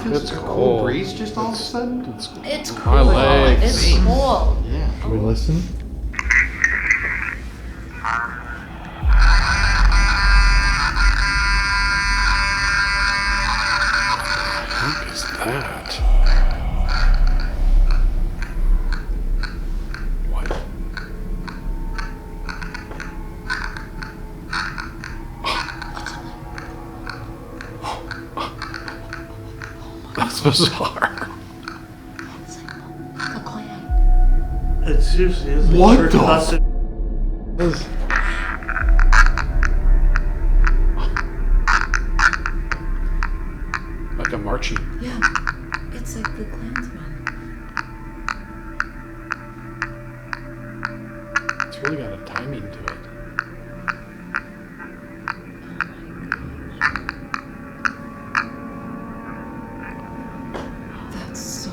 feels like a cool breeze just all of a sudden. It's cool. My legs. It's cool. Yeah. Should we listen? What is that? What? That's bizarre. It's like a clam. It seriously is. What like the? Like a marching. Yeah. It's like the Klansman. It's really got a timing to it. That's so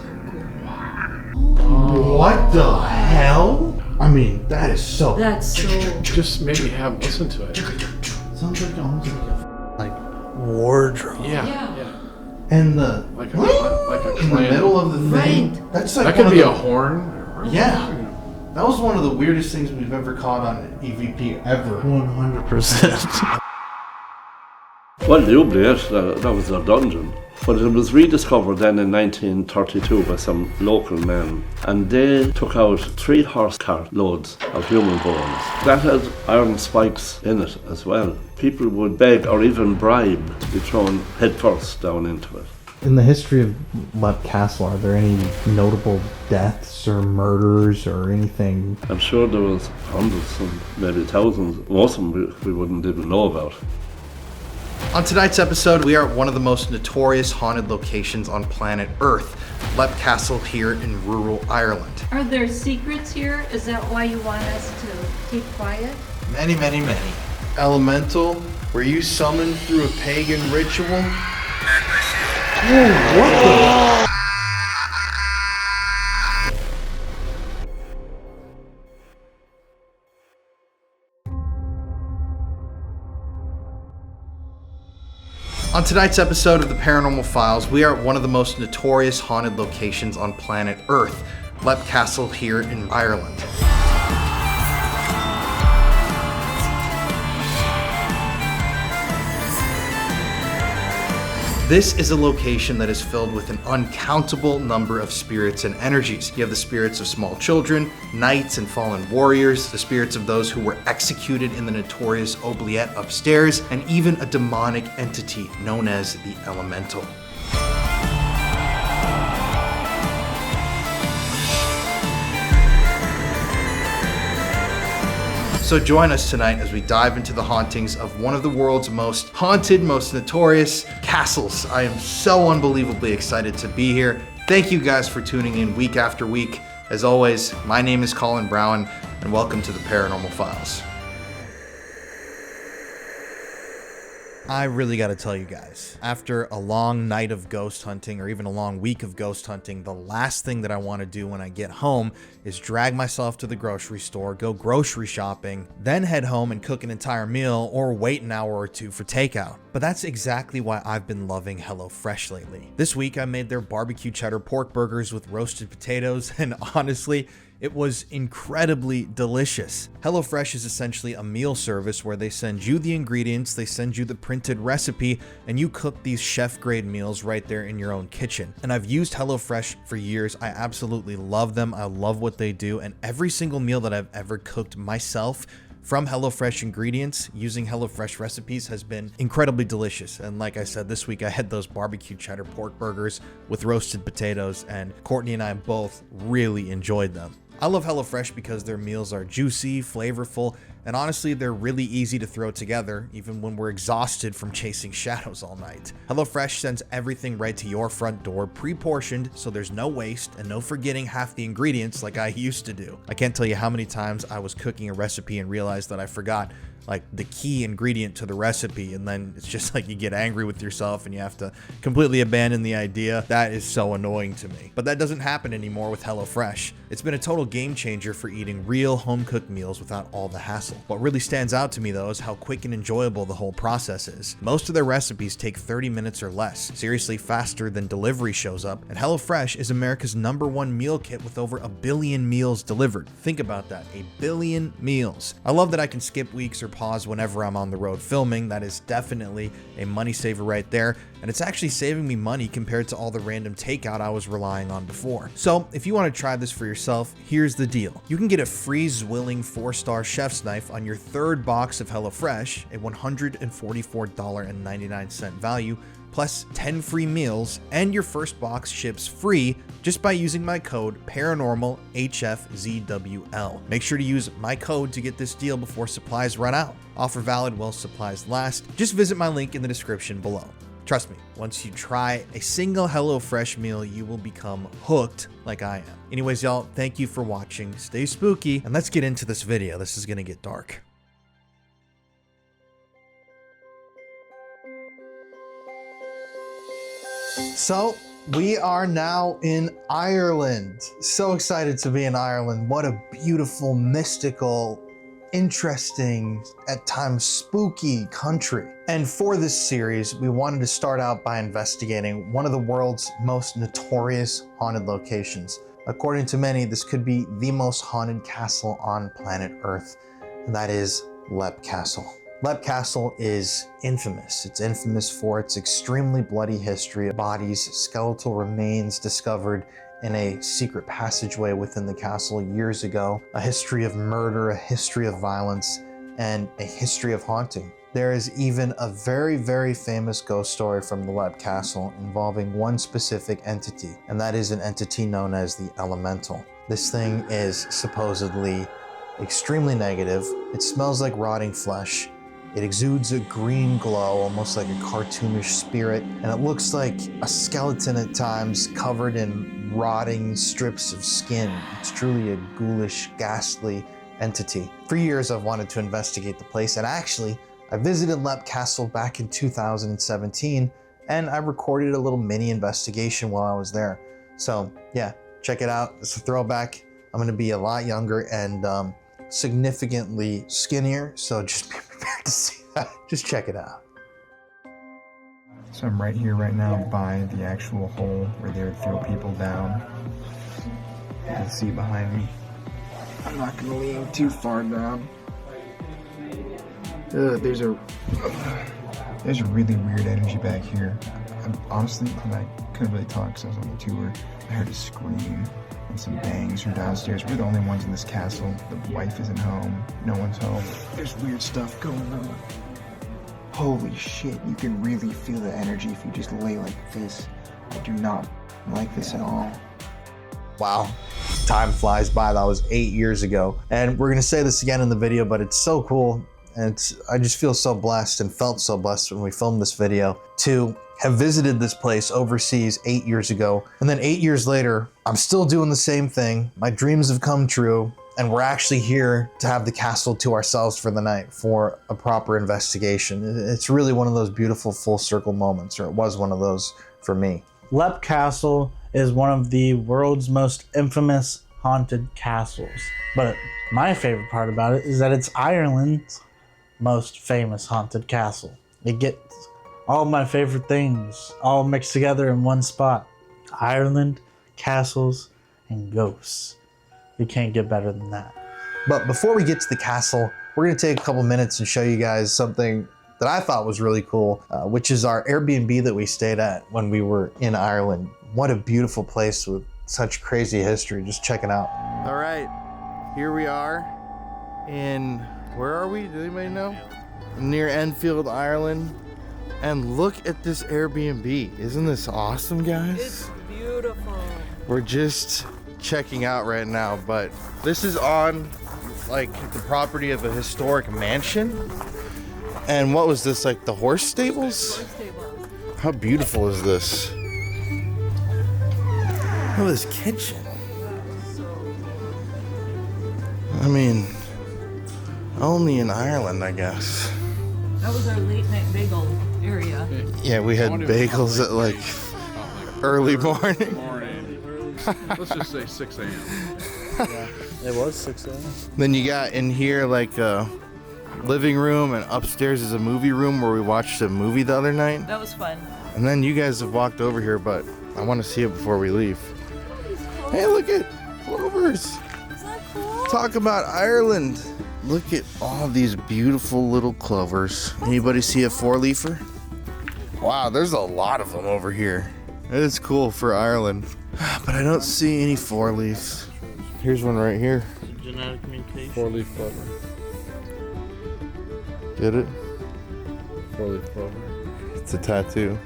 cool. What the hell? I mean, that is so. That's so. Just maybe have listen to it. Sounds like almost like wardrobe. Yeah. Yeah. Yeah. And the Like a in the clam. middle of the thing. Right. That's like That one could of be the, a horn. Yeah. That was one of the weirdest things we've ever caught on an EVP ever. 100%. Well, the oubliette, that was their dungeon. But it was rediscovered then in 1932 by some local men. And they took out 3 horse cart loads of human bones. That had iron spikes in it as well. People would beg or even bribe to be thrown headfirst down into it. In the history of Lep Castle, are there any notable deaths or murders or anything? I'm sure there was hundreds and maybe thousands. Most of them we wouldn't even know about. On tonight's episode, we are at one of the most notorious haunted locations on planet Earth, Lep Castle here in rural Ireland. Are there secrets here? Is that why you want us to keep quiet? Many, many, many. Elemental, were you summoned through a pagan ritual? On tonight's episode of the Paranormal Files, we are at one of the most notorious haunted locations on planet Earth, Lep Castle here in Ireland. This is a location that is filled with an uncountable number of spirits and energies. You have the spirits of small children, knights and fallen warriors, the spirits of those who were executed in the notorious oubliette upstairs, and even a demonic entity known as the Elemental. So join us tonight as we dive into the hauntings of one of the world's most haunted, most notorious castles. I am so unbelievably excited to be here. Thank you guys for tuning in week after week. As always, my name is Colin Brown, and welcome to the Paranormal Files. I really got to tell you guys, after a long night of ghost hunting or even a long week of ghost hunting, the last thing that I want to do when I get home is drag myself to the grocery store, go grocery shopping, then head home and cook an entire meal or wait an hour or two for takeout. But that's exactly why I've been loving HelloFresh lately. This week I made their barbecue cheddar pork burgers with roasted potatoes, and honestly, it was incredibly delicious. HelloFresh is essentially a meal service where they send you the ingredients, they send you the printed recipe, and you cook these chef-grade meals right there in your own kitchen. And I've used HelloFresh for years. I absolutely love them. I love what they do, and every single meal that I've ever cooked myself from HelloFresh ingredients using HelloFresh recipes has been incredibly delicious. And like I said, this week I had those barbecue cheddar pork burgers with roasted potatoes, and Courtney and I both really enjoyed them. I love HelloFresh because their meals are juicy, flavorful, and honestly, they're really easy to throw together, even when we're exhausted from chasing shadows all night. HelloFresh sends everything right to your front door, pre-portioned, so there's no waste and no forgetting half the ingredients like I used to do. I can't tell you how many times I was cooking a recipe and realized that I forgot like the key ingredient to the recipe, and then it's just like you get angry with yourself and you have to completely abandon the idea. That is so annoying to me. But that doesn't happen anymore with HelloFresh. It's been a total game changer for eating real home-cooked meals without all the hassle. What really stands out to me though is how quick and enjoyable the whole process is. Most of their recipes take 30 minutes or less, seriously faster than delivery shows up, and HelloFresh is America's #1 meal kit with over 1 billion meals delivered. Think about that, 1 billion meals. I love that I can skip weeks or pause whenever I'm on the road filming. That is definitely a money saver right there, and it's actually saving me money compared to all the random takeout I was relying on before. So if you want to try this for yourself, here's the deal. You can get a free Zwilling 4-star chef's knife on your 3rd box of HelloFresh, a $144.99 value, plus 10 free meals, and your first box ships free just by using my code ParanormalHFZWL. Make sure to use my code to get this deal before supplies run out. Offer valid while supplies last. Just visit my link in the description below. Trust me, once you try a single HelloFresh meal, you will become hooked like I am. Anyways, y'all, thank you for watching. Stay spooky, and let's get into this video. This is gonna get dark. So, we are now in Ireland. So excited to be in Ireland. What a beautiful, mystical, interesting, at times spooky country. And for this series, we wanted to start out by investigating one of the world's most notorious haunted locations. According to many, this could be the most haunted castle on planet Earth, and that is Leap Castle. Leap Castle is infamous. It's infamous for its extremely bloody history. Bodies, skeletal remains discovered in a secret passageway within the castle years ago. A history of murder, a history of violence, and a history of haunting. There is even a very, very famous ghost story from the Leap Castle involving one specific entity, and that is an entity known as the Elemental. This thing is supposedly extremely negative. It smells like rotting flesh. It exudes a green glow, almost like a cartoonish spirit, and it looks like a skeleton at times covered in rotting strips of skin. It's truly a ghoulish, ghastly entity. For years, I've wanted to investigate the place, and actually, I visited Leap Castle back in 2017, and I recorded a little mini investigation while I was there. So yeah, check it out. It's a throwback. I'm gonna be a lot younger and significantly skinnier, so just be prepared to see that. Just check it out. So I'm right here right now by the actual hole where they would throw people down. You can see behind me. I'm not gonna lean too far down. There's a really weird energy back here. Honestly, I couldn't really talk because I was on the tour. I heard a scream and some bangs from downstairs. We're the only ones in this castle. The wife isn't home. No one's home. There's weird stuff going on. Holy shit, you can really feel the energy if you just lay like this. I do not like this at all. Wow, time flies by. That was 8 years ago. And we're gonna say this again in the video, but it's so cool. And I just feel so blessed and felt so blessed when we filmed this video to have visited this place overseas 8 years ago. And then 8 years later, I'm still doing the same thing. My dreams have come true. And we're actually here to have the castle to ourselves for the night for a proper investigation. It's really one of those beautiful full circle moments, or it was one of those for me. Leap Castle is one of the world's most infamous haunted castles. But my favorite part about it is that it's Ireland's most famous haunted castle. It gets all my favorite things all mixed together in one spot. Ireland, castles, and ghosts. You can't get better than that. But before we get to the castle, we're gonna take a couple minutes and show you guys something that I thought was really cool, which is our Airbnb that we stayed at when we were in Ireland. What a beautiful place with such crazy history. Just check it out. All right, here we are in, where are we? Does anybody know? Near Enfield, Ireland. And look at this Airbnb. Isn't this awesome, guys? It's beautiful. We're just checking out right now, but this is on like the property of a historic mansion. And what was this, like the horse stables? How beautiful is this? Look at this kitchen. I mean, Only in Ireland, I guess. That was our late night bagel area. Yeah, we had bagels at like early morning. Let's just say 6 a.m. Yeah, it was 6 a.m. Then you got in here like a living room, and upstairs is a movie room where we watched a movie the other night. That was fun. And then you guys have walked over here, but I want to see it before we leave. Hey, look at clovers. Is that cool? Talk about Ireland. Look at all these beautiful little clovers. Anybody see a 4-leafer? Wow, there's a lot of them over here. It is cool for Ireland. But I don't see any 4-leaves. Here's one right here. Genetic mutation. 4-leaf clover. Get it? 4-leaf clover. It's a tattoo.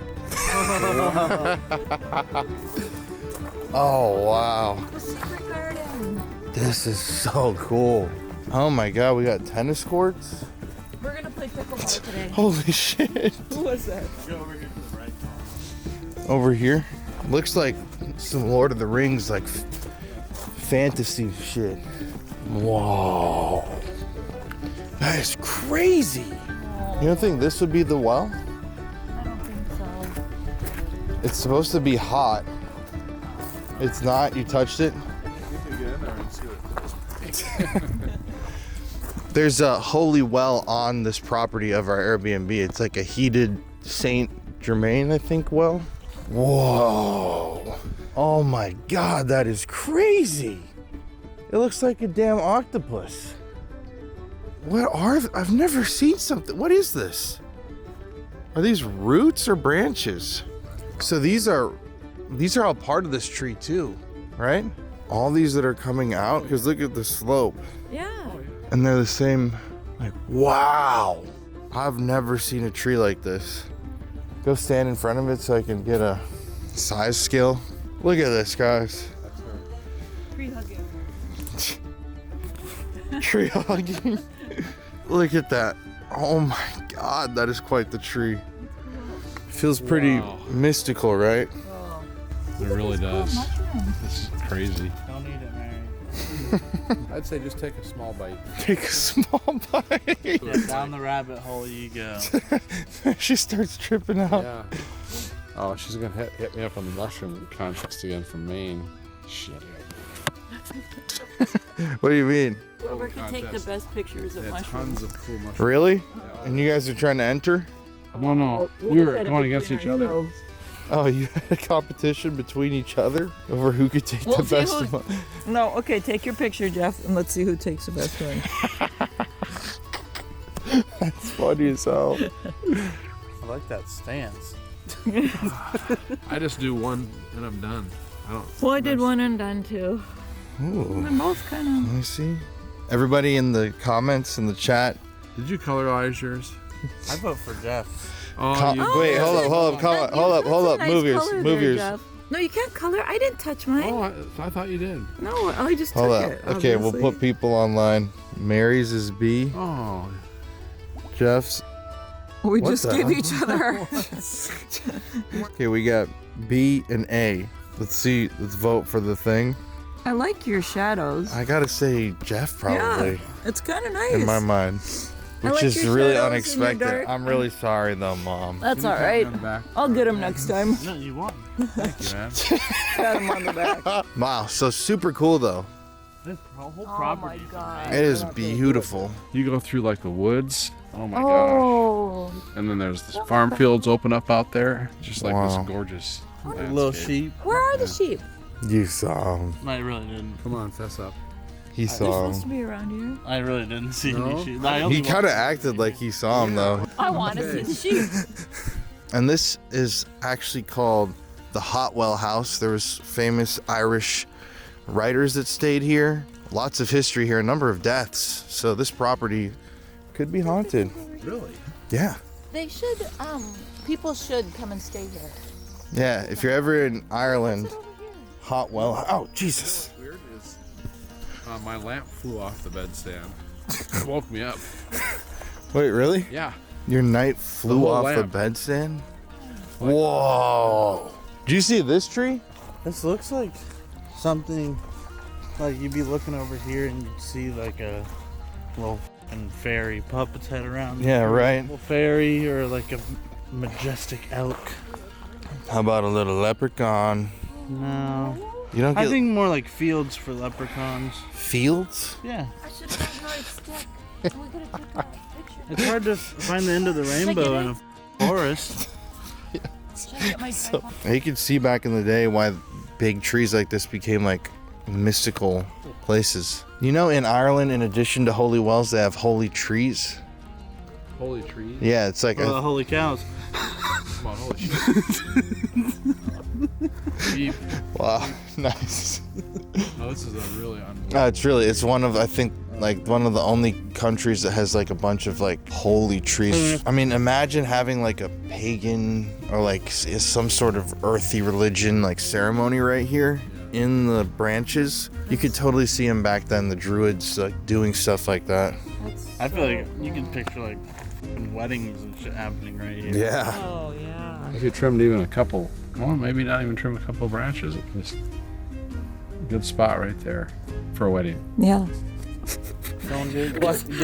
Oh, wow. The secret garden. This is so cool. Oh my god, we got tennis courts? We're gonna play pickleball today. Holy shit. Who was that? Over here? Looks like some Lord of the Rings, like fantasy shit. Whoa. That is crazy. You don't think this would be the well? I don't think so. It's supposed to be hot. It's not. You touched it? There's a holy well on this property of our Airbnb. It's like a heated Saint Germain, I think, well. Whoa. Oh my god, that is crazy. It looks like a damn octopus. I've never seen something. What is this? Are these roots or branches? So these are all part of this tree too, right? All these that are coming out, because look at the slope. Yeah. And they're the same, like, wow. I've never seen a tree like this. Go stand in front of it so I can get a size scale. Look at this, guys. Tree hugging. Tree hugging. Look at that. Oh my god, that is quite the tree. Feels pretty mystical, right? It really does. This is crazy. Don't eat it, Mary. I'd say just take a small bite. Take a small bite. Yeah, down the rabbit hole you go. She starts tripping out. Yeah. Oh, she's gonna hit me up on the mushroom contest again from Maine. Shit. What do you mean? Whoever can take the contest. best pictures of They had mushrooms. tons of cool mushrooms. Really? And you guys are trying to enter? No. We were going against each other. Oh, you had a competition between each other over who could take the see best who's- one? No, okay, take your picture, Jeff, and let's see who takes the best one. That's funny as hell. I like that stance. I just do one and I'm done. I don't. Well, I did one and done too. Ooh. They're both kind Let me see. Everybody in the comments in the chat. Did you colorize yours? I vote for Jeff. Oh, Wait, hold up. Hold up. Move yours. Move yours. No, you can't color. I didn't touch mine. Oh, I thought you did. No, I just Hold took up. it. Okay, we'll obviously. put people online. Mary's is B. Oh, Jeff's. We What just the give hell? each other. Okay, we got B and A. Let's see. Let's vote for the thing. I like your shadows. I gotta say Jeff probably Yeah, it's kind of nice. in my mind, I which like is your really shadows and your unexpected. dark- I'm really sorry though, Mom. That's all Can you right. pat me on the back? I'll get him next time. No, you won. Thank you, man. Pat him on the back. Wow, so super cool though. This whole Oh property. my god. It is beautiful. You go through like the woods. Oh my gosh. Oh, And then there's this farm fields open up out there. Just like Wow. this gorgeous Little landscape. sheep. where are the sheep? You saw him. I really didn't. Come on, fess up. He They're saw supposed to him. be around here. I really didn't see No? any sheep. I only He kind of acted like he saw him though. I want to see the sheep. And this is actually called the Hotwell House. There was famous Irish writers that stayed here. Lots of history here, a number of deaths. So this property could be haunted. Really? Yeah. They should, people should come and stay here. Yeah, if you're ever in Ireland, Sit over here. Hotwell. Oh, Jesus. What's weird is my lamp flew off the bedstand. It woke me up. Wait, really? Yeah. Your night flew whole off lamp. the bedstand? Whoa. Did you see this tree? This looks like something like you'd be looking over here and you'd see like a little fucking fairy puppets head around. Yeah, right. A fairy or like a majestic elk. How about a little leprechaun? No. You don't I get think more like fields for leprechauns. fields? Yeah. I should have my stick. We could have took that picture. It's hard to find the end of the rainbow in a forest. Should I get my tripod? You can see back in the day why big trees like this became like mystical places. You know, in Ireland, in addition to holy wells, they have holy trees. Holy trees. Yeah, it's like Holy cows. Come on, holy shit. wow, nice. No, this is a really unbelievable. It's one of, I think, like one of the only countries that has like a bunch of like holy trees. I mean, imagine having like a pagan or like some sort of earthy religion like ceremony right here in the branches. You could totally see them back then, the druids like doing stuff like that. I feel like you can picture like weddings and shit happening right here. Yeah. Oh, yeah. If you trimmed even a couple, well, maybe not even trim a couple branches, just a good spot right there for a wedding. Yeah. Don't get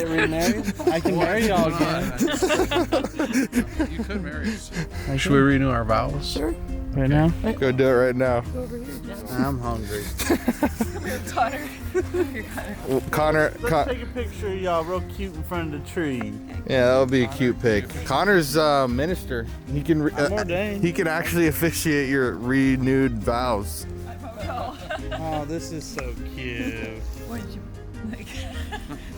remarried? I can marry y'all again. You could marry us. Should we renew our vows? Sure. Right now? Go do it right now. I'm hungry. Connor. Connor, Let's take a picture of y'all real cute in front of the tree. yeah, that'll be a cute pic. Connor's minister. He can I'm ordained. he can actually officiate your renewed vows. Oh, this is so cute. What did you, like,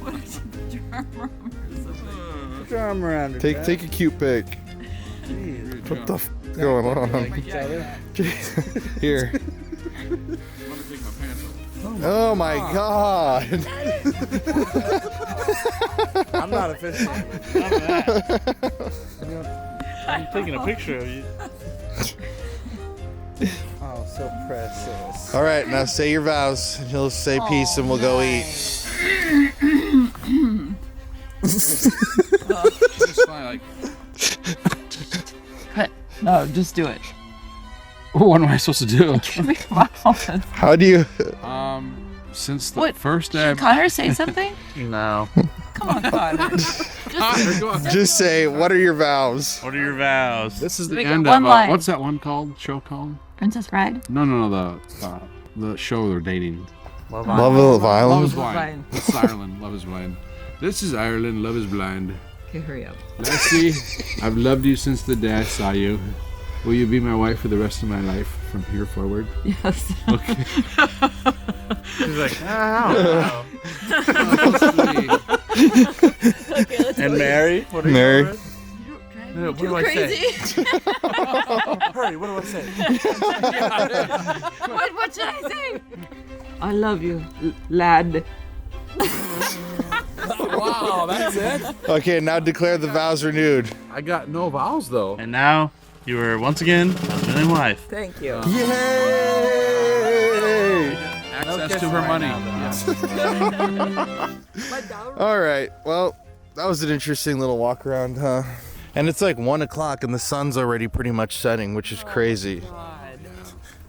what did you put your arm around or something? Put your arm around her. Take a cute pic. Jeez. What the f is going on? Each other. Jeez. Here. I'm gonna take my pants off. Oh my god. I'm not official. I'm taking a picture of you. Oh, so precious. All right, now say your vows. He'll say peace and we'll go eat. Just fine, like, No, just do it. what am I supposed to do? How do you? Since the What? first day, Should Connor say something? No. Come on, Connor. Connor, go on. Just say, what are your vows? What are your vows? This is the We got end one of line. what's that one called? Show called? Princess Bride? No, the show they're dating. Love Love Island. of Love Island? is blind. This is Ireland. Love is blind. This is Ireland. Love is blind. Okay, hurry up. Lassie, I've loved you since the day I saw you. Will you be my wife for the rest of my life from here forward? Yes. Okay. She's like, I don't know. Okay, let's And Mary? What are Mary. yours? What do I say? Hurry, what do I say? What should I say? I love you, lad. Wow, that's it? Okay, now declare the vows renewed. I got no vowels though. And now, you are once again husband and wife. Thank you. Yay! Access to her money. All right, well, that was an interesting little walk around, huh? And it's like 1 o'clock and the sun's already pretty much setting, which is crazy.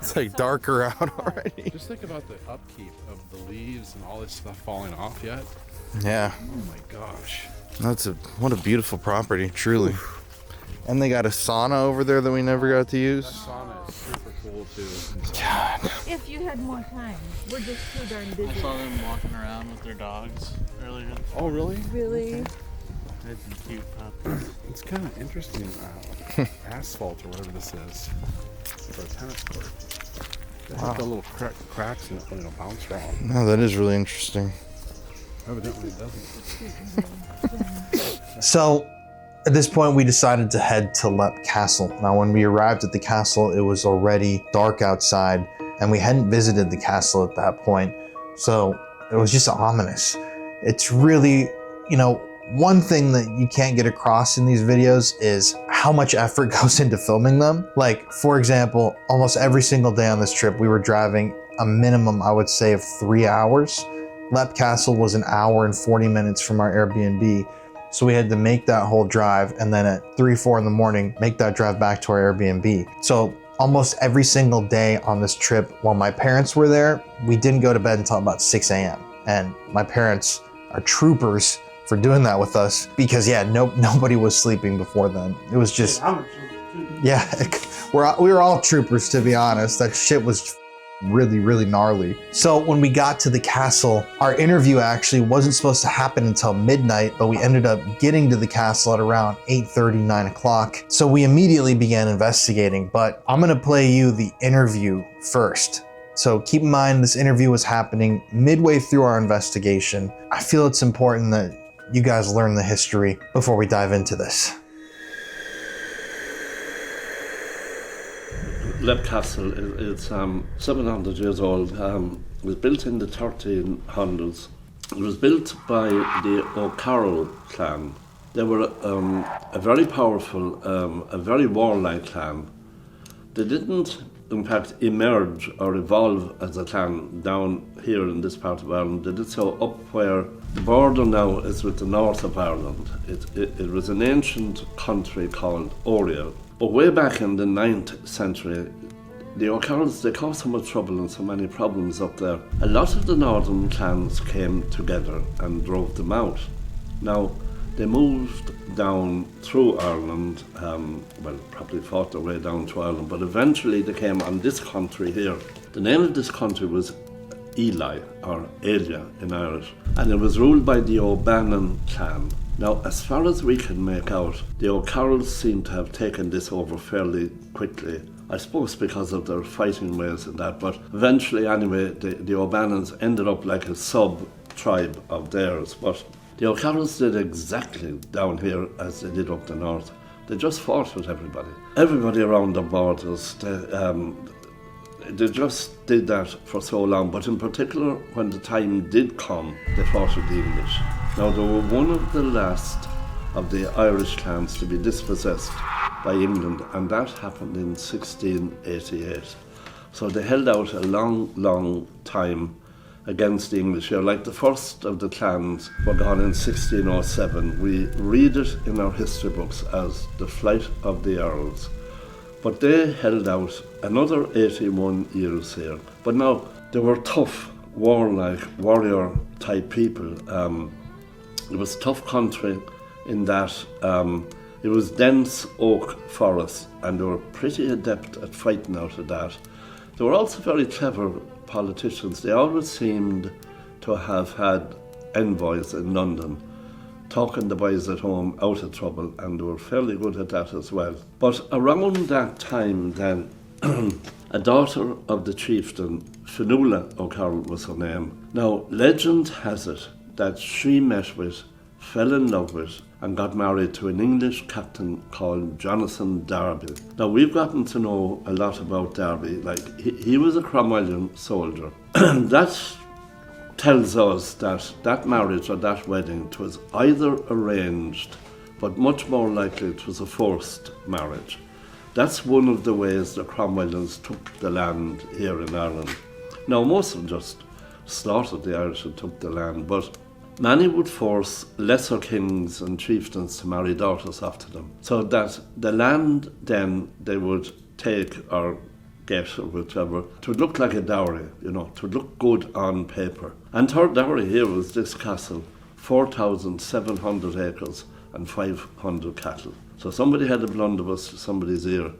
It's like darker out already. Just think about the upkeep of the leaves and all this stuff falling off yet. Yeah, Oh my gosh. what a beautiful property, truly. And they got a sauna over there that we never got to use. Sauna is super cool too. If you had more time. We're just too darn I busy. saw them walking around with their dogs earlier. Oh really? Really? They had some cute puppies. It's kind of interesting. Asphalt or whatever this is for a tennis court. They have the little cracks and it'll bounce around. No, that is really interesting. Evidently it doesn't. So, at this point, we decided to head to Lep Castle. Now, when we arrived at the castle, it was already dark outside, and we hadn't visited the castle at that point, so it was just ominous. It's really, one thing that you can't get across in these videos is how much effort goes into filming them. Like, for example, almost every single day on this trip, we were driving a minimum, I would say, of 3 hours. Lep Castle was 1 hour and 40 minutes from our Airbnb. So we had to make that whole drive and then at 3, 4 in the morning, make that drive back to our Airbnb. So almost every single day on this trip, while my parents were there, we didn't go to bed until about 6 a.m. And my parents are troopers for doing that with us, because yeah, nobody was sleeping before then. It was just, yeah, we were all troopers, to be honest. That shit was really, really gnarly. So when we got to the castle, our interview actually wasn't supposed to happen until midnight, but we ended up getting to the castle at around 8:30, 9 o'clock. So we immediately began investigating, but I'm gonna play you the interview first. So keep in mind, this interview was happening midway through our investigation. I feel it's important that you guys learn the history before we dive into this. Leb Castle is 700 years old. It was built in the 1300s. It was built by the O'Carroll clan. They were a very powerful, a very warlike clan. They didn't, in fact, emerge or evolve as a clan down here in this part of Ireland. They did so up where the border now is with the north of Ireland. It was an ancient country called Oriel. But way back in the 9th century, the O'Carrolls, they caused so much trouble and so many problems up there. A lot of the northern clans came together and drove them out. Now, they moved down through Ireland, well, probably fought their way down to Ireland, but eventually they came on this country here. The name of this country was Ely, or Elia in Irish, and it was ruled by the O'Bannon clan. Now, as far as we can make out, the O'Carrolls seem to have taken this over fairly quickly. I suppose because of their fighting ways and that, but eventually anyway, the O'Bannons ended up like a sub-tribe of theirs. But the O'Carrolls did exactly down here as they did up the north. They just fought with everybody. Everybody around the borders, they just did that for so long, but in particular, when the time did come, they fought with the English. Now, they were one of the last of the Irish clans to be dispossessed by England, and that happened in 1688. So they held out a long, long time against the English here. Like the first of the clans were gone in 1607. We read it in our history books as the Flight of the Earls. But they held out another 81 years here. But now, they were tough, warlike, warrior-type people. It was a tough country in that it was dense oak forest, and they were pretty adept at fighting out of that. They were also very clever politicians. They always seemed to have had envoys in London, talking the boys at home out of trouble, and they were fairly good at that as well. But around that time then, a daughter of the chieftain, Fionnuala O'Carroll was her name. Now, legend has it that she met with, fell in love with, and got married to an English captain called Jonathan Darby. Now, we've gotten to know a lot about Darby. Like, he was a Cromwellian soldier. That tells us that that marriage or that wedding, it was either arranged, but much more likely it was a forced marriage. That's one of the ways the Cromwellians took the land here in Ireland. Now, most of them just slaughtered the Irish and took the land, but many would force lesser kings and chieftains to marry daughters after them, so that the land then they would take or get or whichever, to look like a dowry, to look good on paper. And her dowry here was this castle, 4,700 acres and 500 cattle. So somebody had a blunderbuss to somebody's ear,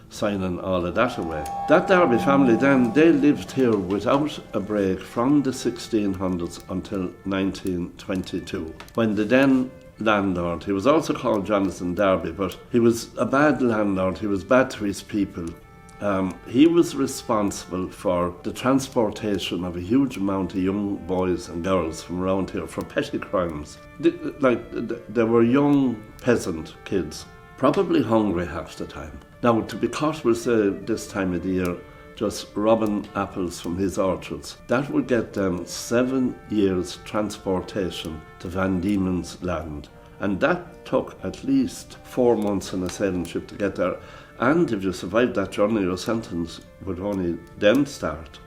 signing all of that away. That Darby family then, they lived here without a break from the 1600s until 1922, when the then landlord, he was also called Jonathan Darby, but he was a bad landlord, he was bad to his people. He was responsible for the transportation of a huge amount of young boys and girls from around here for petty crimes. They were young peasant kids, probably hungry half the time. Now, to be caught with this time of the year just robbing apples from his orchards, that would get them 7 years transportation to Van Diemen's Land. And that took at least 4 months in a sailing ship to get there. And if you survived that journey, your sentence would only then start.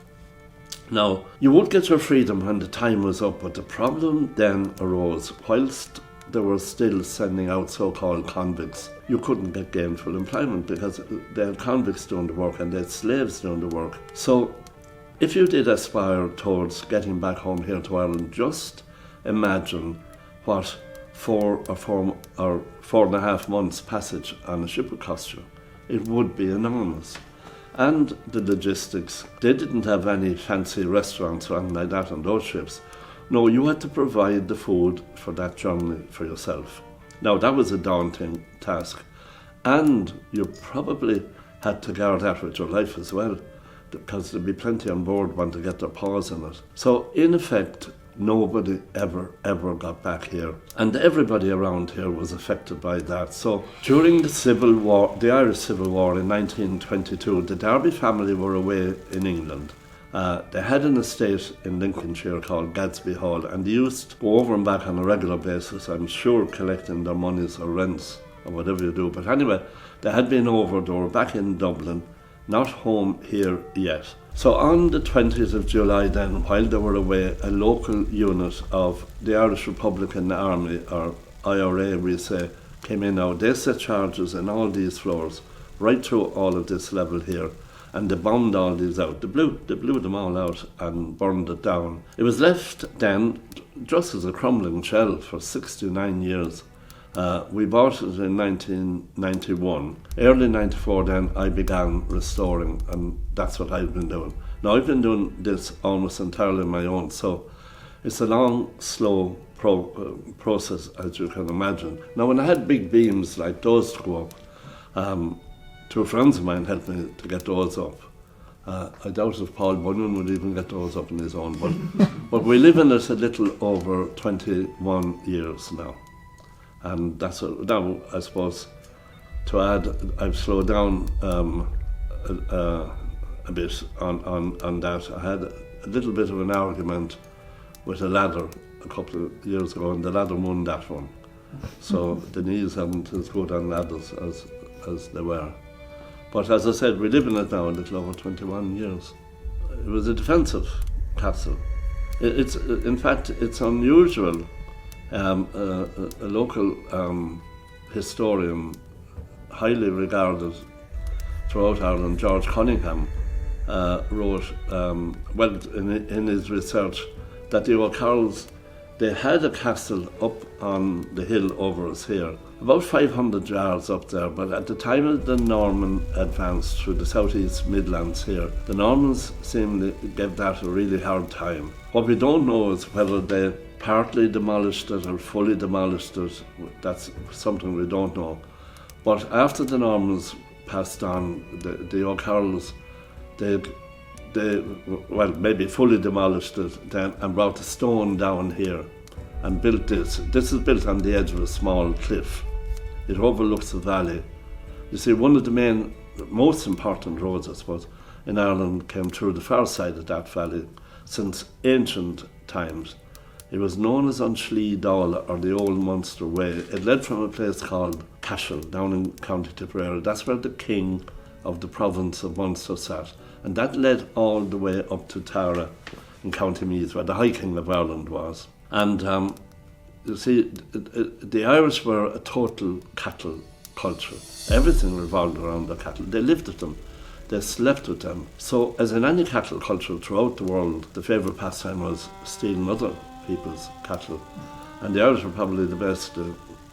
Now, you would get your freedom when the time was up, but the problem then arose whilst they were still sending out so-called convicts. You couldn't get gainful employment because they had convicts doing the work and they had slaves doing the work. So if you did aspire towards getting back home here to Ireland, just imagine what 4 or 4.5 months passage on a ship would cost you. It would be enormous. And the logistics, they didn't have any fancy restaurants or anything like that on those ships. No, you had to provide the food for that journey for yourself. Now, that was a daunting task. And you probably had to guard that with your life as well, because there'd be plenty on board want to get their paws in it. So, in effect, nobody ever got back here. And everybody around here was affected by that. So, during the Civil War, the Irish Civil War in 1922, the Derby family were away in England. They had an estate in Lincolnshire called Gadsby Hall, and they used to go over and back on a regular basis, I'm sure, collecting their monies or rents or whatever you do. But anyway, they had been over, they were back in Dublin, not home here yet. So on the 20th of July then, while they were away, a local unit of the Irish Republican Army, or IRA we say, came in now. They set charges in all these floors, right through all of this level here, and they bombed all these out. They blew them all out and burned it down. It was left then just as a crumbling shell for 69 years. We bought it in 1991. Early 94 then I began restoring, and that's what I've been doing. Now I've been doing this almost entirely on my own, so it's a long, slow process, as you can imagine. Now when I had big beams like those to go up, two friends of mine helped me to get those up. I doubt if Paul Bunyan would even get those up on his own, but we live in it a little over 21 years now. And that's now, I suppose, to add, I've slowed down a bit on that. I had a little bit of an argument with a ladder a couple of years ago, and the ladder won that one. So the knees haven't as good on ladders as they were. But as I said, we live in it now a little over 21 years. It was a defensive castle. In fact, it's unusual. A local historian, highly regarded throughout Ireland, George Cunningham, wrote, in his research, that the O'Carrolls, they had a castle up on the hill over us here, about 500 yards up there, but at the time of the Norman advance through the southeast Midlands here, the Normans seemed to give that a really hard time. What we don't know is whether they partly demolished it or fully demolished it. That's something we don't know. But after the Normans passed on, the O'Carrolls, they maybe fully demolished it then and brought the stone down here and built this. This is built on the edge of a small cliff. It overlooks the valley. You see, one of the most important roads, I suppose, in Ireland came through the far side of that valley since ancient times. It was known as An Slí Dála, or the Old Munster Way. It led from a place called Cashel, down in County Tipperary. That's where the king of the province of Munster sat. And that led all the way up to Tara in County Meath, where the High King of Ireland was. And you see, the Irish were a total cattle culture. Everything revolved around the cattle. They lived with them. They slept with them. So, as in any cattle culture throughout the world, the favourite pastime was stealing other people's cattle. And the Irish were probably the best. They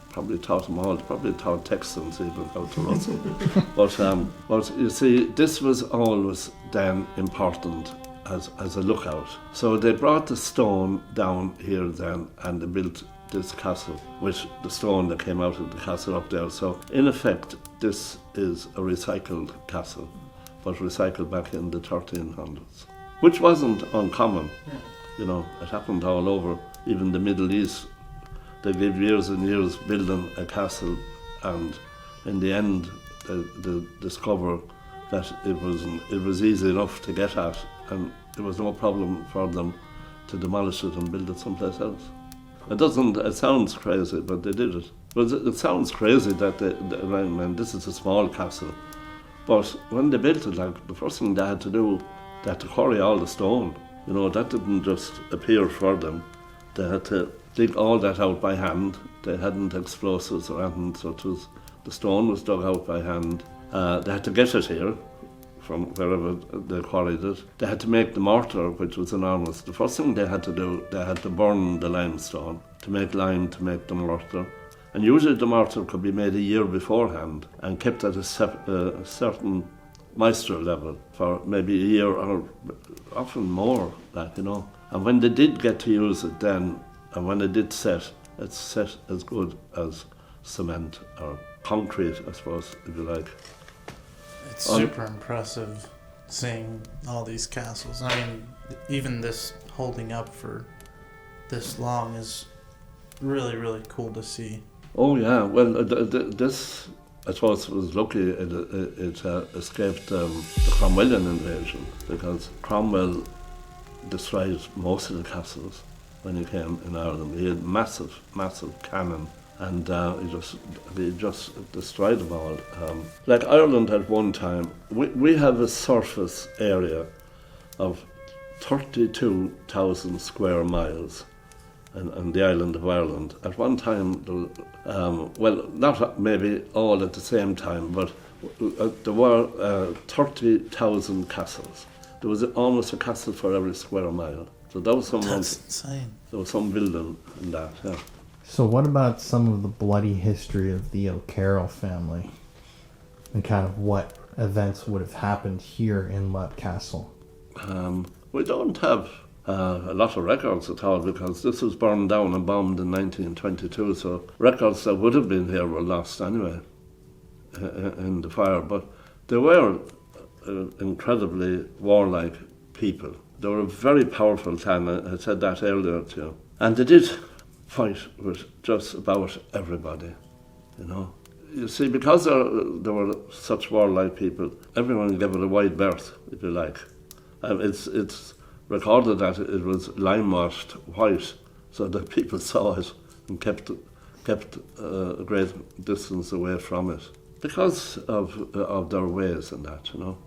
probably taught them all. They probably taught Texans even how to rustle. But you see, this was always then important as a lookout. So they brought the stone down here then, and they built this castle with the stone that came out of the castle up there. So in effect, this is a recycled castle, but recycled back in the 1300s, which wasn't uncommon. You know, it happened all over, even the Middle East. They lived years and years building a castle, and in the end, they discover that it was easy enough to get at, and there was no problem for them to demolish it and build it someplace else. It sounds crazy, but they did it. But it sounds crazy that this is a small castle. But when they built it, like, the first thing they had to do, they had to quarry all the stone. You know, that didn't just appear for them. They had to dig all that out by hand. They hadn't explosives or anything, so the stone was dug out by hand. They had to get it here from wherever they quarried it. They had to make the mortar, which was enormous. The first thing they had to do, they had to burn the limestone to make lime to make the mortar. And usually the mortar could be made a year beforehand and kept at a certain moisture level for maybe a year or often more, like, you know. And when they did get to use it then, and when it did set, it's set as good as cement or concrete, I suppose, if you like. It's super impressive seeing all these castles. I mean, even this holding up for this long is really, really cool to see. Oh yeah, well, this, I suppose, was lucky it escaped the Cromwellian invasion, because Cromwell destroyed most of the castles when he came in Ireland. He had massive cannon, and he just destroyed them all. Like Ireland at one time, we have a surface area of 32,000 square miles in the island of Ireland. At one time, well, not maybe all at the same time, but there were 30,000 castles. There was almost a castle for every square mile. So that was That's insane. There was some building in that, yeah. So what about some of the bloody history of the O'Carroll family and kind of what events would have happened here in Loud Castle? We don't have a lot of records at all, because this was burned down and bombed in 1922, so records that would have been here were lost anyway in the fire. But they were incredibly warlike people. They were a very powerful clan, I said that earlier to you. And they did fight with just about everybody, you know. You see, because there were such warlike people, everyone gave it a wide berth, if you like. It's recorded that it was lime-washed white, so that people saw it and kept a great distance away from it, because of their ways and that, you know.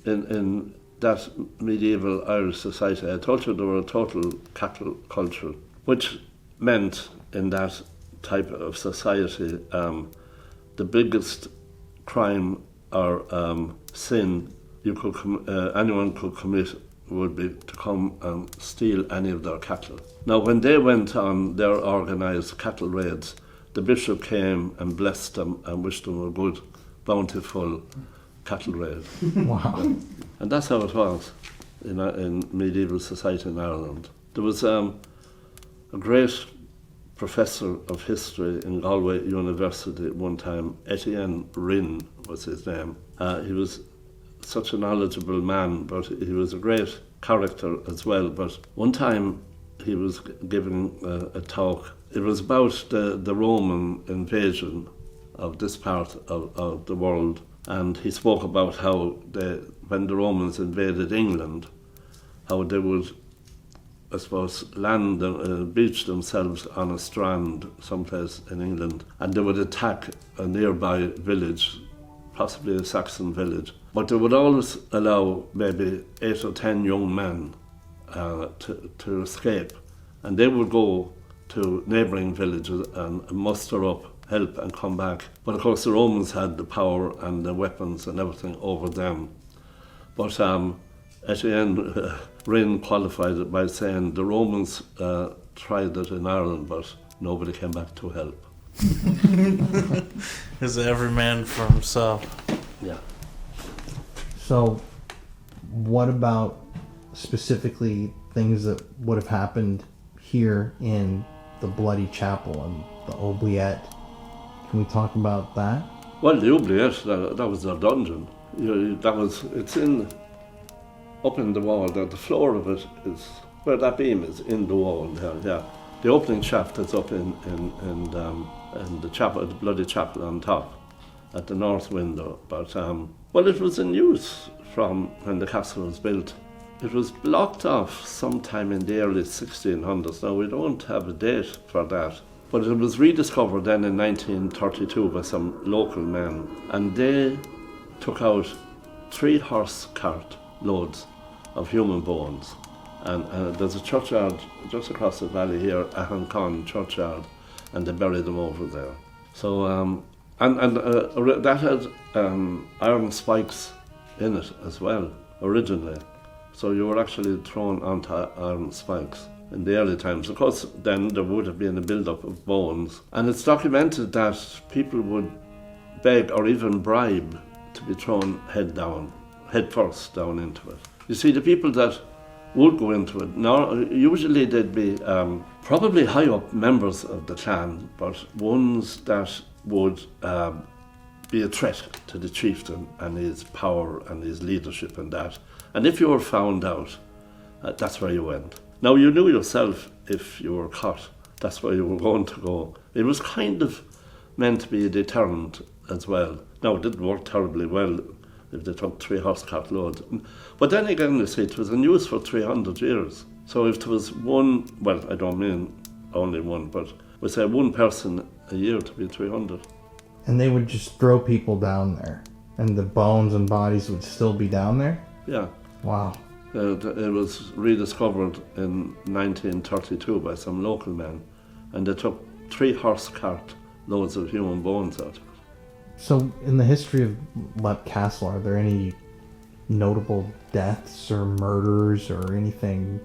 In that medieval Irish society, I told you there were a total cattle culture, which meant in that type of society, the biggest crime or sin anyone could commit would be to come and steal any of their cattle. Now, when they went on their organised cattle raids, the bishop came and blessed them and wished them a good, bountiful cattle raid. Wow. And that's how it was in medieval society in Ireland. There was a great professor of history in Galway University at one time, Etienne Rune was his name. He was such a knowledgeable man, but he was a great character as well. But one time he was giving a talk. It was about the Roman invasion of this part of the world, and he spoke about how when the Romans invaded England, how they would, I suppose, land and beach themselves on a strand someplace in England, and they would attack a nearby village, possibly a Saxon village. But they would always allow maybe 8 or 10 young men to escape, and they would go to neighbouring villages and muster up help and come back. But of course the Romans had the power and the weapons and everything over them. But Etienne Rune qualified it by saying the Romans tried it in Ireland, but nobody came back to help. Is every man for himself? Yeah. So what about specifically things that would have happened here in the Bloody Chapel and the oubliette? Can we talk about that? Well, the oubliette, that was their dungeon. It's up in the wall there. The floor of it is where that beam is, in the wall there. Yeah, the opening shaft is up in the chapel, the Bloody Chapel on top, at the north window. But well, it was in use from when the castle was built. It was blocked off sometime in the early 1600s. Now, we don't have a date for that, but it was rediscovered then in 1932 by some local men, and they took out 3 horse cart loads of human bones. And there's a churchyard just across the valley here, Ahancon Churchyard, and they buried them over there. So And that had iron spikes in it as well, originally. So you were actually thrown onto iron spikes in the early times. Of course, then there would have been a build-up of bones. And it's documented that people would beg or even bribe to be thrown head first down into it. You see, the people that would go into it, now usually they'd be probably high up members of the clan, but ones that would be a threat to the chieftain and his power and his leadership and that. And if you were found out, that's where you went. Now, you knew yourself if you were caught, that's where you were going to go. It was kind of meant to be a deterrent as well. Now, it didn't work terribly well if they took 3 horse cart loads. But then again, you see, it was in use for 300 years. So if there was one, well, I don't mean only one, but we say one person a year to be 300. And they would just throw people down there, and the bones and bodies would still be down there? Yeah. Wow. It was rediscovered in 1932 by some local men, and they took 3 horse cart loads of human bones out of it. So, in the history of Leap Castle, are there any notable deaths or murders or anything?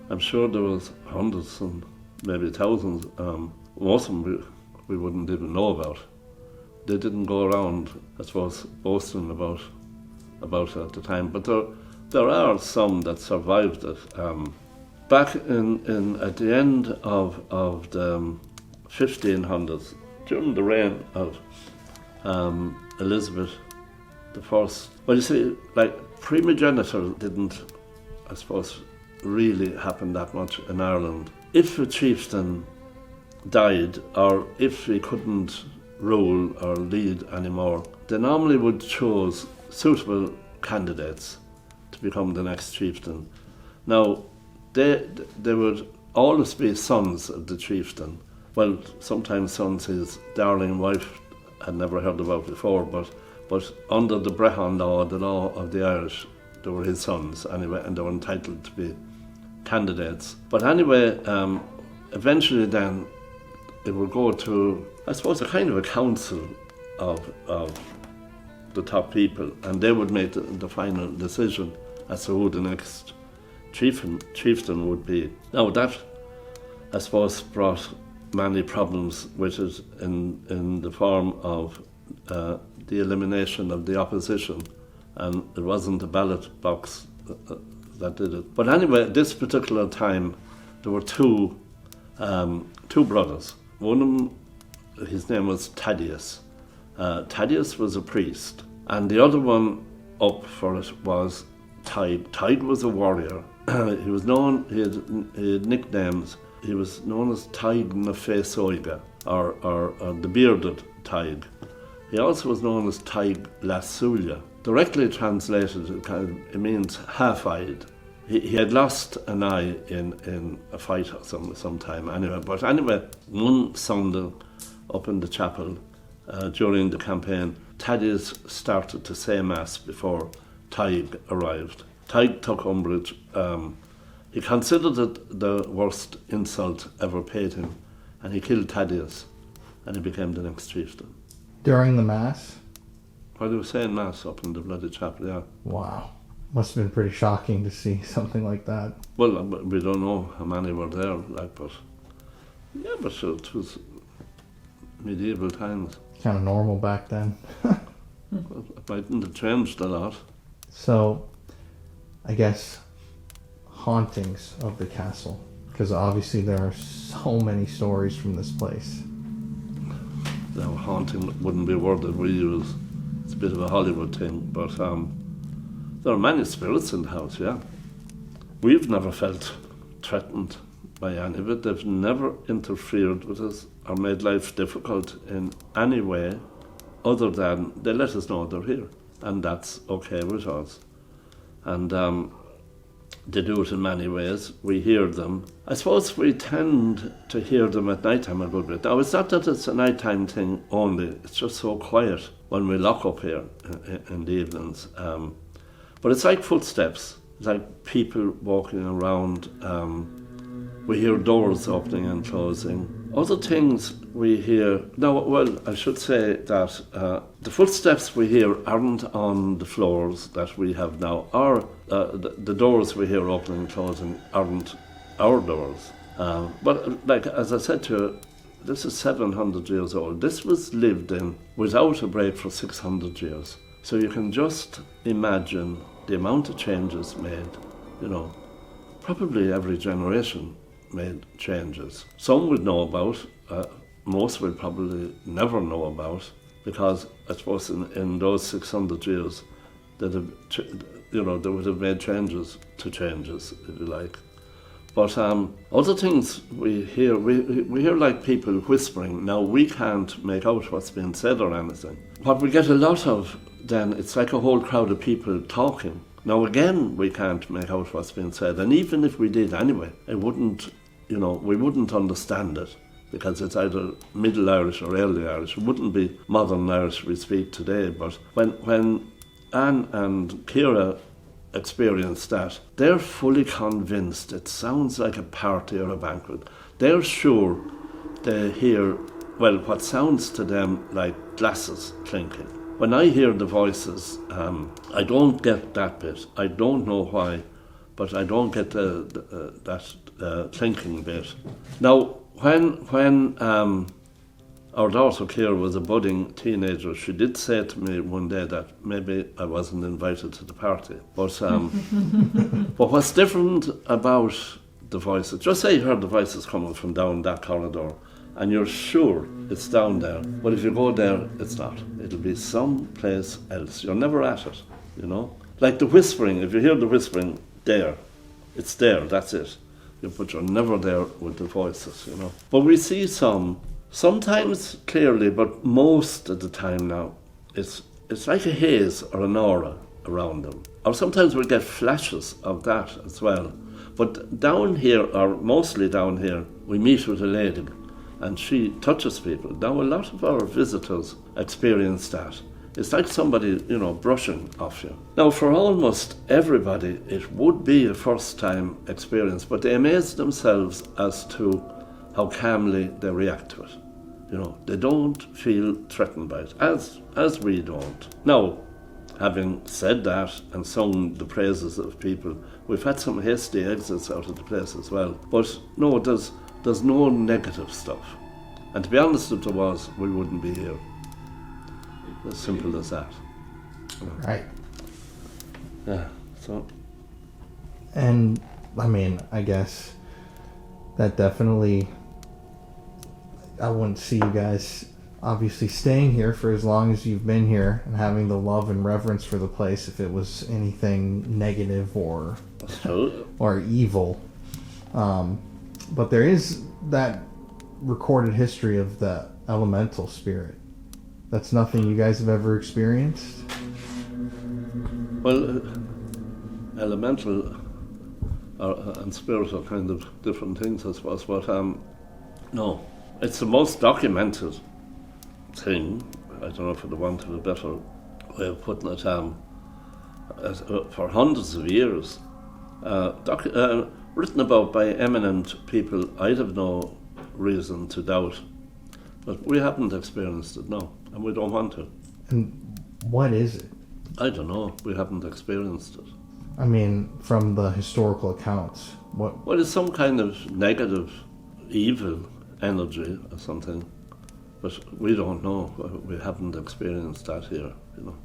I'm sure there was hundreds and maybe thousands. Most of them we wouldn't even know about. They didn't go around, I suppose, boasting about it at the time. But there are some that survived it. Back in at the end of the 1500s, during the reign of Elizabeth I. Well, you see, like, primogeniture didn't, I suppose, really happen that much in Ireland. If a chieftain died, or if he couldn't rule or lead anymore, they normally would choose suitable candidates to become the next chieftain. Now, they would always be sons of the chieftain. Well, sometimes sons his darling wife had never heard about before, but under the Brehon law, the law of the Irish, they were his sons anyway, and they were entitled to be candidates. But anyway, eventually then it would go to, I suppose, a kind of a council of the top people, and they would make the final decision as to who the next chieftain would be. Now that, I suppose, brought many problems with it in the form of the elimination of the opposition, and it wasn't a ballot box that did it. But anyway, at this particular time, there were two brothers. One of them, his name was Thaddeus. Thaddeus was a priest, and the other one up for it was Tig. Tig was a warrior. He was known, he had nicknames. He was known as Tig na Fésoige, or the bearded Tig. He also was known as Tig la Sulia. Directly translated, it means half-eyed. He had lost an eye in a fight or some time anyway. But anyway, one Sunday up in the chapel during the campaign, Thaddeus started to say Mass before Tig arrived. Tig took umbrage. He considered it the worst insult ever paid him, and he killed Thaddeus, and he became the next chieftain. During the Mass? While they were saying Mass up in the bloody chapel, yeah. Wow. Must have been pretty shocking to see something like that. Well, we don't know how many were there, like, but yeah, but it was medieval times. Kind of normal back then. Well, it mightn't have changed a lot. So, I guess hauntings of the castle, because obviously there are so many stories from this place. Now, haunting wouldn't be a word that we use. It's a bit of a Hollywood thing, but there are many spirits in the house, yeah. We've never felt threatened by any of it. They've never interfered with us or made life difficult in any way other than they let us know they're here, and that's okay with us. And they do it in many ways. We hear them. I suppose we tend to hear them at night time a good bit. Now, it's not that it's a nighttime thing only. It's just so quiet when we lock up here in the evenings. But it's like footsteps. It's like people walking around. We hear doors opening and closing. Other things we hear, no, well, I should say that the footsteps we hear aren't on the floors that we have now, or the doors we hear opening and closing aren't our doors. But like, as I said to you, this is 700 years old. This was lived in without a break for 600 years. So you can just imagine the amount of changes made, you know. Probably every generation made changes. Some would know about, most would probably never know about, because I suppose in those 600 years, they would have made changes to changes, if you like. But other things we hear like people whispering. Now, we can't make out what's being said or anything. What we get a lot of then, it's like a whole crowd of people talking. Now, again, we can't make out what's being said. And even if we did anyway, we wouldn't understand it, because it's either Middle Irish or Early Irish. It wouldn't be Modern Irish we speak today. But when Anne and Ciara experienced that, they're fully convinced it sounds like a party or a banquet. They're sure they hear, well, what sounds to them like glasses clinking. When I hear the voices, I don't get that bit. I don't know why, but I don't get that clinking bit. Now, when our daughter Ciara was a budding teenager, she did say to me one day that maybe I wasn't invited to the party. But but what's different about the voices, just say you heard the voices coming from down that corridor, and you're sure it's down there, but if you go there, it's not. It'll be someplace else. You're never at it, you know? Like the whispering, if you hear the whispering there, it's there, that's it. But you're never there with the voices, you know? But we see sometimes clearly, but most of the time now, it's like a haze or an aura around them. Or sometimes we get flashes of that as well. But down here, or mostly down here, we meet with a lady, and she touches people. Now, a lot of our visitors experience that. It's like somebody, you know, brushing off you. Now, for almost everybody, it would be a first-time experience, but they amaze themselves as to how calmly they react to it. You know, they don't feel threatened by it, as we don't. Now, having said that and sung the praises of people, we've had some hasty exits out of the place as well. But no, there's no negative stuff. And to be honest, if there was, we wouldn't be here. As simple as that. Right. Yeah, so. And, I mean, I guess that definitely, I wouldn't see you guys obviously staying here for as long as you've been here and having the love and reverence for the place if it was anything negative or evil. But there is that recorded history of the elemental spirit. That's nothing you guys have ever experienced? Well, elemental and spirit are kind of different things, I suppose, but no. It's the most documented thing, I don't know, for the want of a better way of putting it, for hundreds of years, written about by eminent people. I'd have no reason to doubt, but we haven't experienced it, no, and we don't want to. And what is it? I don't know, we haven't experienced it. I mean, from the historical accounts, what? Well, it's some kind of negative, evil energy or something, but we don't know. We haven't experienced that here, you know.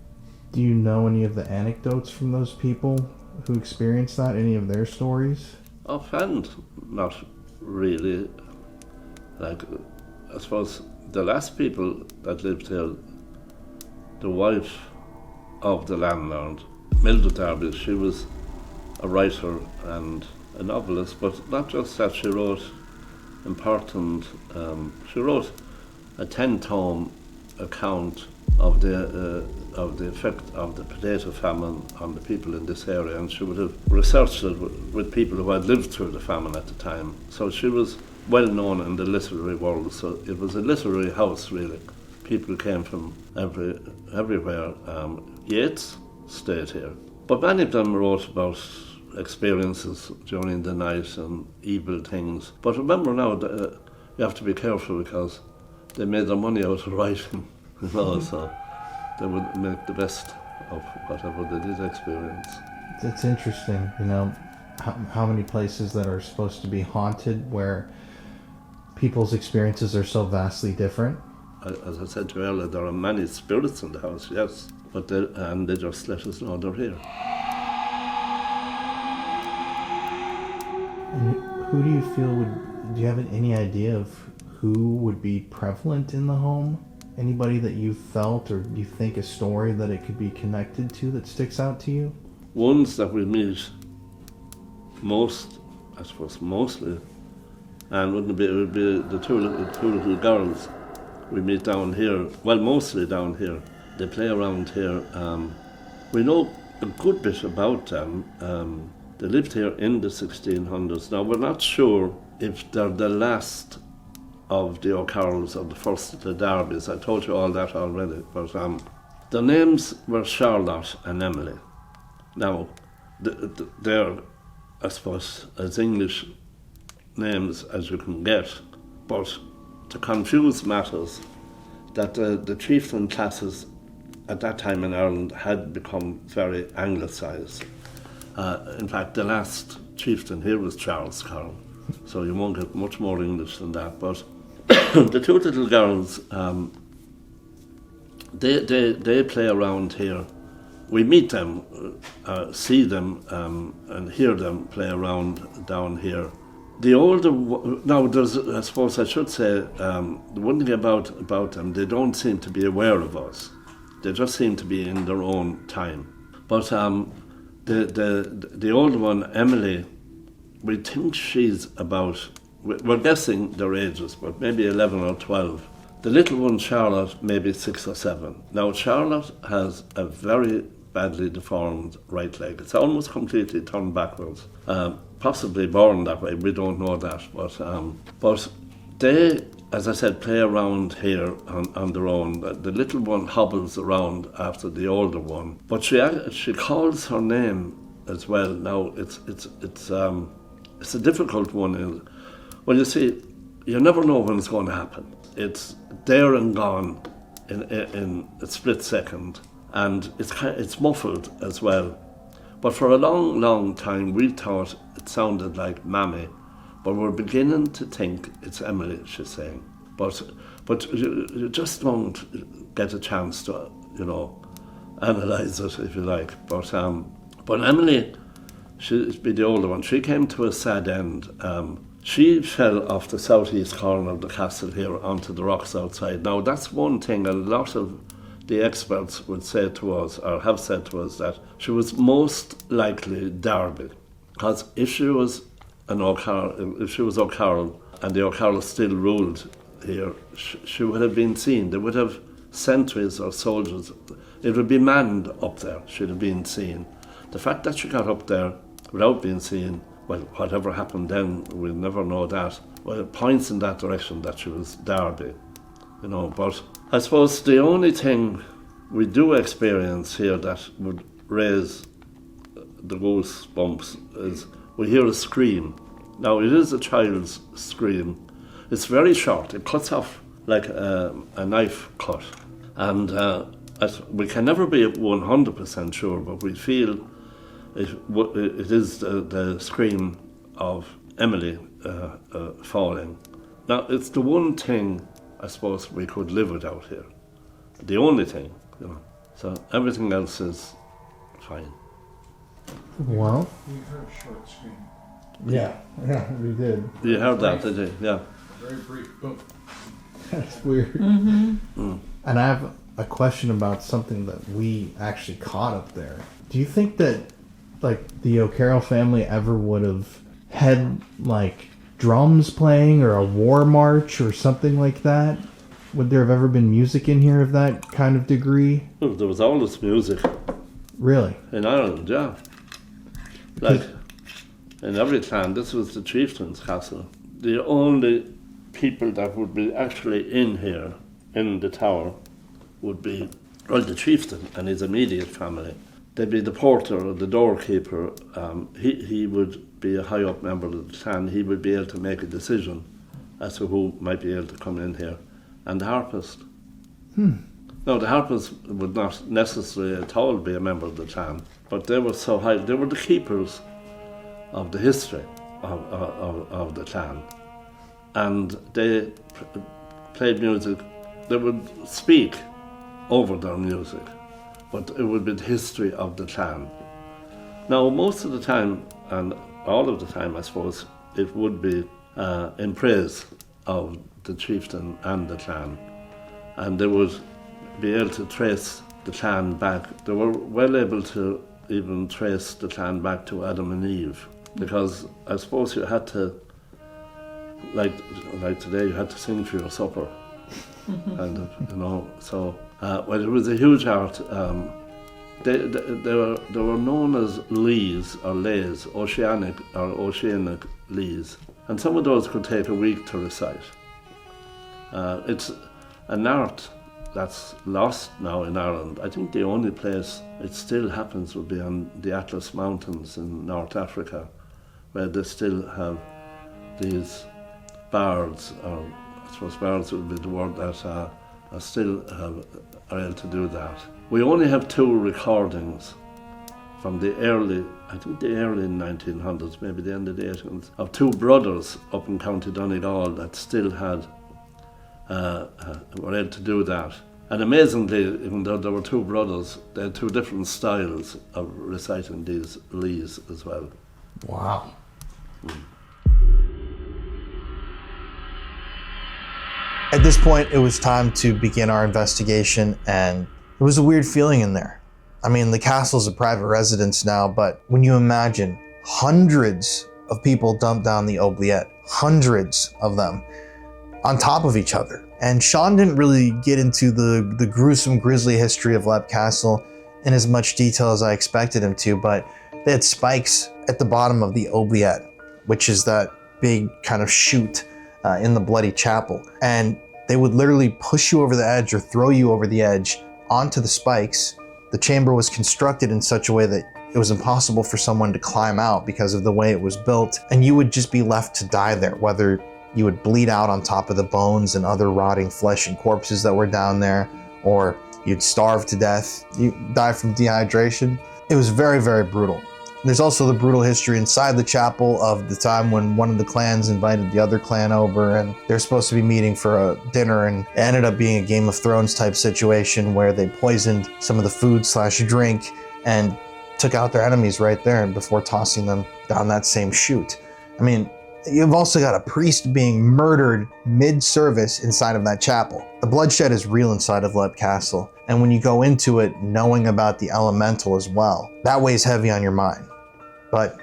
Do you know any of the anecdotes from those people who experienced that? Any of their stories? Offhand, not really. Like, I suppose the last people that lived here, the wife of the landlord, Mildred Darby, she was a writer and a novelist, but not just that, she wrote important, she wrote a 10-tome account of the effect of the potato famine on the people in this area, and she would have researched it with people who had lived through the famine at the time. So she was well known in the literary world, so it was a literary house really. People came from everywhere. Yeats stayed here. But many of them wrote about experiences during the night and evil things. But remember now, you have to be careful because they made their money out of writing, you know, so they would make the best of whatever they did experience. It's interesting, you know, how many places that are supposed to be haunted where people's experiences are so vastly different. As I said to you earlier, there are many spirits in the house, yes, but they just let us know they're here. And who do you feel do you have any idea of who would be prevalent in the home? Anybody that you felt or you think a story that it could be connected to that sticks out to you? Ones that we meet mostly, and it would be the two little girls we meet down here, well, mostly down here. They play around here. We know a good bit about them. They lived here in the 1600s. Now, we're not sure if they're the last of the O'Carrolls or the first of the Derbys. I told you all that already. But their names were Charlotte and Emily. Now, they're, I suppose, as English names as you can get. But to confuse matters, that the chieftain classes at that time in Ireland had become very anglicised. In fact, the last chieftain here was Charles Carroll, so you won't get much more English than that. But the two little girls, they play around here. We meet them, see them, and hear them play around down here. The older, now there's, I suppose I should say, the one thing about them, they don't seem to be aware of us. They just seem to be in their own time. But the older one, Emily, we think she's about, we're guessing their ages, but maybe 11 or 12. The little one, Charlotte, maybe 6 or 7. Now, Charlotte has a very badly deformed right leg. It's almost completely turned backwards. Possibly born that way, we don't know that. But they, as I said, play around here on their own. The little one hobbles around after the older one, but she calls her name as well. Now it's a difficult one. Well, you see, you never know when it's going to happen. It's there and gone in a split second, and it's muffled as well. But for a long, long time, we thought it sounded like Mammy, but we're beginning to think it's Emily, she's saying. But you just don't get a chance to, analyse it, if you like. But Emily, she'd be the older one. She came to a sad end. She fell off the southeast corner of the castle here onto the rocks outside. Now, that's one thing a lot of the experts would say to us, or have said to us, that she was most likely Derby. Because if she was O'Carroll, and the O'Carrolls still ruled here, she would have been seen. They would have sentries or soldiers. It would be manned up there. She'd have been seen. The fact that she got up there without being seen, well, whatever happened then, we'll never know that. Well, it points in that direction that she was Derby, But I suppose the only thing we do experience here that would raise the goosebumps is we hear a scream. Now, it is a child's scream. It's very short. It cuts off like a knife cut. And we can never be 100% sure, but we feel it is the scream of Emily falling. Now, it's the one thing I suppose we could live without here. The only thing, So everything else is fine. Well, We heard a short scream. yeah, we did. You heard that, did you? Yeah. Very brief. Boom. That's weird. Mm. And I have a question about something that we actually caught up there. Do you think that, the O'Carroll family ever would have had, drums playing or a war march or something like that? Would there have ever been music in here of that kind of degree? Well, there was always music Really? in Ireland, yeah. In every clan, this was the chieftain's castle. The only people that would be actually in here, in the tower, would be, the chieftain and his immediate family. They'd be the porter or the doorkeeper. He would be a high-up member of the clan. He would be able to make a decision as to who might be able to come in here. and the harpist. Now, the harpist would not necessarily at all be a member of the clan, but they were so high, they were the keepers of the history of the clan. And they played music, they would speak over their music, but it would be the history of the clan. Now, most of the time, and all of the time, I suppose, it would be in praise of the chieftain and the clan. And they would be able to trace the clan back. They were well able to even trace the clan back to Adam and Eve, because I suppose you had to, like today, you had to sing for your supper. And, you know, so, well, it was a huge art. They were known as lees or lays, oceanic lees. And some of those could take a week to recite. It's an art that's lost now in Ireland. I think the only place it still happens would be on the Atlas Mountains in North Africa, where they still have these bards, or I suppose bards would be the word that are able to do that. We only have 2 recordings from the early 1900s, maybe the end of the 1800s, of 2 brothers up in County Donegal that still had were able to do that. And amazingly, even though there were 2 brothers, they had 2 different styles of reciting these lees as well. Wow. At this point, it was time to begin our investigation, and it was a weird feeling in there. I mean, the castle's a private residence now, but when you imagine hundreds of people dumped down the oubliette, hundreds of them, on top of each other. And Sean didn't really get into the gruesome, grisly history of Leap Castle in as much detail as I expected him to, but they had spikes at the bottom of the oubliette, which is that big kind of chute in the Bloody Chapel. And they would literally push you over the edge or throw you over the edge onto the spikes. The chamber was constructed in such a way that it was impossible for someone to climb out because of the way it was built. And you would just be left to die there, whether you would bleed out on top of the bones and other rotting flesh and corpses that were down there, or you'd starve to death, you die from dehydration. It was very, very brutal. There's also the brutal history inside the chapel of the time when one of the clans invited the other clan over, and they're supposed to be meeting for a dinner, and it ended up being a Game of Thrones type situation where they poisoned some of the food/drink and took out their enemies right there before tossing them down that same chute. I mean, you've also got a priest being murdered mid-service inside of that chapel. The bloodshed is real inside of Leap Castle, and when you go into it knowing about the elemental as well, that weighs heavy on your mind. But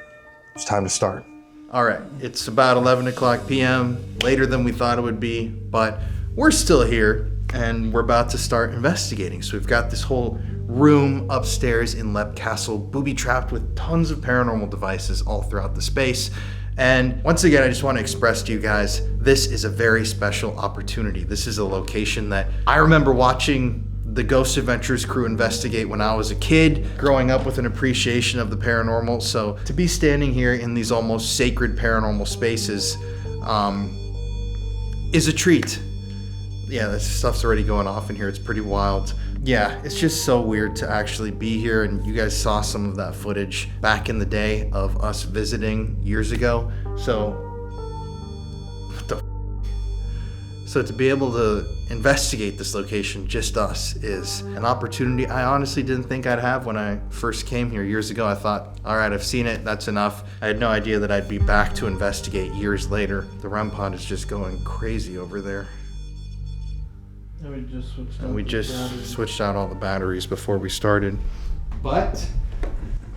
it's time to start. All right, it's about 11 o'clock p.m., later than we thought it would be, but we're still here, and we're about to start investigating. So we've got this whole room upstairs in Leap Castle, booby-trapped with tons of paranormal devices all throughout the space. And once again, I just want to express to you guys, this is a very special opportunity. This is a location that I remember watching the Ghost Adventures crew investigate when I was a kid, growing up with an appreciation of the paranormal. So to be standing here in these almost sacred paranormal spaces is a treat. Yeah, this stuff's already going off in here. It's pretty wild. Yeah, it's just so weird to actually be here, and you guys saw some of that footage back in the day of us visiting years ago. So to be able to investigate this location, just us, is an opportunity I honestly didn't think I'd have when I first came here years ago. I thought, all right, I've seen it, that's enough. I had no idea that I'd be back to investigate years later. The REM pod is just going crazy over there. And we just switched out all the batteries before we started. But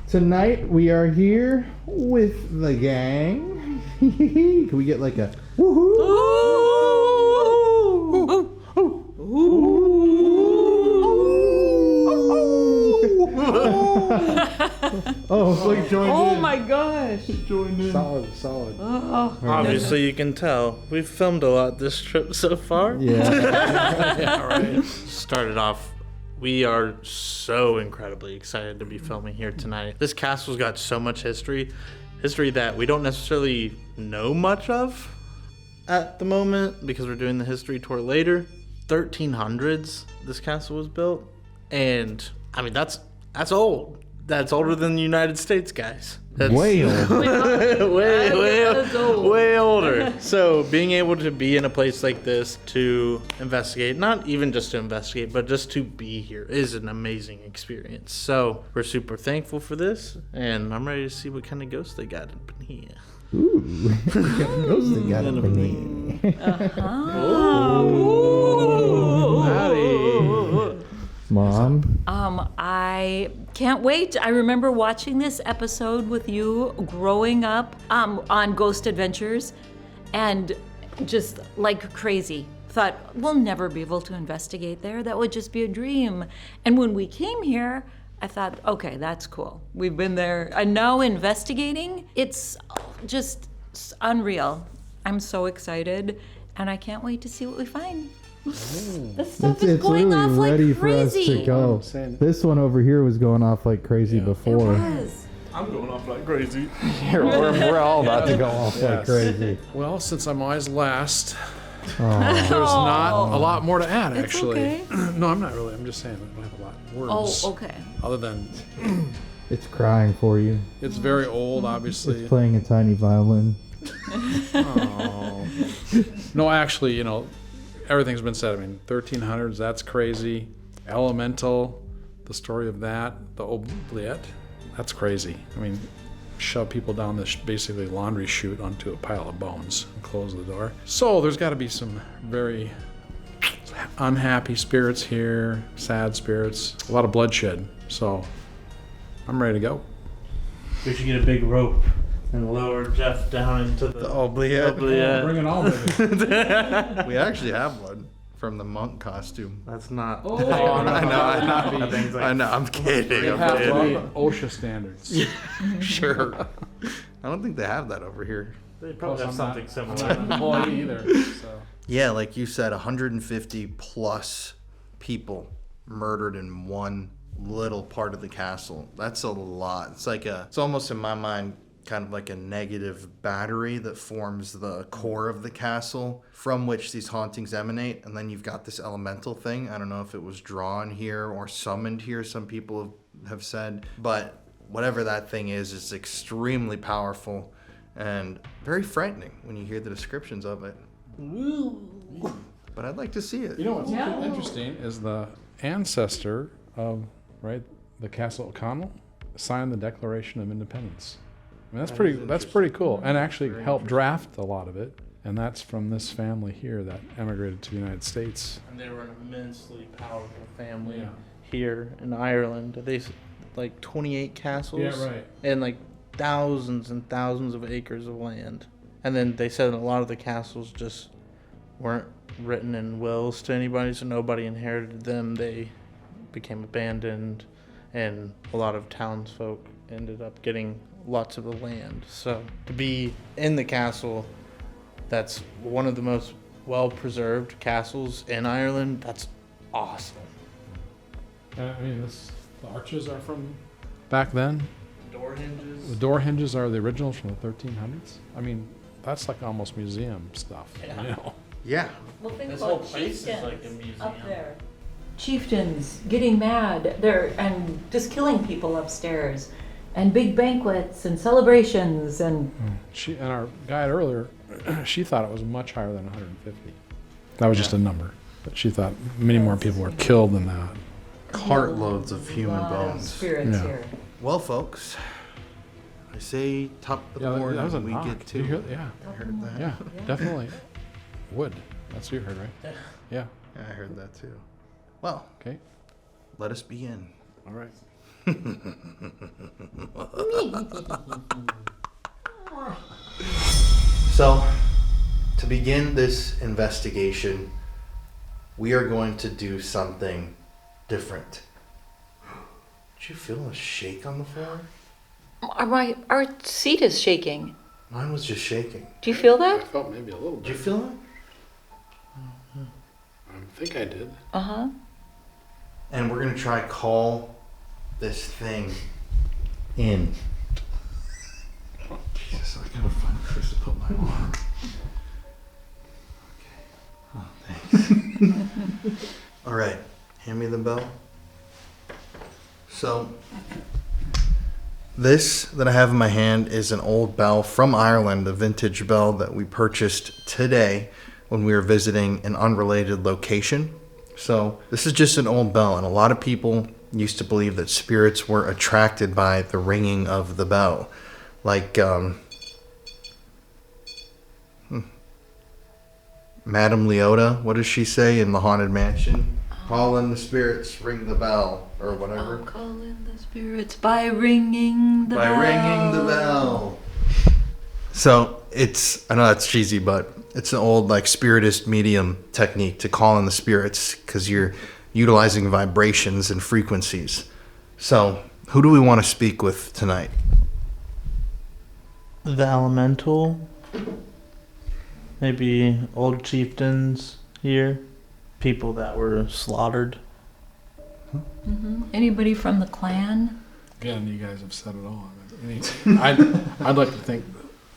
tonight we are here with the gang. Can we get like a woohoo? Oh, it's like joined in. Oh my gosh. Joined in. Solid. Oh. Obviously, you can tell we've filmed a lot this trip so far. Yeah. Yeah, right. Started off, we are so incredibly excited to be filming here tonight. This castle's got so much history that we don't necessarily know much of at the moment because we're doing the history tour later. 1300s this castle was built, and I mean that's old. That's older than the United States, guys. That's Way old. way older. So being able to be in a place like this to investigate, not even just to investigate, but just to be here is an amazing experience. So we're super thankful for this, and I'm ready to see what kind of ghosts they got up in here. Mom. I can't wait. I remember watching this episode with you growing up on Ghost Adventures, and just like crazy. Thought, we'll never be able to investigate there. That would just be a dream. And when we came here, I thought, okay, that's cool. We've been there. And now investigating, it's just unreal. I'm so excited, and I can't wait to see what we find. This stuff is going off like ready crazy. for us to go. This one over here was going off like crazy It before. was. I'm going off like crazy. we're all about to go off like crazy. Well, since I'm always last, Oh. there's not a lot more to add, It's actually. okay. No, I'm not really. I'm just saying I don't have a lot of words. Oh, okay. Other than It's crying for you. it's very old, obviously. It's playing a tiny violin. Oh. No, actually, everything's been said. I mean, 1300s, that's crazy. Elemental, the story of that, the oubliette, that's crazy. I mean, shove people down this basically laundry chute onto a pile of bones and close the door. So there's got to be some very unhappy spirits here, sad spirits, a lot of bloodshed. So I'm ready to go. We should get a big rope and lower Jeff down into the oubliette. Bring it on, baby. We actually have one from the monk costume. That's not. Oh, no, I know. I'm kidding. They I'm have kidding. OSHA standards. Sure. I don't think they have that over here. They probably have something I'm not similar. an employee either. So. Yeah, like you said, 150 plus people murdered in one little part of the castle. That's a lot. It's almost in my mind kind of like a negative battery that forms the core of the castle from which these hauntings emanate. And then you've got this elemental thing. I don't know if it was drawn here or summoned here, some people have said. But whatever that thing is, it's extremely powerful and very frightening when you hear the descriptions of it. But I'd like to see it. You know what's interesting is the ancestor of the Castle O'Connell signed the Declaration of Independence. I mean, that's pretty cool, and actually helped draft a lot of it. And that's from this family here that emigrated to the United States. And they were an immensely powerful family here in Ireland. They like 28 castles. Yeah, right. And like thousands and thousands of acres of land. And then they said a lot of the castles just weren't written in wills to anybody, so nobody inherited them. They became abandoned, and a lot of townsfolk ended up getting lots of the land. So to be in the castle, that's one of the most well-preserved castles in Ireland, that's awesome. I mean, the arches are from back then. Door hinges. The door hinges are the originals from the 1300s. I mean, that's like almost museum stuff. Yeah. Yeah. Well, think This about whole place is chieftains like a museum. up there. Chieftains getting mad and just killing people upstairs, and big banquets and celebrations and. And our guide earlier, she thought it was much higher than 150. That was just a number, but she thought many more people were killed than that. Cartloads of human lot of bones. spirits Yeah. here. Well, folks, I say top of the Yeah, morning. that was a we knock. get Did to. you hear that? Yeah, I heard that. yeah, definitely. Wood. That's what you heard, right? Yeah. Yeah, I heard that too. Well, Okay. let us begin. All right. So, to begin this investigation, we are going to do something different. Did you feel a shake on the floor? Our seat is shaking. Mine was just shaking. Do you feel I that? felt maybe a little Did you bit. feel it? I think I did. Uh-huh. And we're gonna try call this thing in. Oh, Jesus, I gotta find a place to put my arm. Okay. Oh, thanks. All right, hand me the bell. So, this that I have in my hand is an old bell from Ireland, a vintage bell that we purchased today when we were visiting an unrelated location. So, this is just an old bell, and a lot of people used to believe that spirits were attracted by the ringing of the bell. Like, Madame Leota, what does she say in the Haunted Mansion? Call in the spirits, ring the bell, or whatever. I'll call in the spirits by ringing the bell. By ringing the bell. So I know that's cheesy, but it's an old like spiritist medium technique to call in the spirits because you're utilizing vibrations and frequencies. So who do we want to speak with tonight? The elemental. Maybe old chieftains here. People that were slaughtered. Anybody from the clan? Again, you guys have said it all. I'd like to think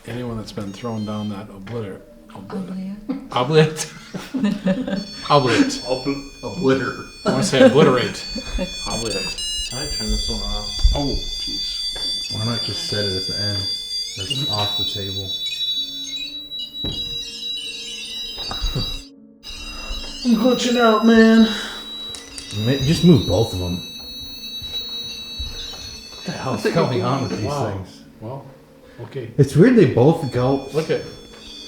anyone that's been thrown down that obliterate. Obliter. I want to say obliterate. Obliterate. I turn this one off. Oh, jeez. Why not just set it at the end? That's off the table. I'm glitching out, man. Just move both of them. What the hell's think going we on can- with these wow. things? Well, okay. It's weird they both go. Look at.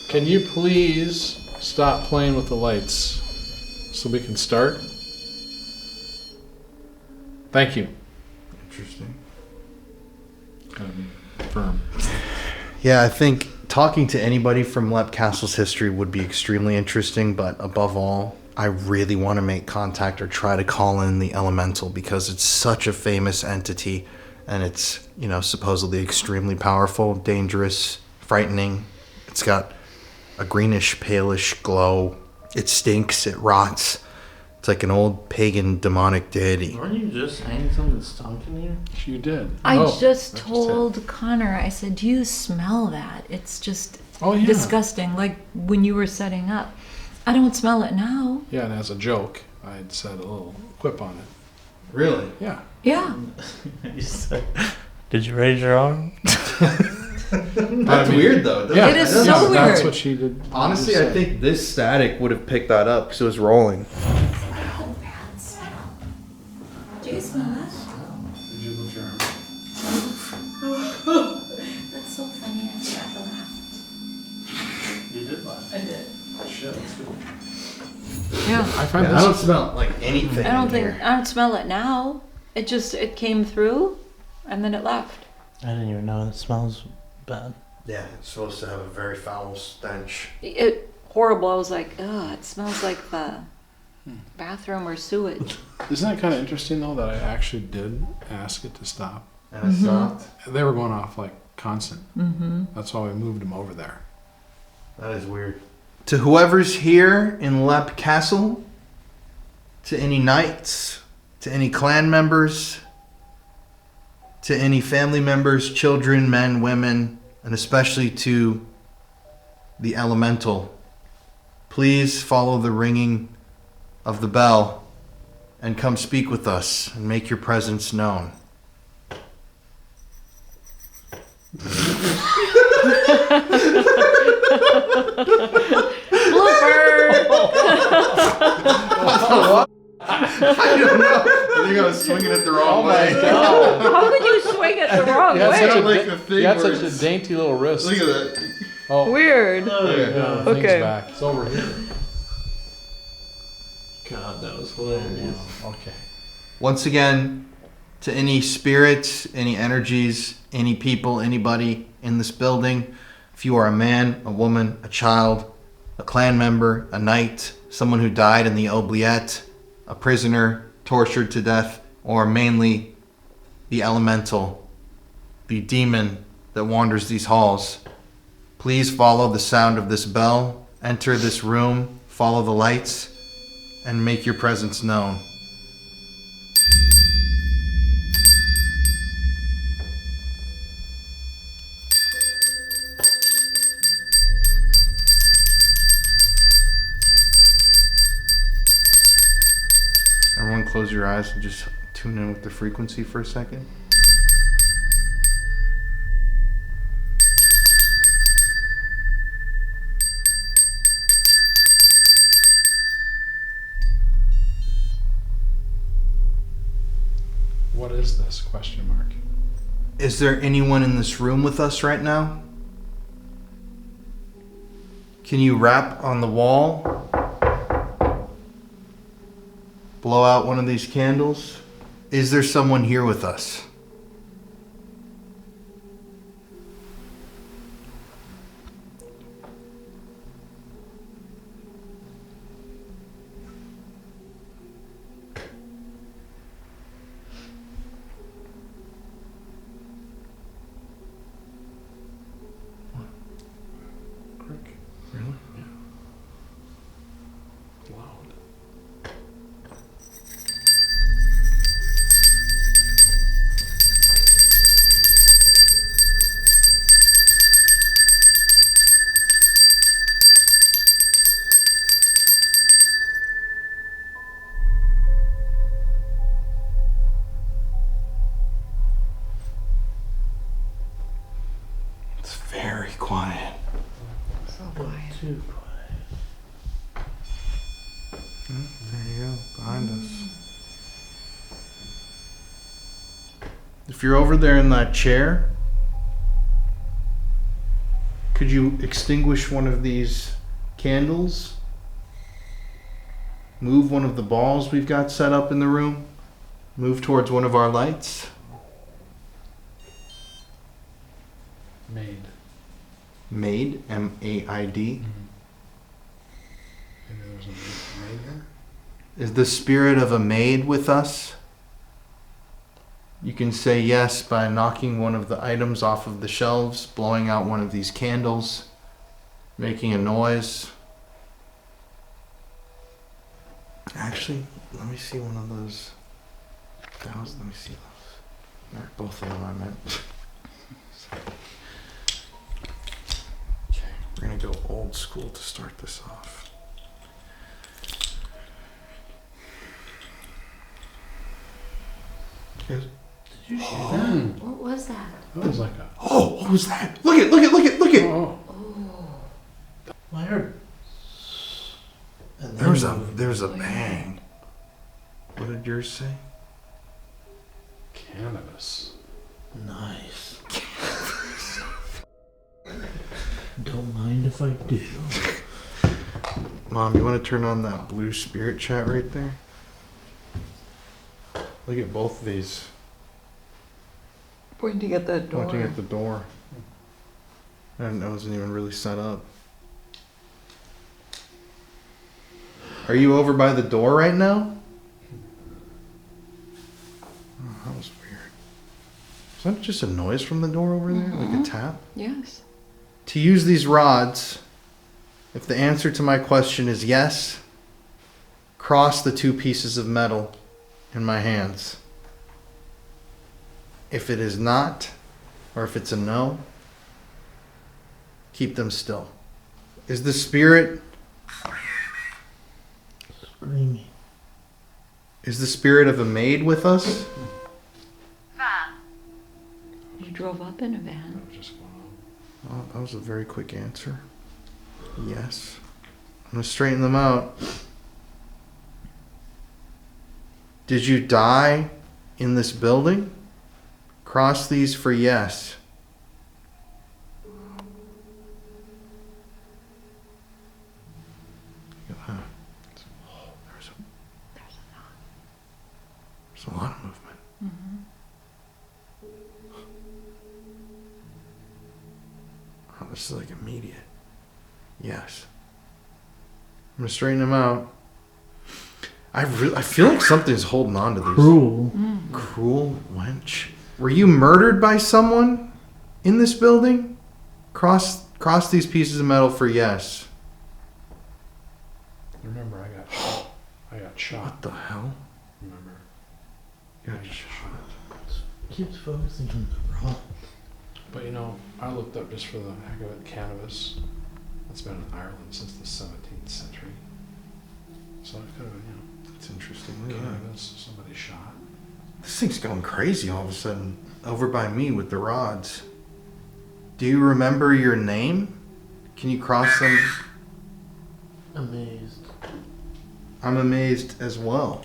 Can you please stop playing with the lights so we can start? Thank you. Interesting. Gotta be firm. Yeah, I think talking to anybody from Lep Castle's history would be extremely interesting, but above all, I really want to make contact or try to call in the elemental because it's such a famous entity and it's, supposedly extremely powerful, dangerous, frightening. It's got a greenish, palish glow. It stinks, it rots. It's like an old pagan demonic deity. Weren't you just saying something stunk in here? You did. I Oh, just that's told Connor, I said, do you smell that? It's just Oh, yeah. disgusting, like when you were setting up. I don't smell it now. Yeah, and as a joke, I had said a little quip on it. Really? Yeah. Yeah. You said, did you raise your arm? That's weird, though. Yeah, It is yeah, so That's weird. what she did. Honestly, I think this static would have picked that up because it was rolling. Do you smell that? Did you lift your arm? That's so funny. I forgot to laugh. You did laugh. I did. Shit, that's good. Yeah. I find I this. don't smell like anything. I don't in think here. I don't smell it now. It came through, and then it left. I didn't even know it smells bad. Yeah, it's supposed to have a very foul stench. It horrible. I was like, ugh, it smells like the bathroom or sewage. Isn't that kind of interesting though that I actually did ask it to stop? And it stopped. They were going off like constant. Mm-hmm. That's why we moved them over there. That is weird. To whoever's here in Lep Castle, to any knights, to any clan members, to any family members, children, men, women, and especially to the elemental, please follow the ringing of the bell and come speak with us and make your presence known. I don't know. I think I was swinging it the wrong way. How could you swing it the wrong You had way? such a, like the thing you had where such a it's- dainty little wrist. Look at that. Oh, Weird. yeah, Okay. thing's Okay. back. It's over here. God, that was hilarious. Okay. Once again, to any spirits, any energies, any people, anybody in this building, if you are a man, a woman, a child, a clan member, a knight, someone who died in the oubliette, a prisoner, tortured to death, or mainly the elemental, the demon that wanders these halls, please follow the sound of this bell, enter this room, follow the lights, and make your presence known. eyes and just tune in with the frequency for a second? What is this? Question mark. Is there anyone in this room with us right now? Can you rap on the wall? Blow out one of these candles? Is there someone here with us? Really? Yeah. Loud. It's very quiet. So quiet. Too quiet. There you go, behind us. If you're over there in that chair, could you extinguish one of these candles? Move one of the balls we've got set up in the room? Move towards one of our lights? Maid. Maid, M-A-I-D. Maybe there's a maid here? Is the spirit of a maid with us? You can say yes by knocking one of the items off of the shelves, blowing out one of these candles, making a noise. Actually, let me see one of those. Let me see those. Or both of them, I meant. Okay, we're gonna go old school to start this off. Yes. Did you hear that? What was that? That was like a. Oh, what was that? Look it, look it, look it, look it! Oh. I heard. And There was then a bang. What did yours say? Cannabis. Nice. Don't mind if I do. Mom, you want to turn on that blue spirit chat right there? Look at both of these. Pointing at that door. Pointing at the door. And it wasn't even really set up. Are you over by the door right now? Oh, that was weird. Is that just a noise from the door over there? Like a tap? Yes. To use these rods, if the answer to my question is yes, cross the two pieces of metal in my hands. If it is not, or if it's a no, keep them still. Is the spirit... Screaming. Is the spirit of a maid with us? You drove up in a van. That was just going on. Oh, that was a very quick answer. Yes. I'm going to straighten them out. Did you die in this building? Cross these for yes. There's a lot of movement. Oh, this is like immediate. Yes. I'm gonna straighten them out. I feel like something's holding on to these. Cruel. Cruel wench. Were you murdered by someone in this building? Cross these pieces of metal for yes. Remember, I got shot. What the hell? Remember, You I got got shot. shot. Keeps focusing on the wrong. But you know, I looked up just for the heck of it, cannabis. That's been in Ireland since the 17th century. So it could have been, It's interesting. Look at that. Canvas, somebody shot. This thing's going crazy all of a sudden. Over by me with the rods. Do you remember your name? Can you cross them? Amazed. I'm amazed as well.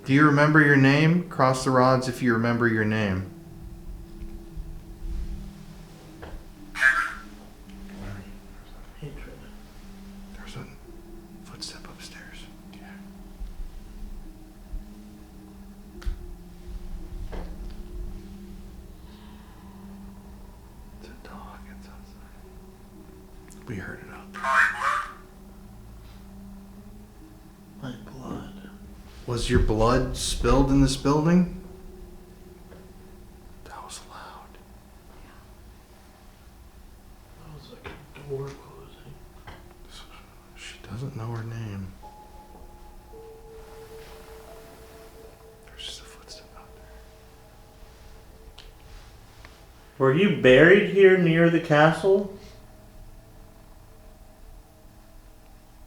Do you remember your name? Cross the rods if you remember your name. Hatred. There's a footstep upstairs. Yeah. It's a dog. It's outside. We heard it up. My blood. Was your blood spilled in this building? That was loud. That was like a door closing. She doesn't know her name. There's just a footstep out there. Were you buried here near the castle?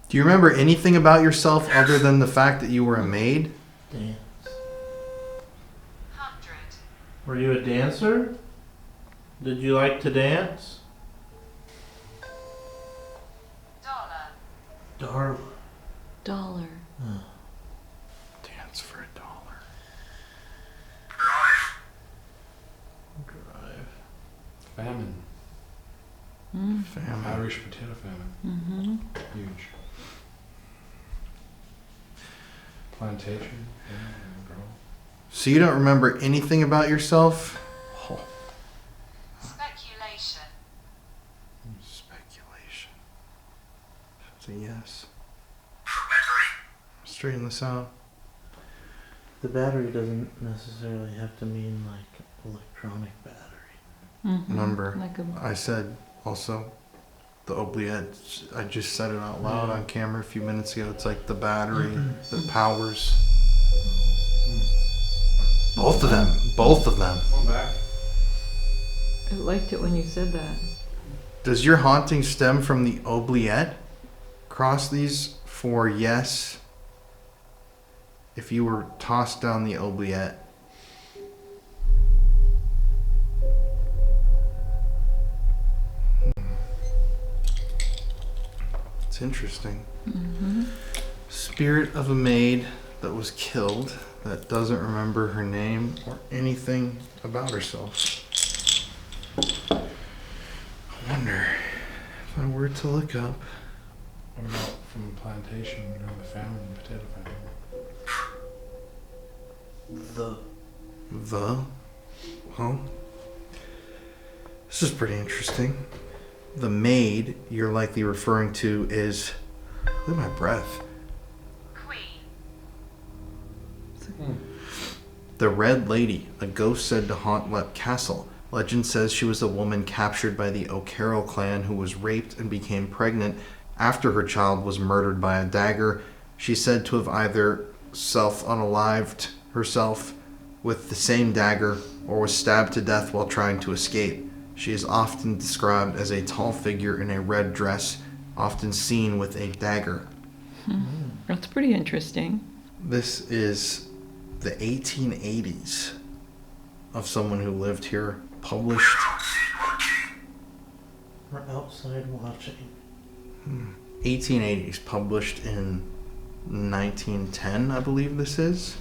Do you remember anything about yourself other than the fact that you were a maid? Dance. Were you a dancer? Did you like to dance? Darla. $1. Dance for $1. Drive. Famine. Family. Irish potato famine. Mm-hmm. Huge. Plantation. Yeah, grow. So you don't remember anything about yourself? Oh. Speculation. Speculation. That's a yes. Straighten this out. The battery doesn't necessarily have to mean like electronic battery. Mm-hmm. Remember, Like a, I said also the oubliette. I just said it out loud on camera a few minutes ago. It's like the battery that powers. Both of them. Both of them. Come back. I liked it when you said that. Does your haunting stem from the oubliette? Cross these for yes. If you were tossed down the oubliette. It's interesting. Mm-hmm. Spirit of a maid that was killed that doesn't remember her name or anything about herself. I wonder if I were to look up. What about from the plantation during the famine, potato famine? Well, this is pretty interesting. The maid you're likely referring to is, look at my breath, the Red Lady, a ghost said to haunt Lep Castle. Legend says she was a woman captured by the O'Carroll clan who was raped and became pregnant after her child was murdered by a dagger. She's said to have either self-unalived herself with the same dagger or was stabbed to death while trying to escape. She is often described as a tall figure in a red dress, often seen with a dagger. That's pretty interesting. This is the 1880s of someone who lived here, published. We're outside watching. 1880s, published in 1910, I believe this is.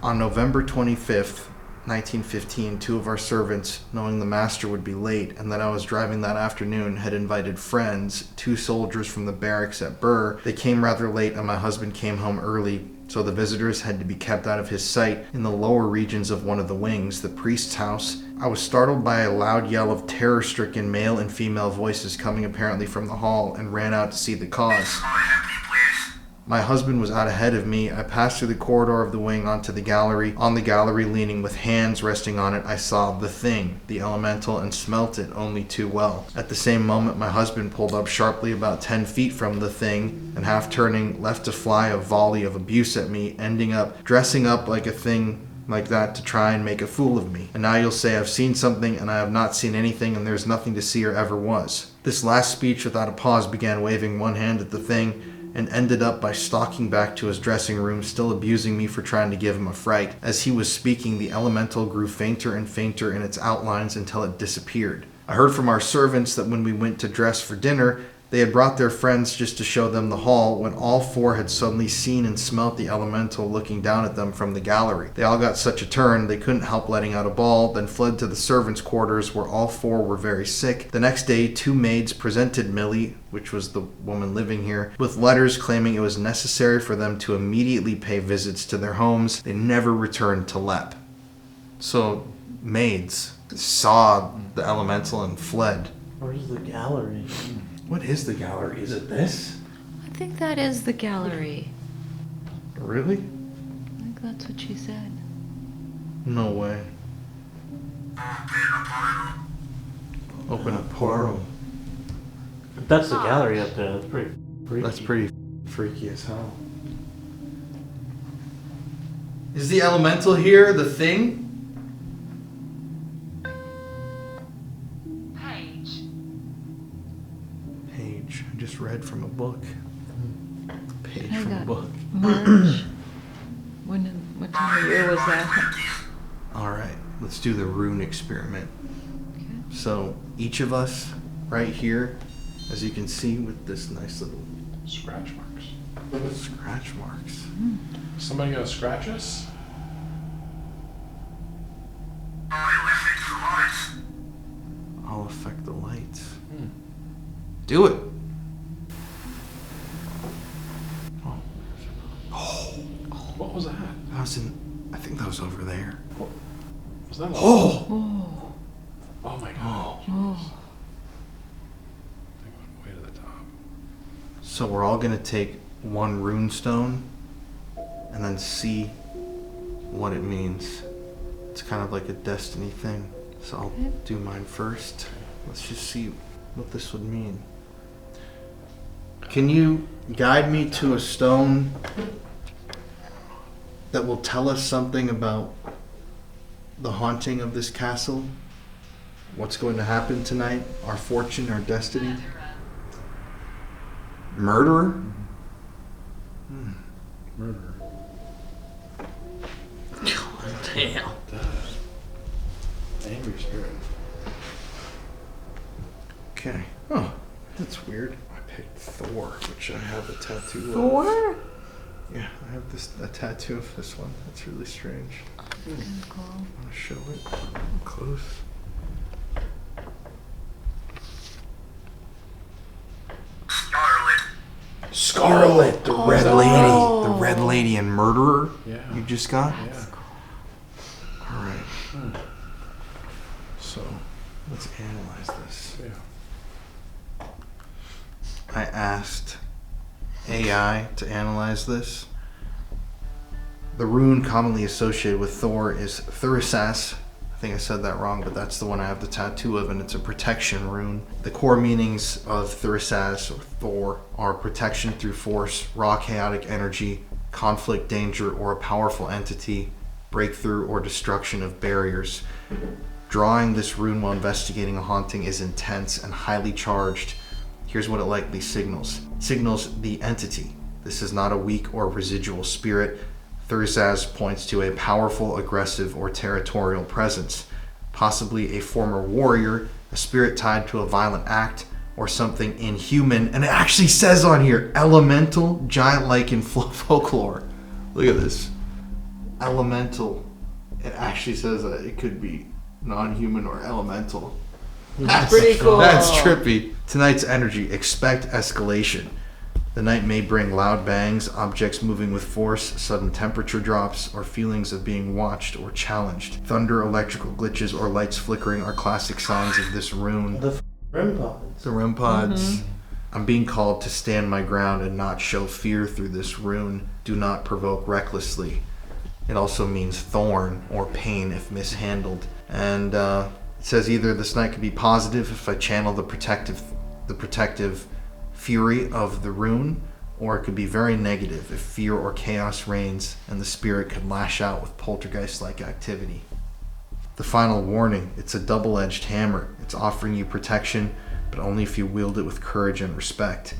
On November 25th, 1915, two of our servants, knowing the master would be late and that I was driving that afternoon, had invited friends, 2 soldiers from the barracks at Burr. They came rather late and my husband came home early, so the visitors had to be kept out of his sight in the lower regions of one of the wings, the priest's house. I was startled by a loud yell of terror-stricken male and female voices coming apparently from the hall and ran out to see the cause. My husband was out ahead of me. I passed through the corridor of the wing onto the gallery. On the gallery, leaning with hands resting on it, I saw the thing, the elemental, and smelt it only too well. At the same moment, my husband pulled up sharply about 10 feet from the thing, and half turning, left to fly a volley of abuse at me, ending up dressing up like a thing like that to try and make a fool of me. And now you'll say I've seen something and I have not seen anything and there's nothing to see or ever was. This last speech without a pause began waving one hand at the thing and ended up by stalking back to his dressing room, still abusing me for trying to give him a fright. As he was speaking, the elemental grew fainter and fainter in its outlines until it disappeared. I heard from our servants that when we went to dress for dinner, they had brought their friends just to show them the hall when all four had suddenly seen and smelt the elemental looking down at them from the gallery. They all got such a turn they couldn't help letting out a bawl, then fled to the servants' quarters where all four were very sick. The next day, 2 maids presented Millie, which was the woman living here, with letters claiming it was necessary for them to immediately pay visits to their homes. They never returned to Lep. So, maids saw the elemental and fled. Where's the gallery? What is the gallery? Is it this? I think that is the gallery. Really? I think that's what she said. No way. Open a portal. That's the gallery up there. That's pretty freaky. That's pretty freaky as hell. Is the elemental here the thing? Page. I just read from a book. Page I from a got book. March. What time of year was that? Alright, let's do the rune experiment. Okay. So, each of us, right here, as you can see with this nice little Scratch marks. scratch marks. Somebody gonna scratch us? I'll affect the lights. Do it! What was that? That was I think that was over there. Was that? Oh! Oh my god. Oh. I think it went way to the top. So we're all gonna take one rune stone and then see what it means. It's kind of like a destiny thing. So I'll do mine first. Let's just see what this would mean. Can you guide me to a stone that will tell us something about the haunting of this castle? What's going to happen tonight? Our fortune, our destiny? Murderer? Murder. Damn. Angry spirit. Okay. Oh, that's weird. I picked Thor, which I have a tattoo of. Thor? Yeah, I have a tattoo of this one. That's really strange. Cool. I want to show it up close. Scarlet, the red lady, the red lady and murderer. Yeah. You just got. Yeah. All right. So let's analyze this. Yeah. I asked AI to analyze this. The rune commonly associated with Thor is Thurisas. I think I said that wrong, but that's the one I have the tattoo of, and it's a protection rune. The core meanings of Thurisas, or Thor, are protection through force, raw chaotic energy, conflict, danger, or a powerful entity, breakthrough or destruction of barriers. Drawing this rune while investigating a haunting is intense and highly charged. Here's what it likely signals. Signals the entity. This is not a weak or residual spirit. Thurisaz points to a powerful, aggressive, or territorial presence, possibly a former warrior, a spirit tied to a violent act, or something inhuman. And it actually says on here, elemental, giant-like in folklore. Look at this. Elemental. It actually says that it could be non-human or elemental. That's pretty cool. That's trippy. Tonight's energy, expect escalation. The night may bring loud bangs, objects moving with force, sudden temperature drops, or feelings of being watched or challenged. Thunder, electrical glitches, or lights flickering are classic signs of this rune. The REM pods. The REM pods. I'm being called to stand my ground and not show fear through this rune. Do not provoke recklessly. It also means thorn or pain if mishandled. And it says either this night could be positive if I channel the protective fury of the rune, or it could be very negative if fear or chaos reigns and the spirit could lash out with poltergeist-like activity. The final warning, it's a double-edged hammer. It's offering you protection, but only if you wield it with courage and respect.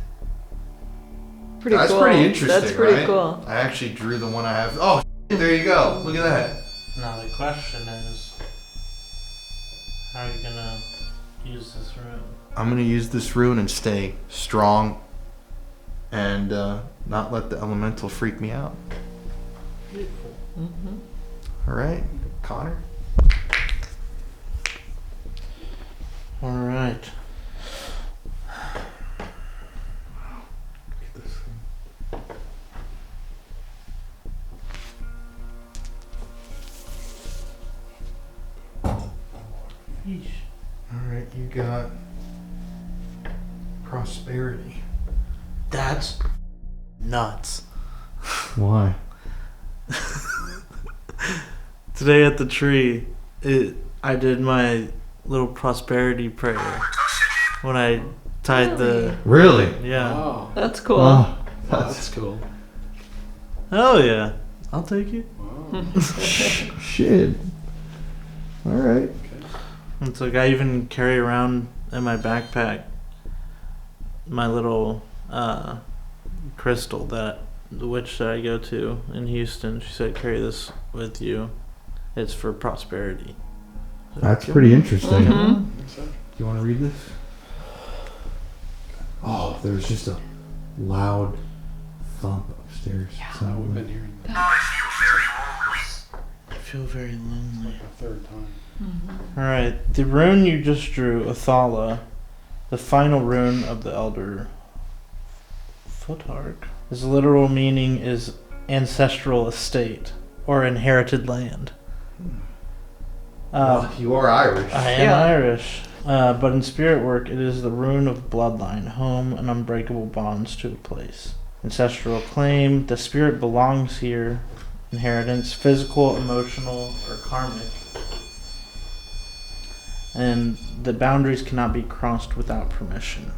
pretty That's cool. pretty interesting, That's pretty right? cool. I actually drew the one I have. Oh, there you go. Look at that. Now the question is, how are you gonna use this room? I'm going to use this rune and stay strong and not let the elemental freak me out. Beautiful. All right, Connor. All right. Yeesh. All right, you got prosperity. That's nuts. Why? Today at the tree, I did my little prosperity prayer when I tied the. Really? Yeah. Wow. That's cool. Oh, That's cool. Hell yeah. I'll take it. Wow. shit. All right. It's like I even carry around in my backpack my little crystal that the witch that I go to in Houston. She said, carry this with you. It's for prosperity. That's pretty interesting. Mhm. Do you want to read this? Oh, there's just a loud thump upstairs. So we've been hearing that I feel very lonely. like a third time. Alright, the rune you just drew, Athala, the final rune of the Elder Futhark. His literal meaning is ancestral estate or inherited land. You are Irish. I am Yeah. Irish, but in spirit work, it is the rune of bloodline, home, and unbreakable bonds to a place. Ancestral claim: the spirit belongs here. Inheritance: physical, emotional, or karmic. And the boundaries cannot be crossed without permission.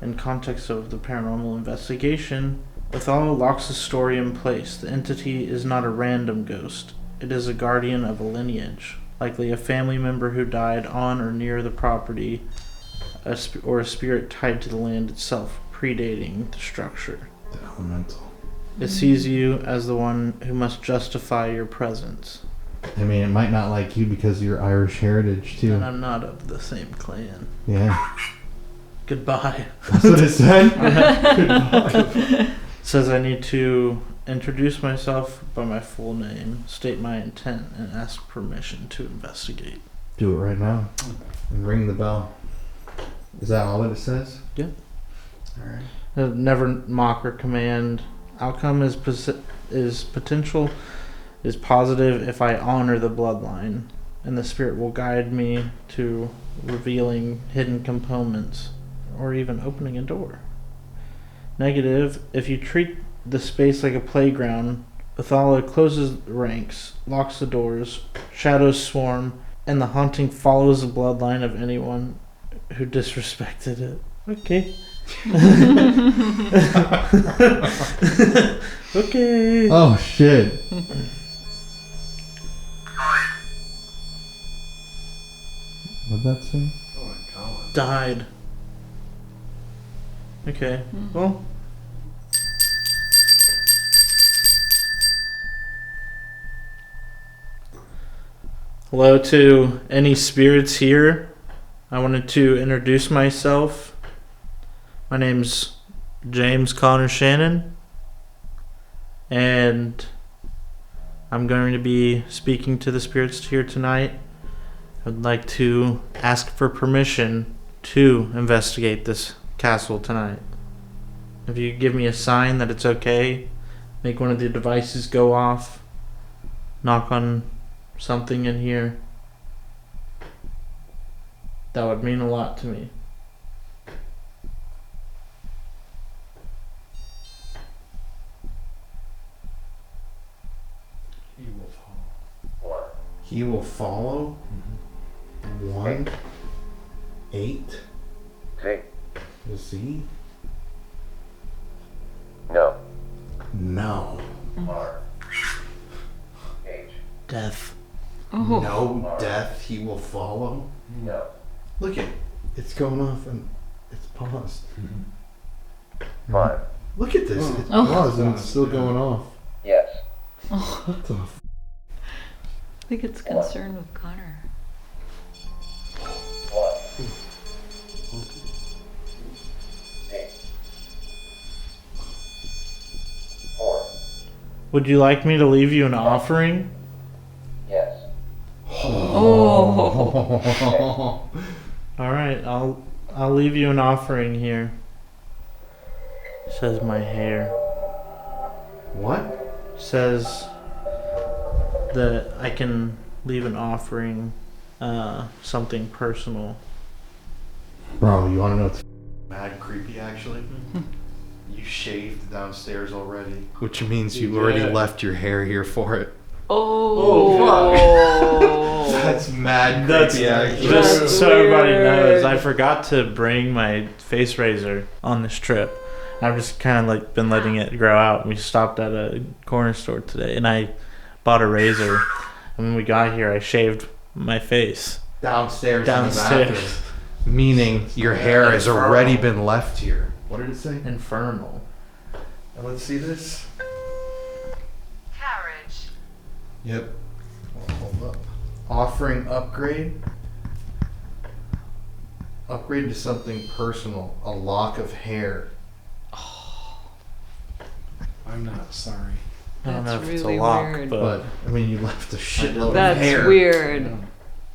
In context of the paranormal investigation, Othello locks the story in place. The entity is not a random ghost. It is a guardian of a lineage, likely a family member who died on or near the property, or a spirit tied to the land itself, predating the structure. The elemental. It sees you as the one who must justify your presence. I mean, it might not like you because of your Irish heritage, too. And I'm not of the same clan. Yeah. Goodbye. That's what it said? It says I need to introduce myself by my full name, state my intent, and ask permission to investigate. Do it right now. And ring the bell. Is that all that it says? Yeah. Alright. Never mock or command. Outcome is potential is positive if I honor the bloodline, and the spirit will guide me to revealing hidden components or even opening a door. Negative: if you treat the space like a playground, Othala closes the ranks, locks the doors, shadows swarm, and the haunting follows the bloodline of anyone who disrespected it. Okay. Okay. Oh, shit. What'd that say? Oh my God. Died. Okay. Well. Hello to any spirits here. I wanted to introduce myself. My name's James Connor Shannon, and I'm going to be speaking to the spirits here tonight. I'd like to ask for permission to investigate this castle tonight. If you give me a sign that it's okay, make one of the devices go off, knock on something in here, that would mean a lot to me. He will follow. He will follow. 1, 8. Hey. Z. No. No. R. H. Death. Oh. No death. He will follow. No. Look at it's going off and it's paused. 5. Look at this. It Oh. paused and it's still going off. Yes. What the I think it's concerned with Connor. 1. 8. 4. Would you like me to leave you an offering? Yes. Oh. All right, I'll leave you an offering here. It says my hair. What? Says that I can leave an offering, something personal. Bro, you want to know what's mad creepy actually? You shaved downstairs already. Which means you already left your hair here for it. Oh. That's mad creepy actually. Just so weird. everybody knows, I forgot to bring my face razor on this trip. I've just kind of like been letting it grow out. We stopped at a corner store today, and I bought a razor. And when we got here, I shaved my face Downstairs. In the downstairs. bathroom. Meaning your hair has already been left here. What did it say? Infernal. And let's see this. Carriage. Yep. Well, hold up. Offering upgrade. Upgrade to something personal. A lock of hair. I'm not sorry. I don't know That's if it's a really lock, weird. But I mean, you left a shitload of That's hair weird.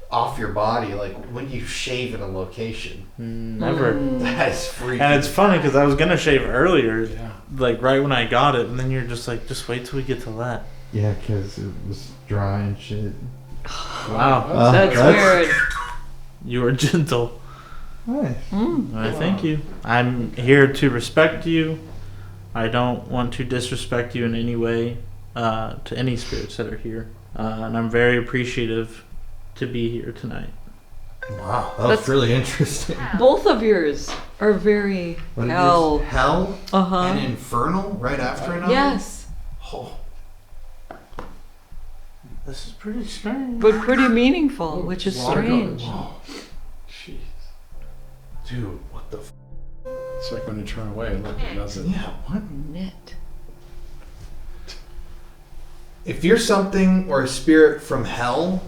off your body. Like when you shave in a location. never. That's freaky. And it's funny because I was gonna shave earlier, Yeah. like right when I got it, and then you're just like, just wait till we get to that. Yeah, because it was dry and shit. Wow, That's weird. you were gentle. Nice. I thank you. I'm here to respect you. I don't want to disrespect you in any way, to any spirits that are here. And I'm very appreciative to be here tonight. Wow, that was That's- really interesting. Both of yours are very What it is? hell. Hell Uh-huh. and infernal right after another? Yes, Oh, This is pretty strange. but pretty meaningful, which is strange. oh, Jeez. dude, what the f? It's like when you turn away, look, it does it. Yeah, what? Knit. If you're something or a spirit from hell,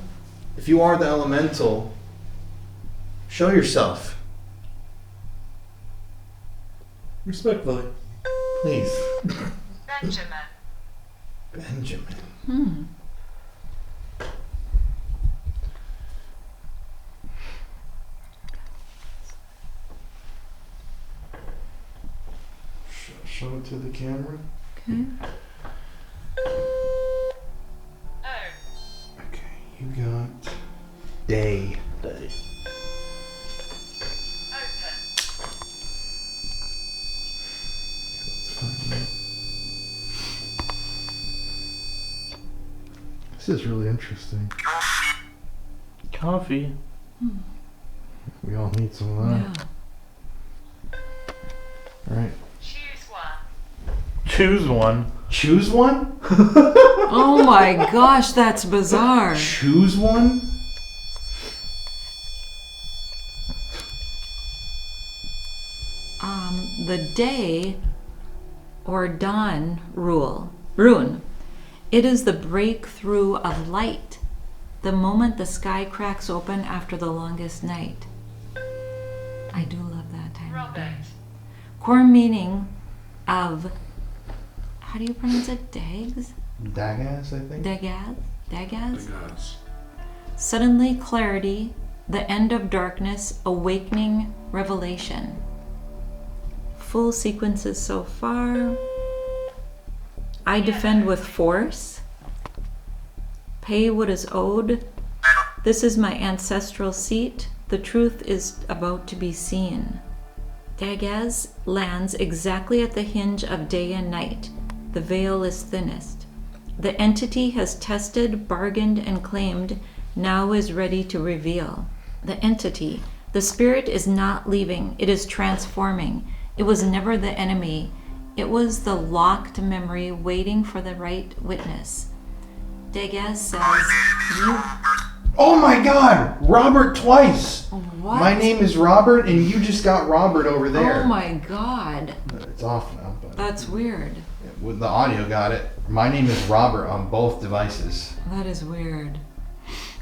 if you are the elemental, show yourself. Respectfully. Please. Benjamin. Benjamin. Show it to the camera. Okay. Okay, you got day. Day. Let's find it. This is really interesting. Coffee. We all need some of that. Yeah. All right. Choose one. Choose one. Choose one? Oh my gosh, that's bizarre. Choose one? The day or dawn rune. It is the breakthrough of light, the moment the sky cracks open after the longest night. I do love that time of day. Robert. Core meaning of, how do you pronounce it? Dags? Dagas, I think. Dagas? Gods. Suddenly clarity, the end of darkness, awakening revelation. Full sequences so far. I defend with force. Pay what is owed. This is my ancestral seat. The truth is about to be seen. Dagaz lands exactly at the hinge of day and night. The veil is thinnest. The entity has tested, bargained, and claimed, now is ready to reveal. The entity, the spirit is not leaving, it is transforming. It was never the enemy. It was the locked memory waiting for the right witness. Dagaz says, Oh my God, Robert twice. What? My name is Robert, and you just got Robert over there. Oh my God. It's off now, but That's weird. with the audio got it. My name is Robert on both devices. That is weird.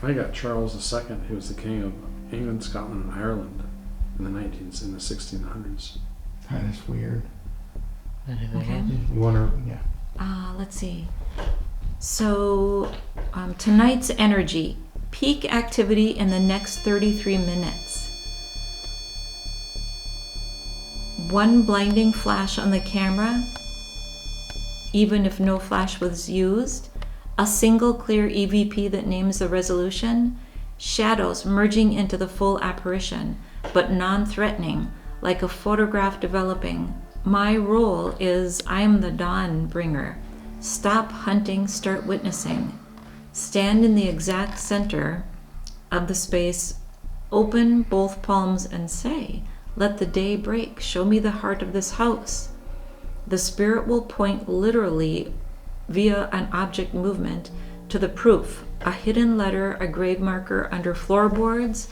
I got Charles II. He was the king of England, Scotland, and Ireland in the 1600s. That is weird. Okay. You wanna? Yeah. Let's see. So, tonight's energy. Peak activity in the next 33 minutes. One blinding flash on the camera, even if no flash was used. A single clear EVP that names the resolution. Shadows merging into the full apparition, but non-threatening, like a photograph developing. My role is I'm the dawn bringer. Stop hunting, start witnessing. Stand in the exact center of the space, open both palms and say, let the day break, show me the heart of this house. The spirit will point literally via an object movement to the proof, a hidden letter, a grave marker under floorboards,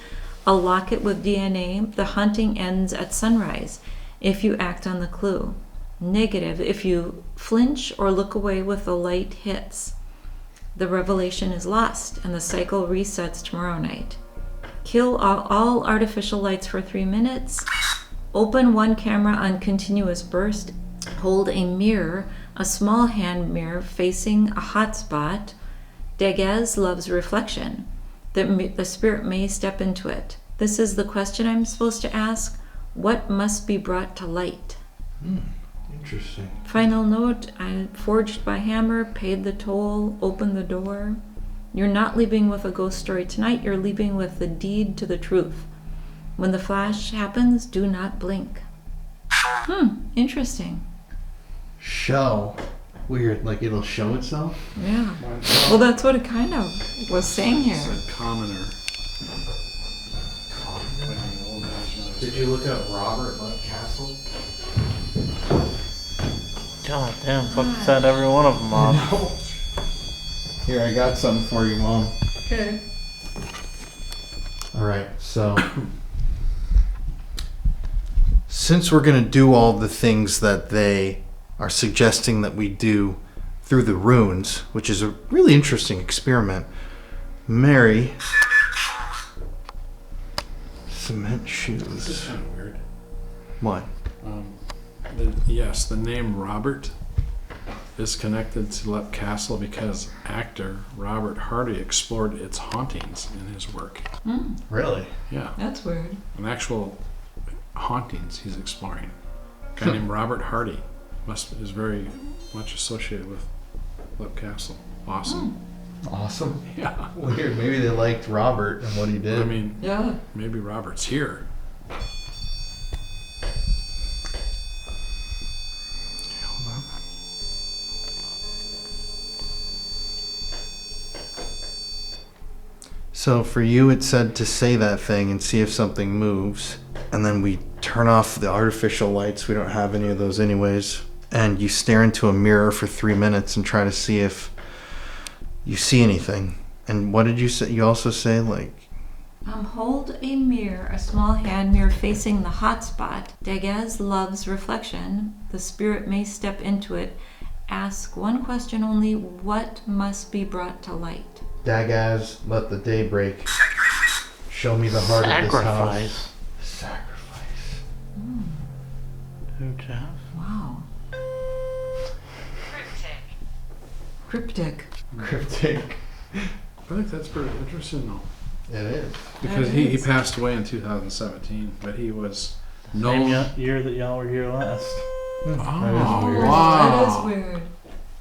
a locket with DNA. The hunting ends at sunrise if you act on the clue. Negative if you flinch or look away with the light hits. The revelation is lost and the cycle resets tomorrow night. Kill all artificial lights for 3 minutes. Open one camera on continuous burst. Hold a mirror, a small hand mirror facing a hot spot. Degas loves reflection. The spirit may step into it. This is the question I'm supposed to ask. What must be brought to light? Interesting. Final note, I forged by hammer, paid the toll, opened the door. You're not leaving with a ghost story tonight, you're leaving with the deed to the truth. When the flash happens, do not blink. Interesting. Show. Weird, like it'll show itself? Yeah. Well, that's what it kind of was saying here. It's a commoner. Did you look up Robert Castle? God damn, fucking set every one of them off. Here, I got something for you, Mom. Okay. Alright, so since we're going to do all the things that they are suggesting that we do through the runes, which is a really interesting experiment, Mary, cement shoes. This is kind of weird. What? Yes, the name Robert is connected to Leap Castle because actor Robert Hardy explored its hauntings in his work. Really? Yeah, That's weird. an actual hauntings he's exploring. A guy named Robert Hardy is very much associated with Leap Castle. Awesome. Awesome. Yeah. Weird. Maybe they liked Robert and what he did. I mean, Yeah. maybe Robert's here. So for you, it said to say that thing and see if something moves. And then we turn off the artificial lights. We don't have any of those anyways. And you stare into a mirror for 3 minutes and try to see if you see anything. And what did you say? You also say, like... Hold a mirror, a small hand mirror facing the hot spot. Degas loves reflection. The spirit may step into it. Ask one question only. What must be brought to light? Dagaz, let the day break. Show me the heart of this house. Sacrifice. Who, Jeff? Wow. Cryptic. Cryptic. I think that's pretty interesting though. It is. Because It he is. passed away in 2017, but he was Same known. year that y'all were here last. Oh, That is weird. wow. That is weird.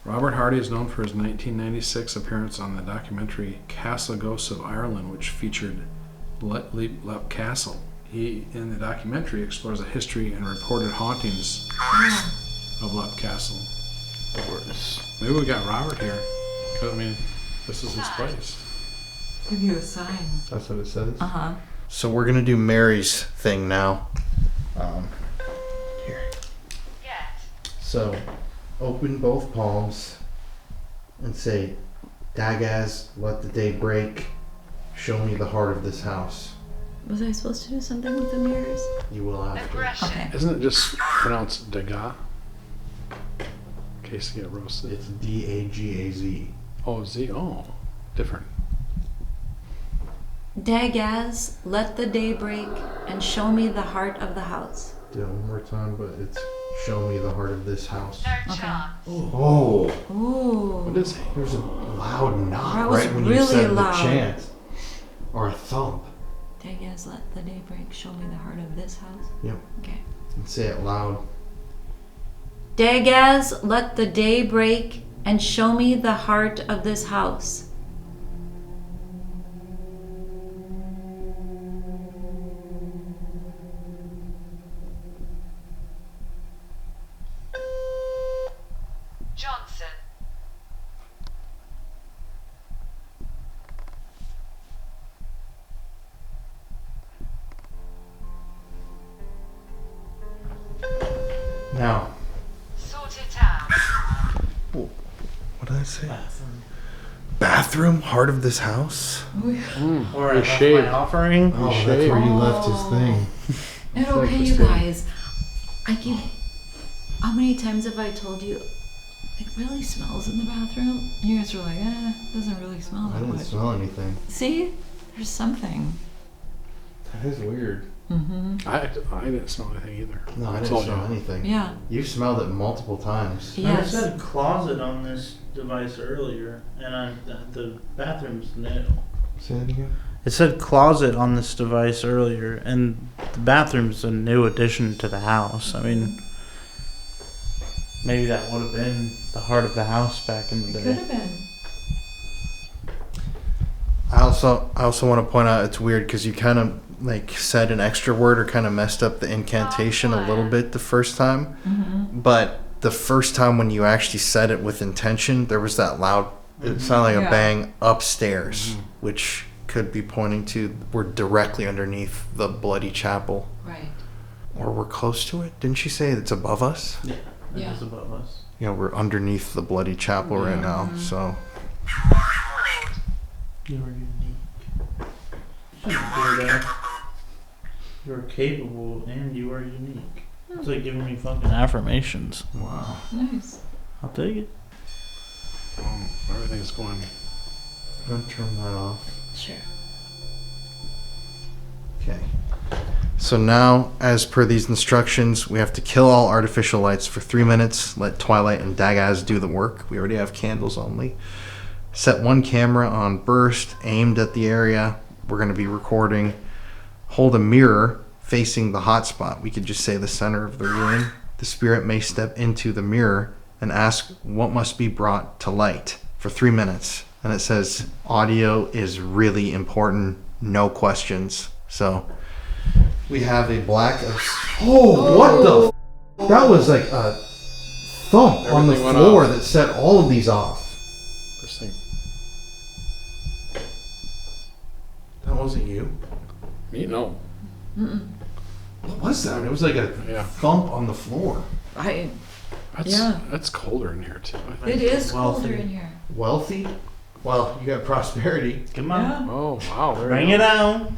Robert Hardy is known for his 1996 appearance on the documentary Castle Ghosts of Ireland, which featured Leap Castle. He, in the documentary, explores the history and reported hauntings of Leap Castle. Maybe we got Robert here. 'Cause, I mean, this is his place. Give you a sign. That's what it says. Uh-huh. So we're gonna do Mary's thing now. Here. So, open both palms and say, Dagaz, let the day break. show me the heart of this house. Was I supposed to do something with the mirrors? You will after. Okay. Isn't it just pronounced Daga? In case you get roasted. It's Dagaz. Oh, Z. Oh, different. Dagaz, let the day break and show me the heart of the house. Do it one more time, but it's show me the heart of this house. Okay. Oh, Ooh. What is it? there's a loud knock That was right when you really said loud. the chant. Or a thump. Dagaz, let the day break, show me the heart of this house. Yep. Okay. And say it loud. Dagaz, let the day break and show me the heart of this house. Johnson. Now. Sort it out. What did I say? Bathroom? Heart of this house? Or I left shaved. my offering. Oh, that's where you left his thing. And okay, you guys, I keep. How many times have I told you it really smells in the bathroom? You guys were like, doesn't really smell I that didn't much. smell anything. See? There's something. That is weird. I didn't smell anything either. No, I That's didn't all smell you. anything. Yeah. You smelled it multiple times. Yes. I said closet on this device earlier, and the bathroom's new. Say that again? It said closet on this device earlier, and the bathroom's a new addition to the house. I mean, maybe that would have been the heart of the house back in the Could day. have been. I also want to point out it's weird because you kind of like said an extra word or kind of messed up the incantation a little bit the first time. But the first time when you actually said it with intention, there was that loud, it sounded like a bang upstairs, which could be pointing to we're directly underneath the bloody chapel. Right. Or we're close to it. Didn't she say it's above us? Yeah, it Yeah. is above us. Yeah, we're underneath the bloody chapel right now. So You were unique. Weirdo. You were capable and you were unique. It's like giving me fucking affirmations. wow. Nice. I'll take it. Oh, everything's going. Don't turn that off. Sure. Okay. So now, as per these instructions, we have to kill all artificial lights for 3 minutes. Let Twilight and Dagaz do the work. We already have candles only. Set one camera on burst, aimed at the area we're going to be recording. Hold a mirror facing the hotspot. We could just say the center of the room. The spirit may step into the mirror and ask what must be brought to light for 3 minutes. And it says audio is really important. No questions. So we have a black of... Oh, what the... That was like a thump on the Everything went floor off. that set all of these off. This thing. That wasn't you. Me? No. What was that? It was like a Yeah. thump on the floor. That's colder in here too. I think. It is Wealthy. colder in here. Wealthy? Well, you got prosperity. Come on. Oh wow! There Bring you it on.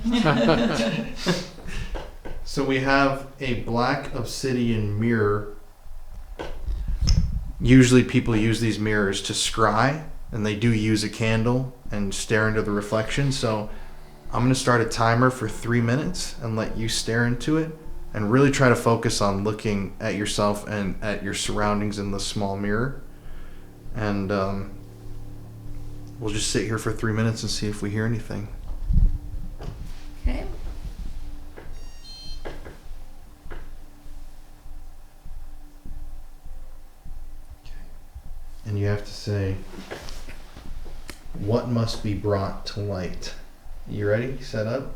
So we have a black obsidian mirror. Usually people use these mirrors to scry, and they do use a candle and stare into the reflection. So I'm going to start a timer for 3 minutes and let you stare into it and really try to focus on looking at yourself and at your surroundings in the small mirror. And we'll just sit here for 3 minutes and see if we hear anything. Okay. And you have to say, what must be brought to light? You ready? Set up?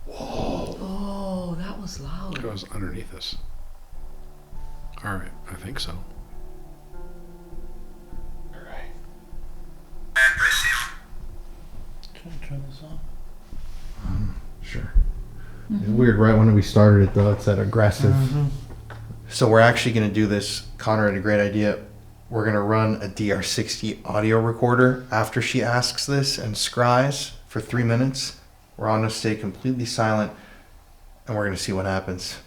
Whoa. Oh, that was It loud. goes underneath us. All right, I think so. All right. Can I turn this off? Sure. It's weird, right when we started it though, it's that aggressive. So we're actually going to do this. Connor had a great idea. we're going to run a DR60 audio recorder after she asks this and scries for 3 minutes. We're all going to stay completely silent, and we're going to see what happens.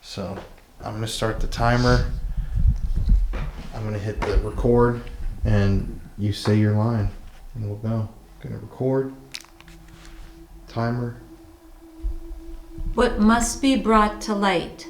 So I'm going to start the timer. I'm going to hit the record, and you say your line, and we'll go. Going to record. Timer. What must be brought to light?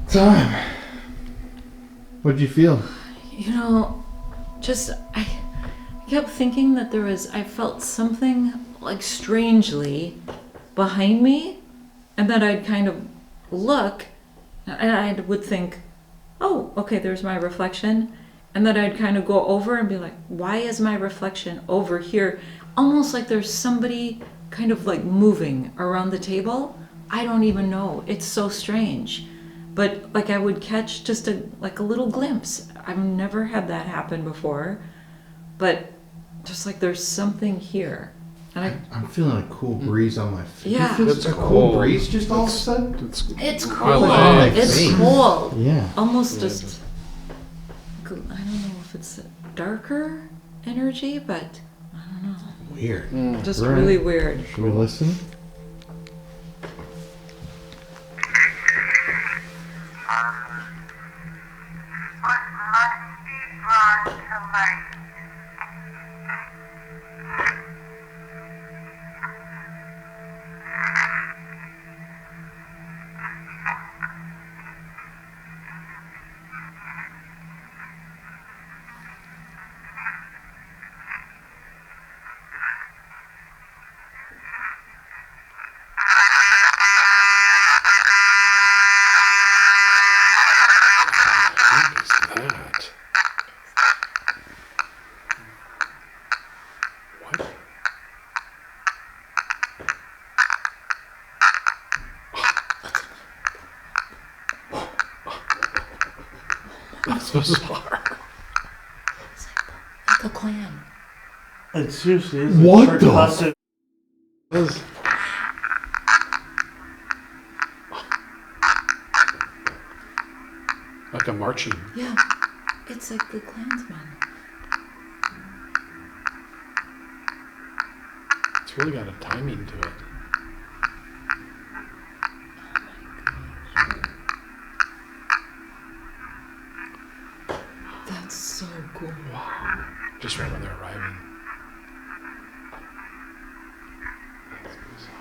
Time. What'd you feel? You know, just I kept thinking that I felt something like strangely behind me, and then I'd kind of look and I would think, oh, okay, there's my reflection. And then I'd kind of go over and be like, why is my reflection over here? Almost like there's somebody kind of like moving around the table. I don't even know. It's so strange. But like I would catch just a little glimpse. I've never had that happen before. But just like there's something here. And I'm feeling a cool breeze on my face. Yeah. It's a cool breeze just all of a sudden? It's My cold. legs. It's cold. Yeah. Almost just, I don't know if it's a darker energy, but I don't know. Weird. Just Right. really weird. Should we listen? What must be brought to light? That's bizarre. It's like a clan. It seriously is. What the? Percussive. Like a marching. Yeah, it's like the Klansmen. It's really got a timing to it. That's so cool. Wow. Just right when they're arriving. That's bizarre.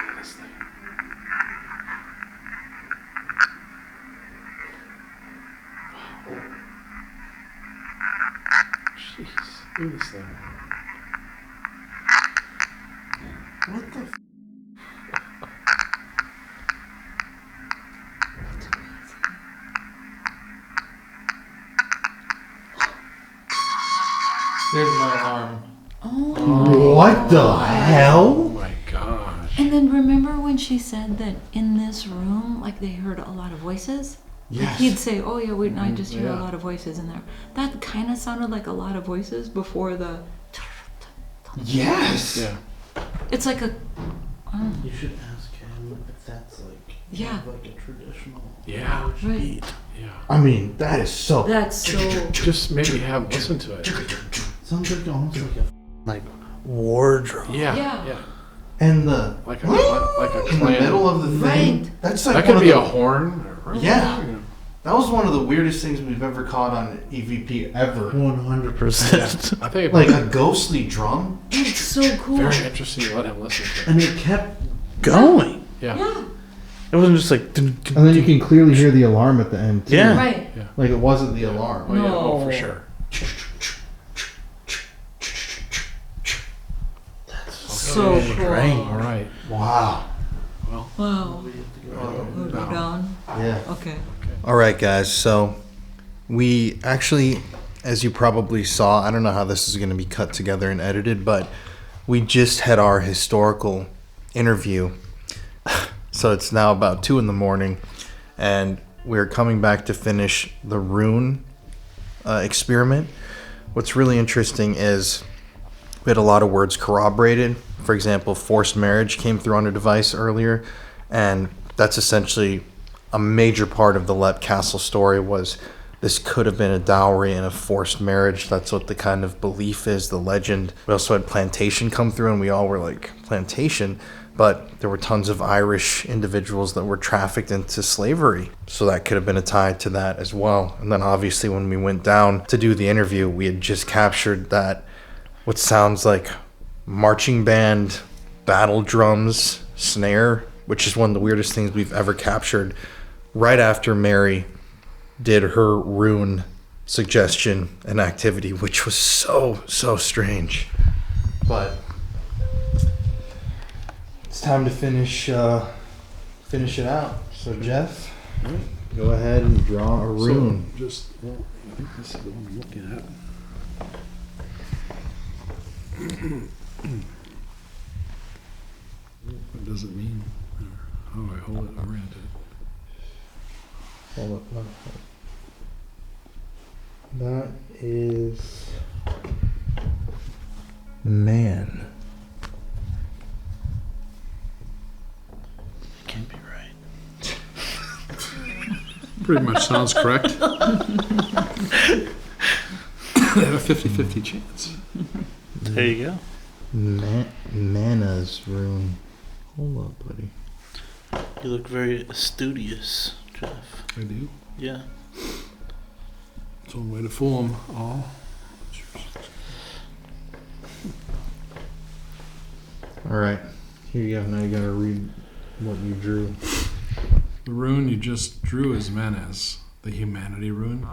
Honestly. Wow. Jeez, look at this thing. What the? There's my alarm. Oh. What the hell? Oh my gosh. And then remember when she said that in this room, like they heard a lot of voices? Like Yes. he'd say, oh yeah, I just hear a Yeah. lot of voices in there. That kind of sounded like a lot of voices before the... Yes. Yeah. It's like a... You should ask him if that's like Yeah. like a traditional. Yeah. Right. Yeah. I mean, that is so. That's so... Just maybe have listen to it. Sounds like almost like a like wardrobe. Yeah. Yeah. Yeah. And the like a in the clan. middle of the thing. Right. That's like That one could of be the, a horn. Yeah. That was one of the weirdest things we've ever caught on EVP ever. 100%. I think Like a ghostly drum. It's so cool. very interesting to let him listen to it. And it kept going. Yeah. Yeah. It wasn't just like. And then you can clearly hear the alarm at the end, too. Yeah. Right. Like it wasn't the alarm. Oh, yeah. Oh, No. for sure. So cool. All right. Wow. Wow. We'll go down. Yeah. Okay. All right, guys. So we actually, as you probably saw, I don't know how this is going to be cut together and edited, but we just had our historical interview. So it's now about 2 a.m, and we're coming back to finish the Rune experiment. What's really interesting is we had a lot of words corroborated. For example, forced marriage came through on a device earlier, and that's essentially a major part of the Let Castle story. Was this could have been a dowry and a forced marriage. That's what the kind of belief is, the legend. We also had plantation come through, and we all were like, plantation? But there were tons of Irish individuals that were trafficked into slavery. So that could have been a tie to that as well. And then obviously when we went down to do the interview, we had just captured that, what sounds like marching band, battle drums, snare, which is one of the weirdest things we've ever captured, right after Mary did her Rune suggestion and activity, which was so strange. But it's time to finish it out. So Jeff, go ahead and draw a rune. So just, well, I think this is the one I'm looking at. What does it mean? How do I hold it oriented? Hold up. That is man. Can't be right. Pretty much sounds correct. They have a 50-50 chance. There you go. Mana's rune. Hold up, buddy. You look very studious, Jeff. I do. Yeah. It's one way to fool them all. All right, here you go. Now you gotta read what you drew. The rune you just drew is Manas, the humanity rune.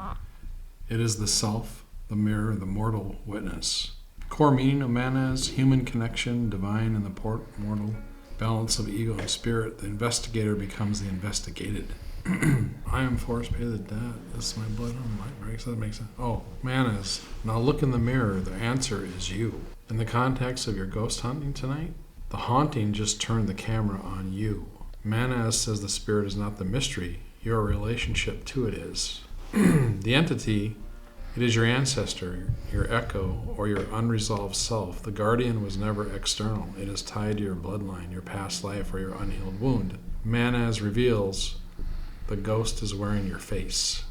It is the self, the mirror, the mortal witness. Core meaning of Manas, human connection, divine and the mortal, balance of ego and spirit. The investigator becomes the investigated. I am forced to pay the debt. This is my blood on my breaks. That makes sense. Oh, Manas. Now look in the mirror. The answer is you. In the context of your ghost hunting tonight, the haunting just turned the camera on you. Manas says the spirit is not the mystery. Your relationship to it is. The entity, it is your ancestor, your echo, or your unresolved self. The guardian was never external. It is tied to your bloodline, your past life, or your unhealed wound. Manas reveals the ghost is wearing your face.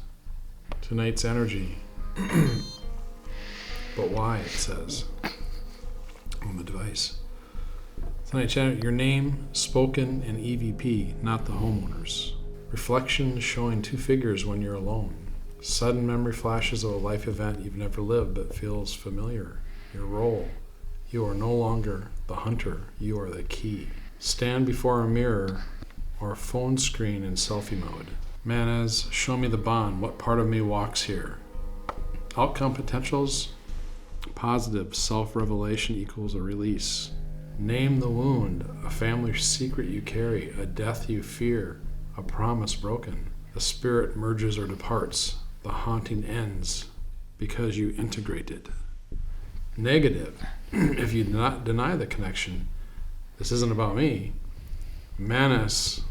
Tonight's energy. But why, it says on the device. Tonight's energy, your name spoken in EVP, not the homeowners. Reflection showing two figures when you're alone. Sudden memory flashes of a life event you've never lived but feels familiar. Your role. You are no longer the hunter. You are the key. Stand before a mirror or a phone screen in selfie mode. Manas, show me the bond. What part of me walks here? Outcome potentials. Positive. Self-revelation equals a release. Name the wound. A family secret you carry. A death you fear. A promise broken. The spirit merges or departs. The haunting ends because you integrated. Negative. If you do not deny the connection, this isn't about me. Manas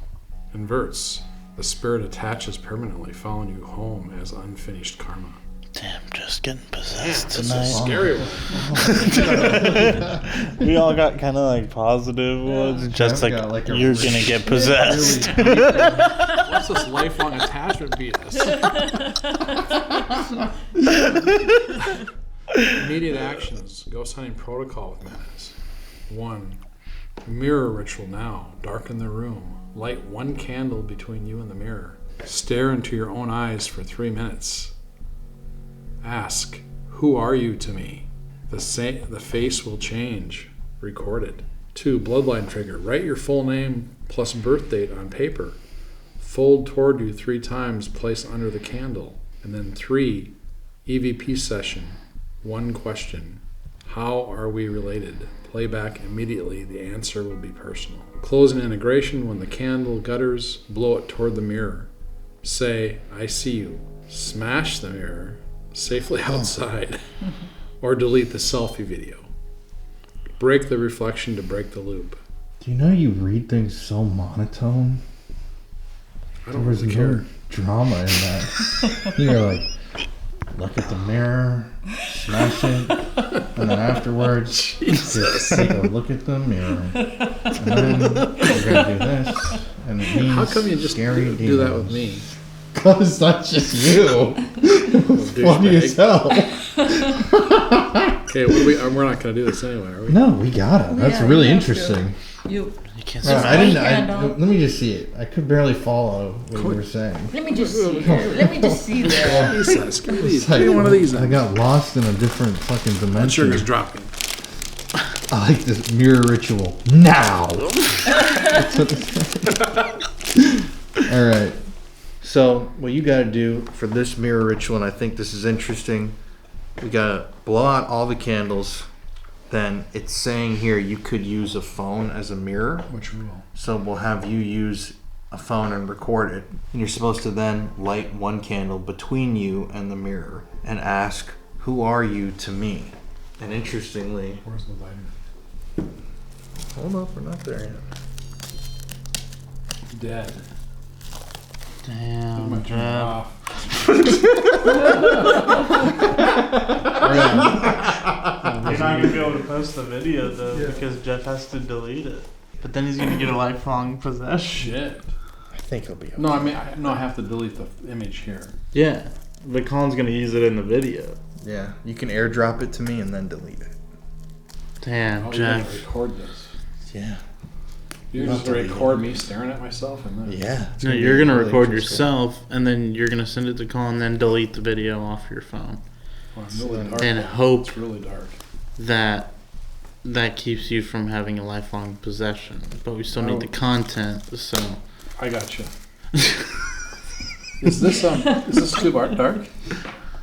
inverts. The spirit attaches permanently, following you home as unfinished karma. Damn, just getting possessed That's tonight. a scary one. We all got kind of like positive ones. Just like, got, like, a you're really- gonna get possessed. What's this lifelong attachment BS? Immediate actions. Ghost hunting protocol with Manas. 1. Mirror ritual now. Darken the room. Light one candle between you and the mirror. Stare into your own eyes for 3 minutes. Ask, who are you to me? The face will change. Record it. 2. Bloodline trigger. Write your full name plus birth date on paper. Fold toward you 3 times, place under the candle. And then 3. EVP session. 1 question. How are we related? Play back immediately. The answer will be personal. Closing integration. When the candle gutters, blow it toward the mirror. Say, I see you. Smash the mirror safely outside. Or delete the selfie video. Break the reflection to break the loop. Do you know you read things so monotone? I don't There was really no care. drama in that. You're like, look at the mirror, smash it, and then afterwards, just take a look at the mirror. And then you're gonna do this, and it means How come you just scary do that demons. with me? Because that's just you. It's funny as hell. Okay, we're not going to do this anyway, are we? No, we gotta. That's Yeah, really we have to. interesting. You can't No, see I didn't. candle. Let me just see it. I could barely follow what you were saying. let me just see here. Let me just see that. Jesus, give me these. It's like, Give me one of these. I got lost in a different fucking Blood dimension. sugar's dropping. I like this mirror ritual now. All right. So what you got to do for this mirror ritual, and I think this is interesting, we got to blow out all the candles. Then it's saying here you could use a phone as a mirror. Which rule? So we'll have you use a phone and record it. And you're supposed to then light one candle between you and the mirror and ask, who are you to me? And interestingly, Where's the lighter? hold up, we're not there yet. Dead. Damn, Turn it Jeff. off. You're not gonna be able to post the video though because Jeff has to delete it. But then he's gonna get a lifelong possession. Shit. I think it'll be okay. No, I mean, I have to delete the image here. Yeah, but Colin's gonna use it in the video. Yeah, you can airdrop it to me and then delete it. Damn, Oh, you're gonna Jeff. record this. Yeah. You're Not just gonna deleting. record me staring at myself and then. Yeah. it's No, gonna you're be gonna really record interesting. yourself and then you're gonna send it to Colin, then delete the video off your phone Oh, it's really dark. and hope It's really dark. that that keeps you from having a lifelong possession. But we still Oh. need the content, so. I got you. Is this too dark?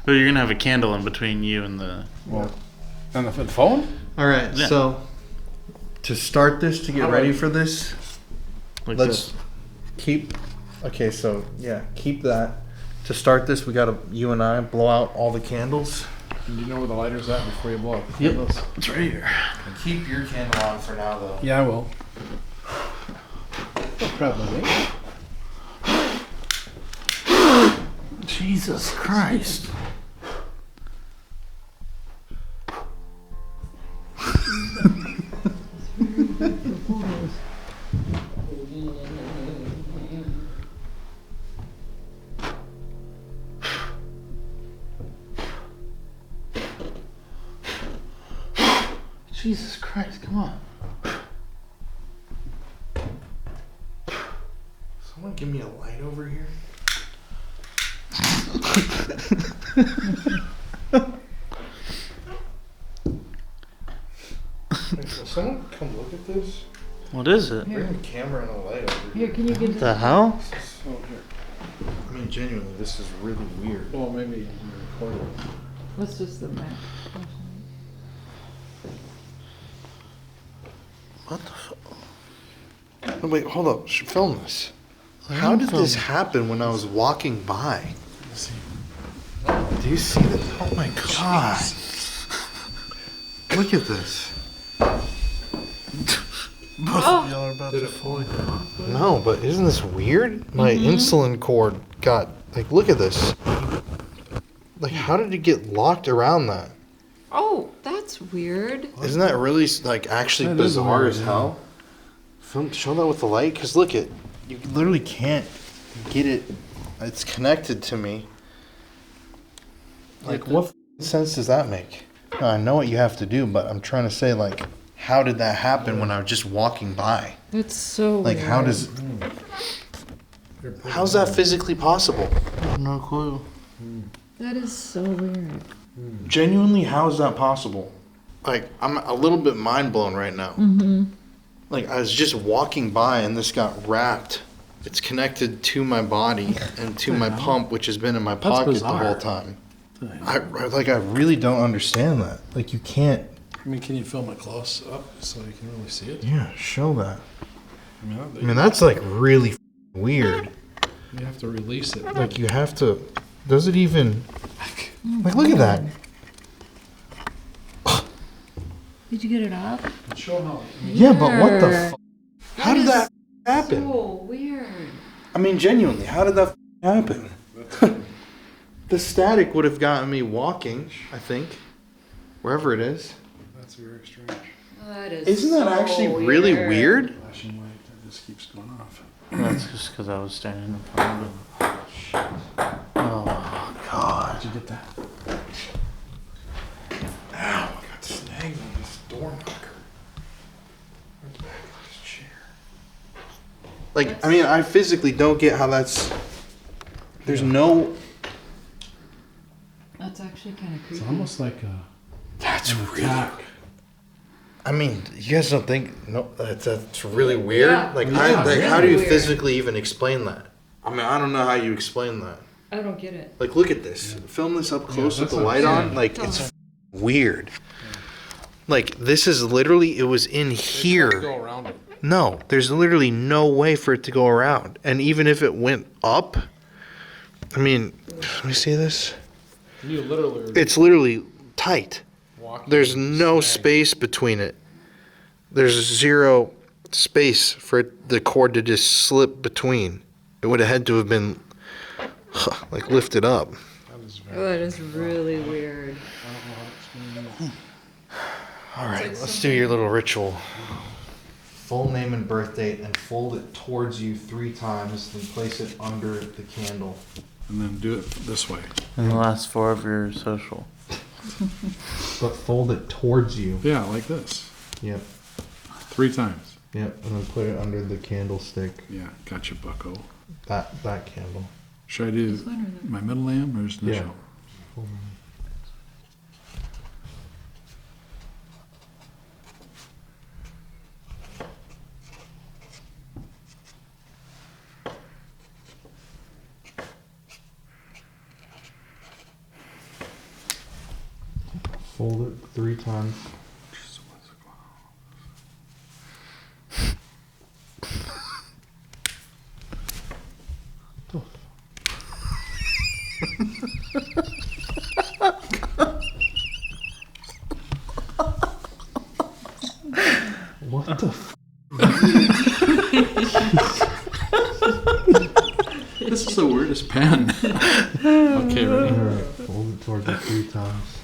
But you're gonna have a candle in between you and the. Well, and the phone? All right, Yeah. so to start this, to get How ready about- for this, Like let's this. keep. Okay, so yeah, keep that. To start this, we gotta, you and I, blow out all the candles. And do you know where the lighter's at before you blow up? Yep, it's right here. Keep your candle on for now, though. Yeah, I will. No problem, mate. Jesus Christ. Jesus Christ, come on. Someone give me a light over here. Will someone come look at this? What is it? Bring a camera and a light over Here, can you get What the hell? Oh, here. I mean, genuinely, this is really weird. Well, maybe you record it. What's just the map? What the fuck? Wait, hold up. Should film this. How did this happen when I was walking by? Do you see this? Oh my god. Look at this. Both of y'all are about to fall. No, but isn't this weird? My insulin cord got, like, look at this. Like, how did it get locked around that? Oh, that's weird. Isn't that really, like, actually That is bizarre weird, as yeah. hell? Show that with the light, because look it. You literally can't get it. It's connected to me. Like, what sense does that make? Now, I know what you have to do, but I'm trying to say, like, how did that happen when I was just walking by? It's so Like, how does... How's that physically possible? No clue. That is so weird. Genuinely, how is that possible? Like, I'm a little bit mind blown right now. Like, I was just walking by and this got wrapped. It's connected to my body and to my pump, which has been in my pocket the whole time. I really don't understand that. Like, you can't... I mean, can you film it close up so you can really see it? Yeah, show that. I I mean, that's like really weird. You have to release it. Like, you have to... Does it even... Like, look at that. Did you get it up? Show how. Yeah, but what the How did that happen? So weird. I mean, genuinely, how did that happen? The static would have gotten me walking, I think. Wherever it is. That's very strange. That is Isn't that so actually really weird? Flashing light that just keeps going off. That's just because I was standing in front of him. Oh, God. Did you get that? Ow, I got snagged on this door knocker. This chair. Like, I mean, I physically don't get how that's... There's no... That's actually kind of creepy. It's almost like a... That's an really... attack. I mean, you guys don't think... No, that's really weird? Yeah. Like, Yeah, how do you weird. physically even explain that? I mean, I don't know how you explain that. I don't get it. Like, look at this. Film this up close with that's the what light I'm on. Like, it's weird. Like, this is literally... It was in Go here. around it. No, there's literally no way for it to go around. And even if it went up... I mean, let me see this. You literally It's literally tight. walking. There's no snag. space between it. There's zero space for the cord to just slip between. It would have had to have been like lifted up. That is very... Oh, that is really weird. All right, let's do your little ritual. Full name and birth date and fold it towards you 3 times, then place it under the candle. And then do it this way. And the last 4 of your social. But fold it towards you. Yeah, like this. Yep, 3 times. yep, and then put it under the candlestick. Yeah, gotcha, bucko. That candle. Should I do my middle name or just initial? Yeah. Fold it 3 times. What the f- This is the weirdest pen. Okay, ready? Alright, fold it towards you 3 times.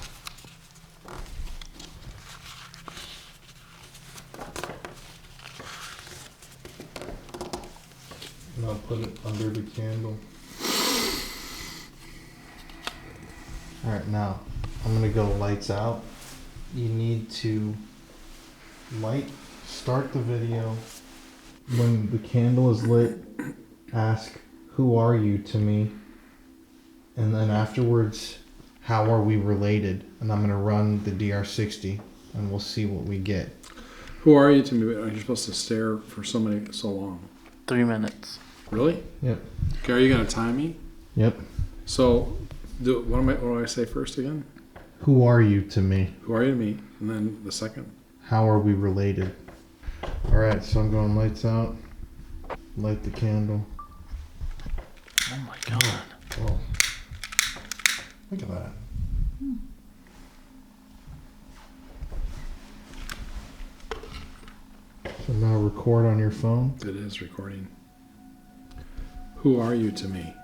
Now put it under the candle. Alright, now I'm gonna go lights out. You need to start the video. When the candle is lit, ask, "Who are you to me?" And then afterwards, "How are we related?" And I'm gonna run the DR60 and we'll see what we get. Who are you to me? Are you supposed to stare for so long? 3 minutes. Really? Yep. Okay, are you gonna time me? Yep. So, what do I say first again? Who are you to me? Who are you to me? And then the second. How are we related? Alright, so I'm going lights out. Light the candle. Oh my God. Whoa. Look at that. So now record on your phone. It is recording. Who are you to me?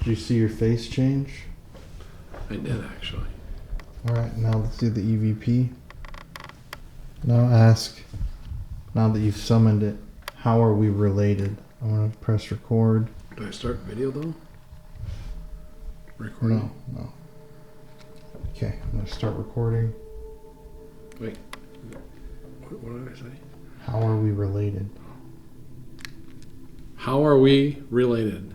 you see your face change? I did actually. Alright, now let's do the EVP. Now ask, now that you've summoned it, how are we related? I'm going to press record. Do I start video though? Recording? No. Okay, I'm going to start recording. Wait. What did I say? How are we related? How are we related?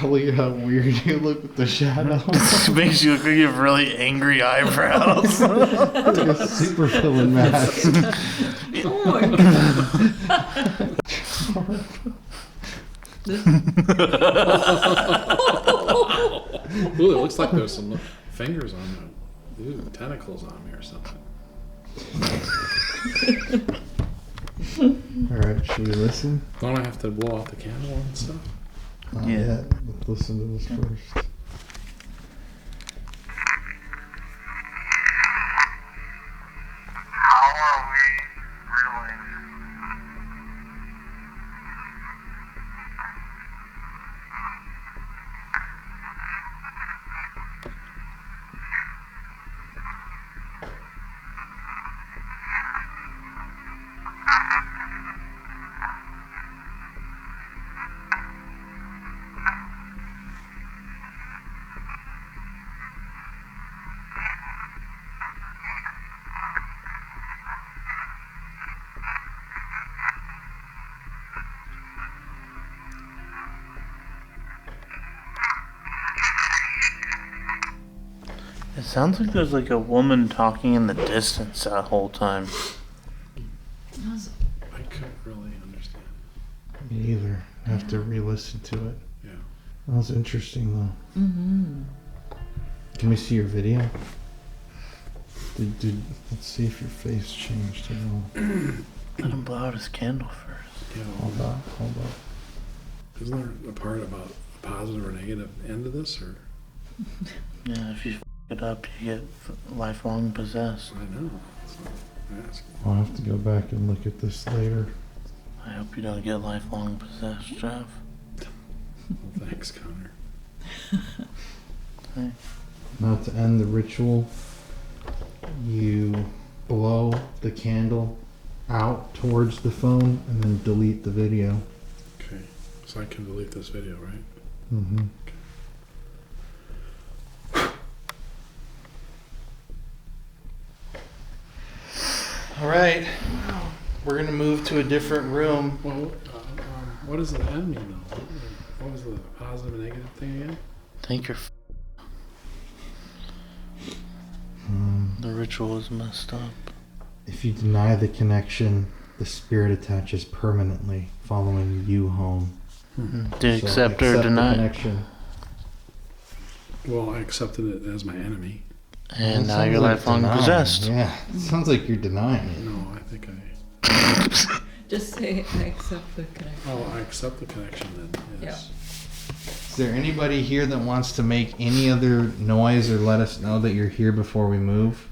Look at how weird you look with the shadow. It makes you look like you have really angry eyebrows. Like a super villain mask. Oh my god. Ooh, it looks like there's some fingers on me. Ooh, tentacles on me or something. Alright, should we listen? Don't I have to blow out the candle and stuff? Not yet. Let's listen to this first. How are we related? It sounds like there's like a woman talking in the distance that whole time. I couldn't really understand. Me either. I have to re-listen to it. Yeah. That was interesting though. Mm-hmm. Can we see your video? Let's see if your face changed at all. Let him blow out his candle first. Yeah. Hold up. Isn't there a part about a positive or negative end to this, or? Yeah, if you f it up, you get lifelong possessed. I know. I'm asking. I'll have to go back and look at this later. I hope you don't get lifelong possessed, Jeff. Well, thanks, Connor. Hey. Now to end the ritual, you blow the candle out towards the phone and then delete the video. Okay. So I can delete this video, right? Mm-hmm. All right, we're gonna move to a different room. Well, what does the end mean, though? What was the positive and negative thing again? Think you're the ritual is messed up. If you deny the connection, the spirit attaches permanently, following you home. Did you So accept or the deny? connection. Well, I accepted it as my enemy. And That now you're sounds like lifelong denying. possessed. Yeah, it sounds like you're denying it. No, I think I. Just say, I accept the connection. Oh, I accept the connection then. Yes. Is there anybody here that wants to make any other noise or let us know that you're here before we move?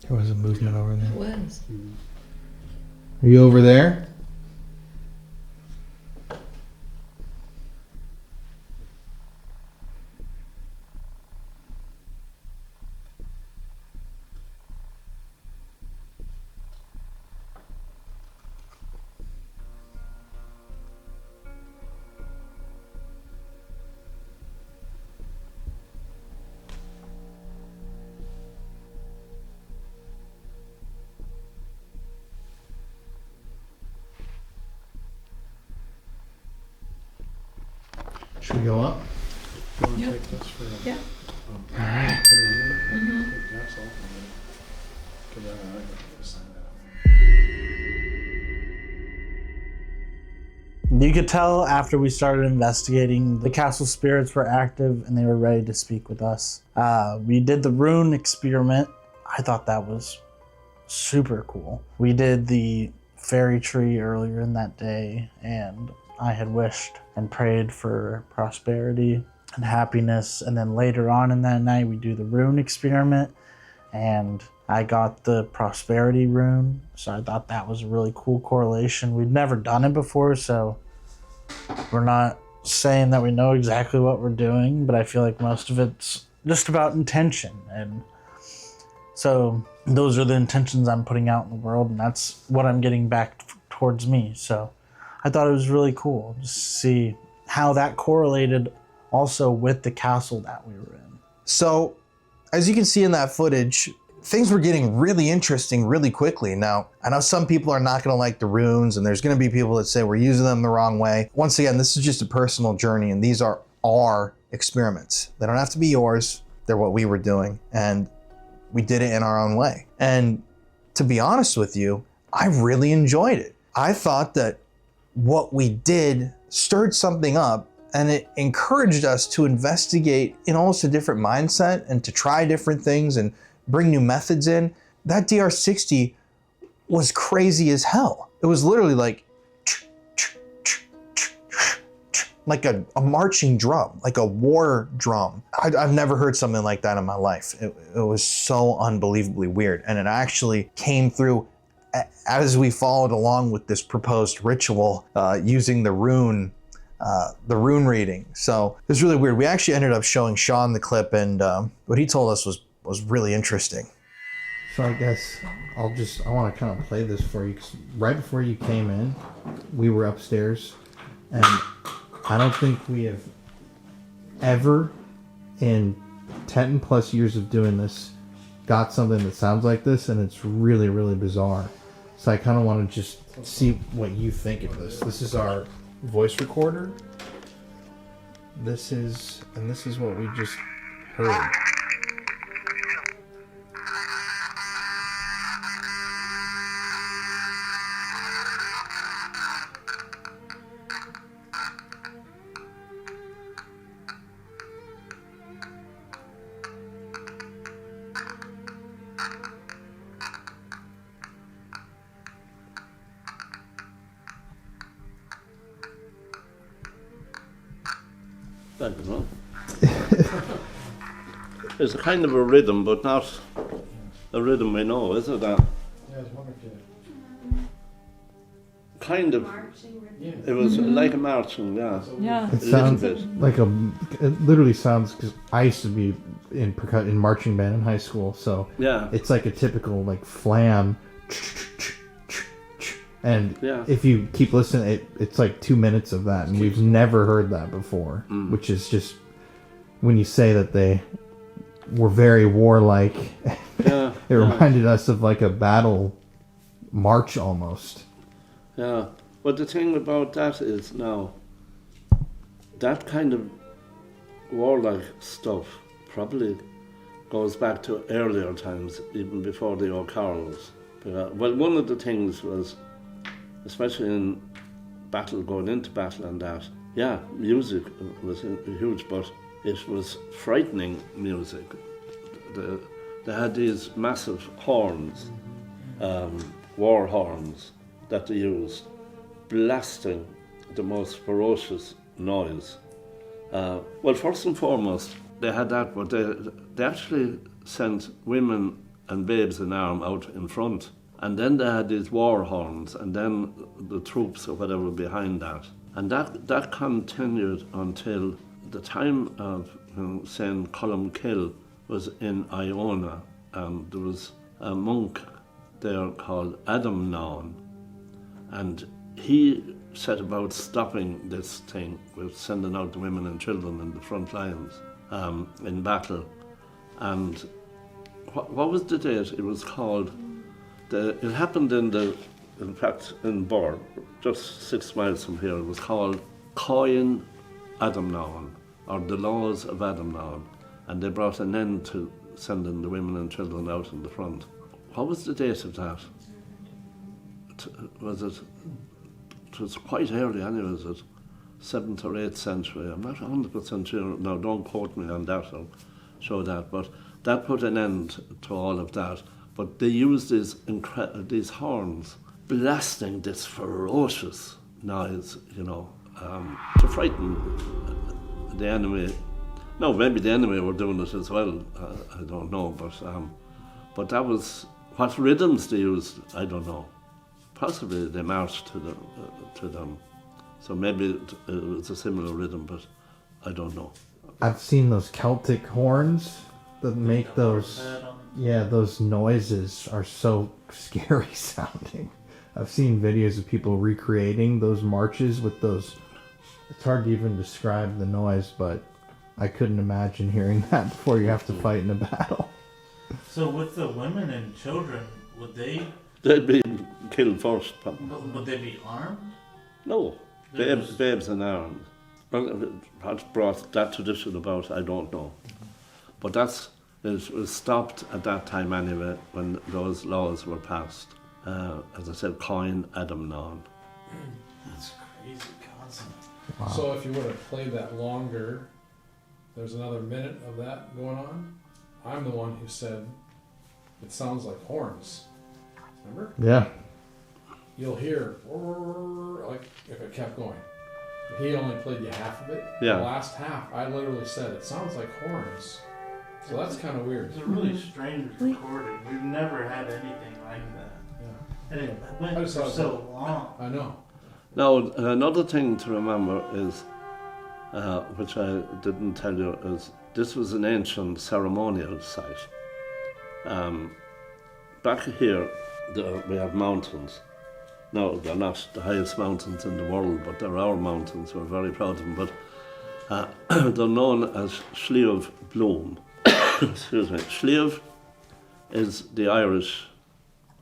There was a movement over there. It was. Are you over there? Should we go up? You want to take this for a... Yeah. Put it in there? Take gas off and give that I got to sign that. You could tell after we started investigating, the castle spirits were active and they were ready to speak with us. We did the Rune experiment. I thought that was super cool. We did the fairy tree earlier in that day, and I had wished and prayed for prosperity and happiness. And then later on in that night, we do the Rune experiment, and I got the prosperity rune. So I thought that was a really cool correlation. We'd never done it before, so we're not saying that we know exactly what we're doing, but I feel like most of it's just about intention. And so those are the intentions I'm putting out in the world, and that's what I'm getting back towards me. So I thought it was really cool to see how that correlated also with the castle that we were in. So, as you can see in that footage, things were getting really interesting really quickly. Now, I know some people are not going to like the runes, and there's going to be people that say we're using them the wrong way. Once again, this is just a personal journey, and these are our experiments. They don't have to be yours. They're what we were doing, and we did it in our own way. And to be honest with you, I really enjoyed it. I thought that what we did stirred something up, and it encouraged us to investigate in almost a different mindset and to try different things and bring new methods in. That DR60 was crazy as hell. It was literally like a marching drum, like a war drum. I've never heard something like that in my life. It was so unbelievably weird. And it actually came through as we followed along with this proposed ritual using the rune reading. So it was really weird. We actually ended up showing Sean the clip, and what he told us was really interesting. So I guess I want to kind of play this for you, 'cause right before you came in, we were upstairs, and I don't think we have ever in 10 plus years of doing this got something that sounds like this, and it's really, really bizarre. So I kind of want to just see what you think of this. This is our voice recorder. This is what we just heard. I don't know. It's a kind of a rhythm, but not a rhythm we know, is it? Kind of. It was like a marching, yeah. Yeah. It A sounds little bit. like it literally sounds, because I used to be in marching band in high school, so Yeah. it's like a typical like flam, and Yeah. if you keep listening, it's like 2 minutes of that, and we've never heard that before, which is just, when you say that they were very warlike, Yeah. it reminded us of like a battle march almost. Yeah. But the thing about that is now, that kind of warlike stuff probably goes back to earlier times, even before the O'Carrolls. Well, one of the things was, especially in battle, going into battle and that, yeah, music was huge, but it was frightening music. They had these massive horns, war horns, that they used, blasting the most ferocious noise. Well, first and foremost, they had that, but they actually sent women and babes in arm out in front. And then they had these war horns, and then the troops or whatever behind that. And that continued until the time of St. Colin was in Iona. There was a monk there called Adam Naun, and he set about stopping this thing with sending out the women and children in the front lines in battle. And what was the date? It was called, it happened in fact in Bor, just 6 miles from here. It was called Coin Adamnaun, or the Laws of Adamnaun, and they brought an end to sending the women and children out in the front. What was the date of that? It was quite early anyway, was it 7th or 8th century? I'm not 100% sure, now don't quote me on that, I'll show that, but that put an end to all of that. But they used these horns, blasting this ferocious noise, to frighten the enemy. No, maybe the enemy were doing it as well, I don't know, but that was, what rhythms they used, I don't know. Possibly they marched to them. So maybe it was a similar rhythm, but I don't know. I've seen those Celtic horns that make those, those noises are so scary sounding. I've seen videos of people recreating those marches with those. It's hard to even describe the noise, but I couldn't imagine hearing that before you have to fight in a battle. So with the women and children, would they... They'd be killed first, probably. Would they be armed? No, babes in arms. Well, what brought that tradition about, I don't know. But it was stopped at that time anyway, when those laws were passed. As I said, Coin Adamnaun. That's a crazy concept. Wow. So if you were to play that longer, there's another minute of that going on. I'm the one who said it sounds like horns. Remember? Yeah. You'll hear like if it kept going. He only played you half of it. Yeah. The last half, I literally said it sounds like horns. So that's kind of weird. It's a really strange recording. We've never had anything like that. Yeah. And it went for so long. I know. Now, another thing to remember is, which I didn't tell you, is this was an ancient ceremonial site. Back here, we have mountains. No, they're not the highest mountains in the world, but they're our mountains. We're very proud of them. But they're known as Sliabh Bloom. Excuse me. Sliabh is the Irish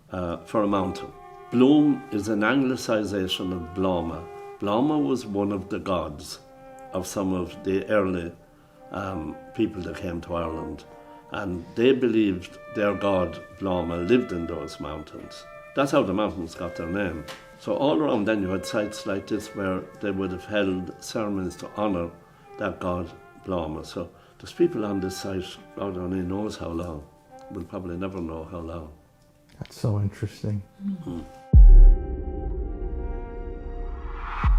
for a mountain. Bloom is an anglicisation of Blama. Blama was one of the gods of some of the early people that came to Ireland. And they believed their god, Blama, lived in those mountains. That's how the mountains got their name. So all around then you had sites like this where they would have held ceremonies to honour that god, Blama. So there's people on this site, God only knows how long. We'll probably never know how long. That's so interesting. Mm-hmm.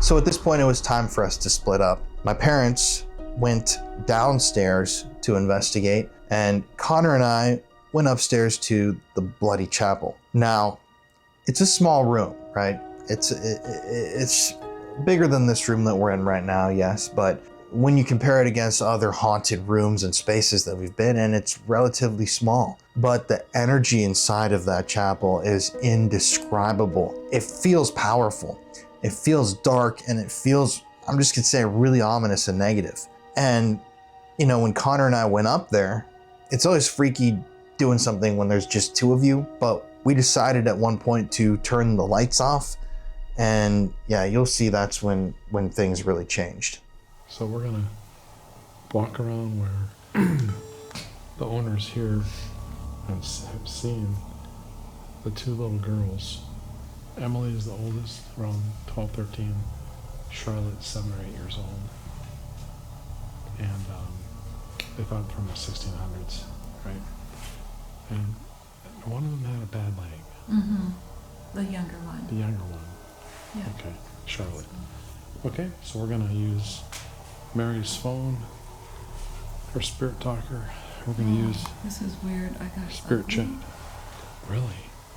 So at this point, it was time for us to split up. My parents went downstairs to investigate, and Connor and I went upstairs to the Bloody Chapel. Now, it's a small room, right? It's bigger than this room that we're in right now, yes, but when you compare it against other haunted rooms and spaces that we've been in, it's relatively small. But the energy inside of that chapel is indescribable. It feels powerful. It feels dark, and it feels, I'm just gonna say, really ominous and negative. And, when Connor and I went up there, it's always freaky doing something when there's just two of you, but we decided at one point to turn the lights off, and yeah, you'll see that's when things really changed. So we're gonna walk around where the owners here have seen the two little girls. Emily is the oldest, around 12, 13. Charlotte's 7 or 8 years old. And they thought from the 1600s, right? And one of them had a bad leg. Mm-hmm. The younger one. The younger one. Yeah. Okay, Charlotte. Okay, so we're gonna use Mary's phone, her spirit talker. We're gonna use This is weird. I got spirit ugly. chat. Really?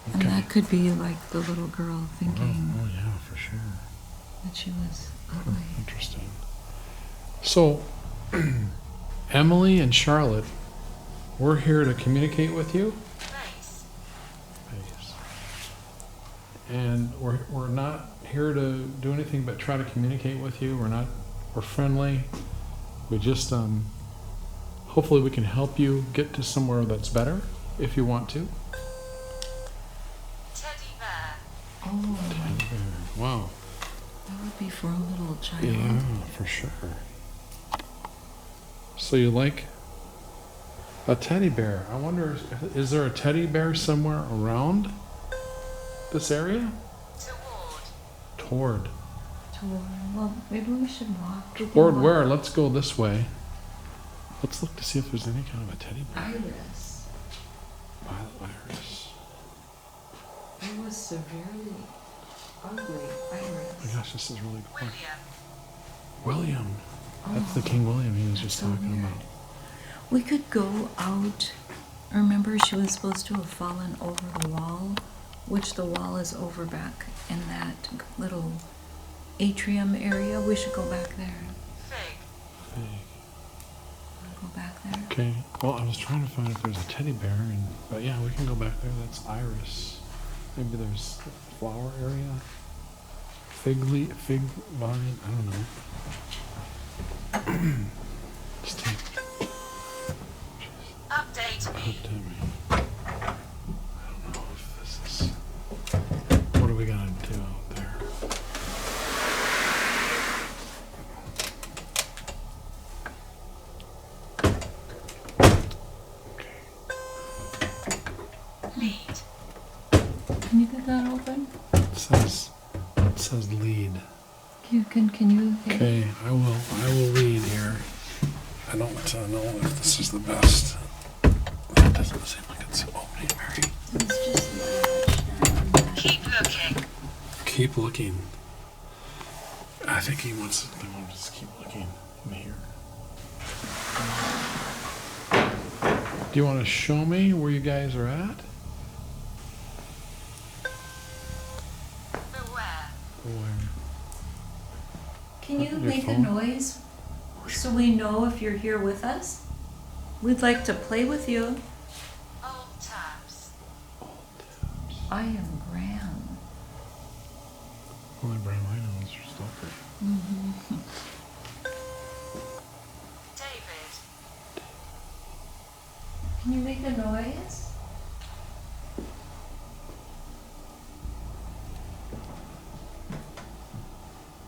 And Okay. that could be like the little girl thinking Oh yeah, for sure. that she was ugly. Interesting. So, Emily and Charlotte, we're here to communicate with you. Nice. Nice. And we're not here to do anything but try to communicate with you. We're friendly. We just hopefully we can help you get to somewhere that's better if you want to. Teddy bear. Oh, Wow. that would be for a little child. Yeah, for sure. So you like a teddy bear? I wonder, is there a teddy bear somewhere around this area? Toward. Well, maybe we should walk. We can Toward walk. where? Let's go this way. Let's look to see if there's any kind of a teddy bear. Iris. Violet iris. It was severely ugly. Oh Iris. my gosh, this is really cool. William. William. That's the King William he was just so talking weird. about. We could go out. Remember, she was supposed to have fallen over the wall, which the wall is over back in that little atrium area. We should go back there. Fig. Go back there. Okay. Well, I was trying to find if there's a teddy bear, but yeah, we can go back there. That's iris. Maybe there's a flower area. Fig vine. I don't know. Just take. Update me. Update me. I don't know if this is. What are we gonna do out there? Lead. Can you get that open? It says lead. Can you? Okay, I will read here. I don't know if this is the best. It doesn't seem like it's opening, Mary. It's just Keep looking. Keep looking. I think they want to just keep looking in here. Do you want to show me where you guys are at? Beware. Where? Can you Your make a phone? noise so we know if you're here with us? We'd like to play with you. Old tabs. I am Graham. Only brown I know is your stalker. David. Can you make a noise?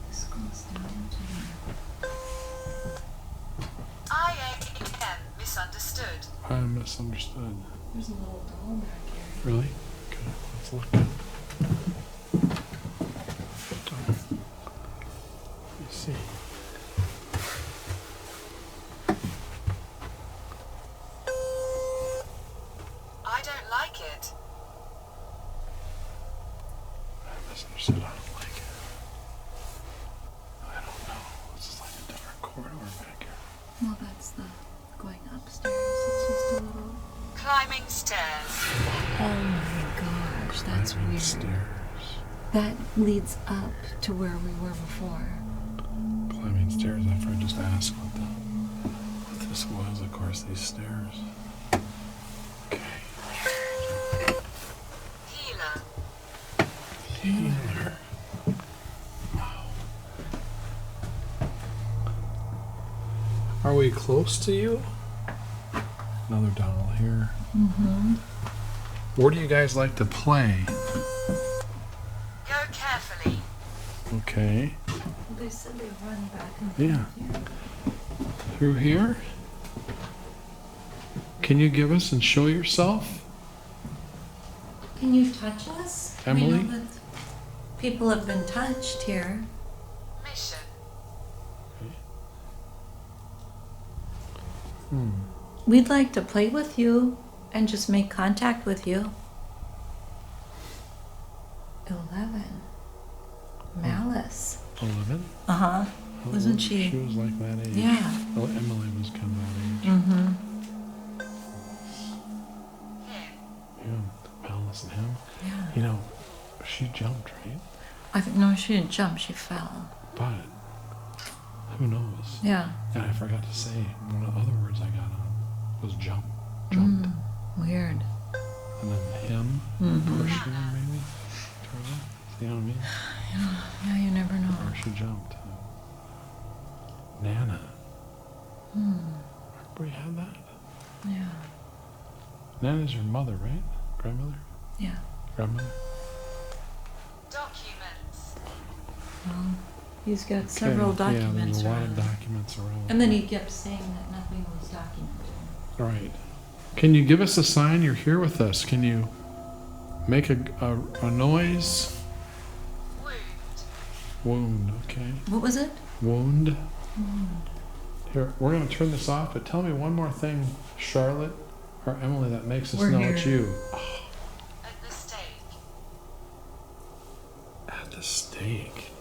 This goes down to I am misunderstood. I misunderstood. there's a little doll back here. Really? Okay, let's look at it. Let me see. I don't like it. I misunderstood. I don't like it. I don't know. This is like a dark corridor back here. Well, that's the going upstairs. It's just a little. Climbing stairs. Oh my gosh, that's Climbing weird. stairs. That leads up to where we were before. Climbing stairs after I just asked what this was. Of course, these stairs. Okay. Healer. Healer. Wow. Are we close to you? Another doll here. Mm-hmm. Where do you guys like to play? Go carefully. Okay. They said they run back and Yeah. forth here. Through here? Can you give us and show yourself? Can you touch us? Emily? We know that people have been touched here. Mission. We'd like to play with you and just make contact with you. 11. Malice. 11? Uh-huh. Wasn't she? She was like that age. Yeah. Oh, Emily was kind of that age. Mm-hmm. Yeah, Malice and him. Yeah. You know, she jumped, right? No, she didn't jump. She fell. But who knows? Yeah. And I forgot to say, one of the other words I got on was jump. Jumped. Weird. And then him pushing her maybe. You know what I mean? Yeah, you never know. Or she jumped. Nana. Remember we had that? Yeah. Nana's your mother, right? Grandmother? Yeah. Grandmother? Documents. Well, he's got several Okay, documents yeah, there's a lot around. of documents around. And then he kept saying that nothing was documented. Right. Can you give us a sign you're here with us? Can you make a noise? Wound, okay. What was it? Wound. Here, we're going to turn this off, but tell me one more thing, Charlotte or Emily, that makes us We're know here. it's you. At the stake. At the stake.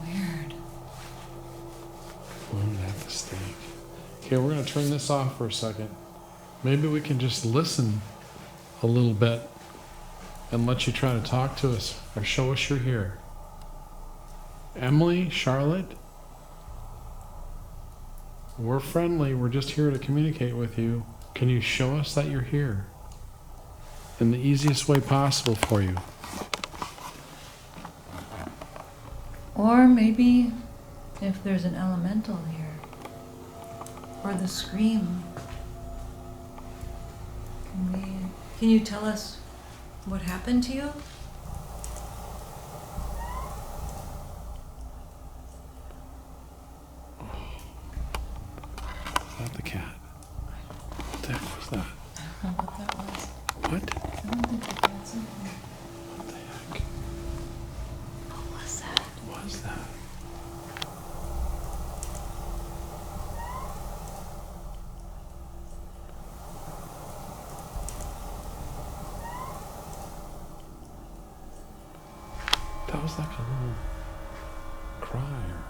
Weird. Wound at the stake. Okay, we're going to turn this off for a second. Maybe we can just listen a little bit and let you try to talk to us or show us you're here. Emily, Charlotte, we're friendly. We're just here to communicate with you. Can you show us that you're here in the easiest way possible for you? Or maybe if there's an elemental here. Or the scream. Can you tell us what happened to you? Is that the cat? What the heck was that? I don't know what that was. What? I don't think the cat's in here. What the heck What was that? was that? That was like a little cry or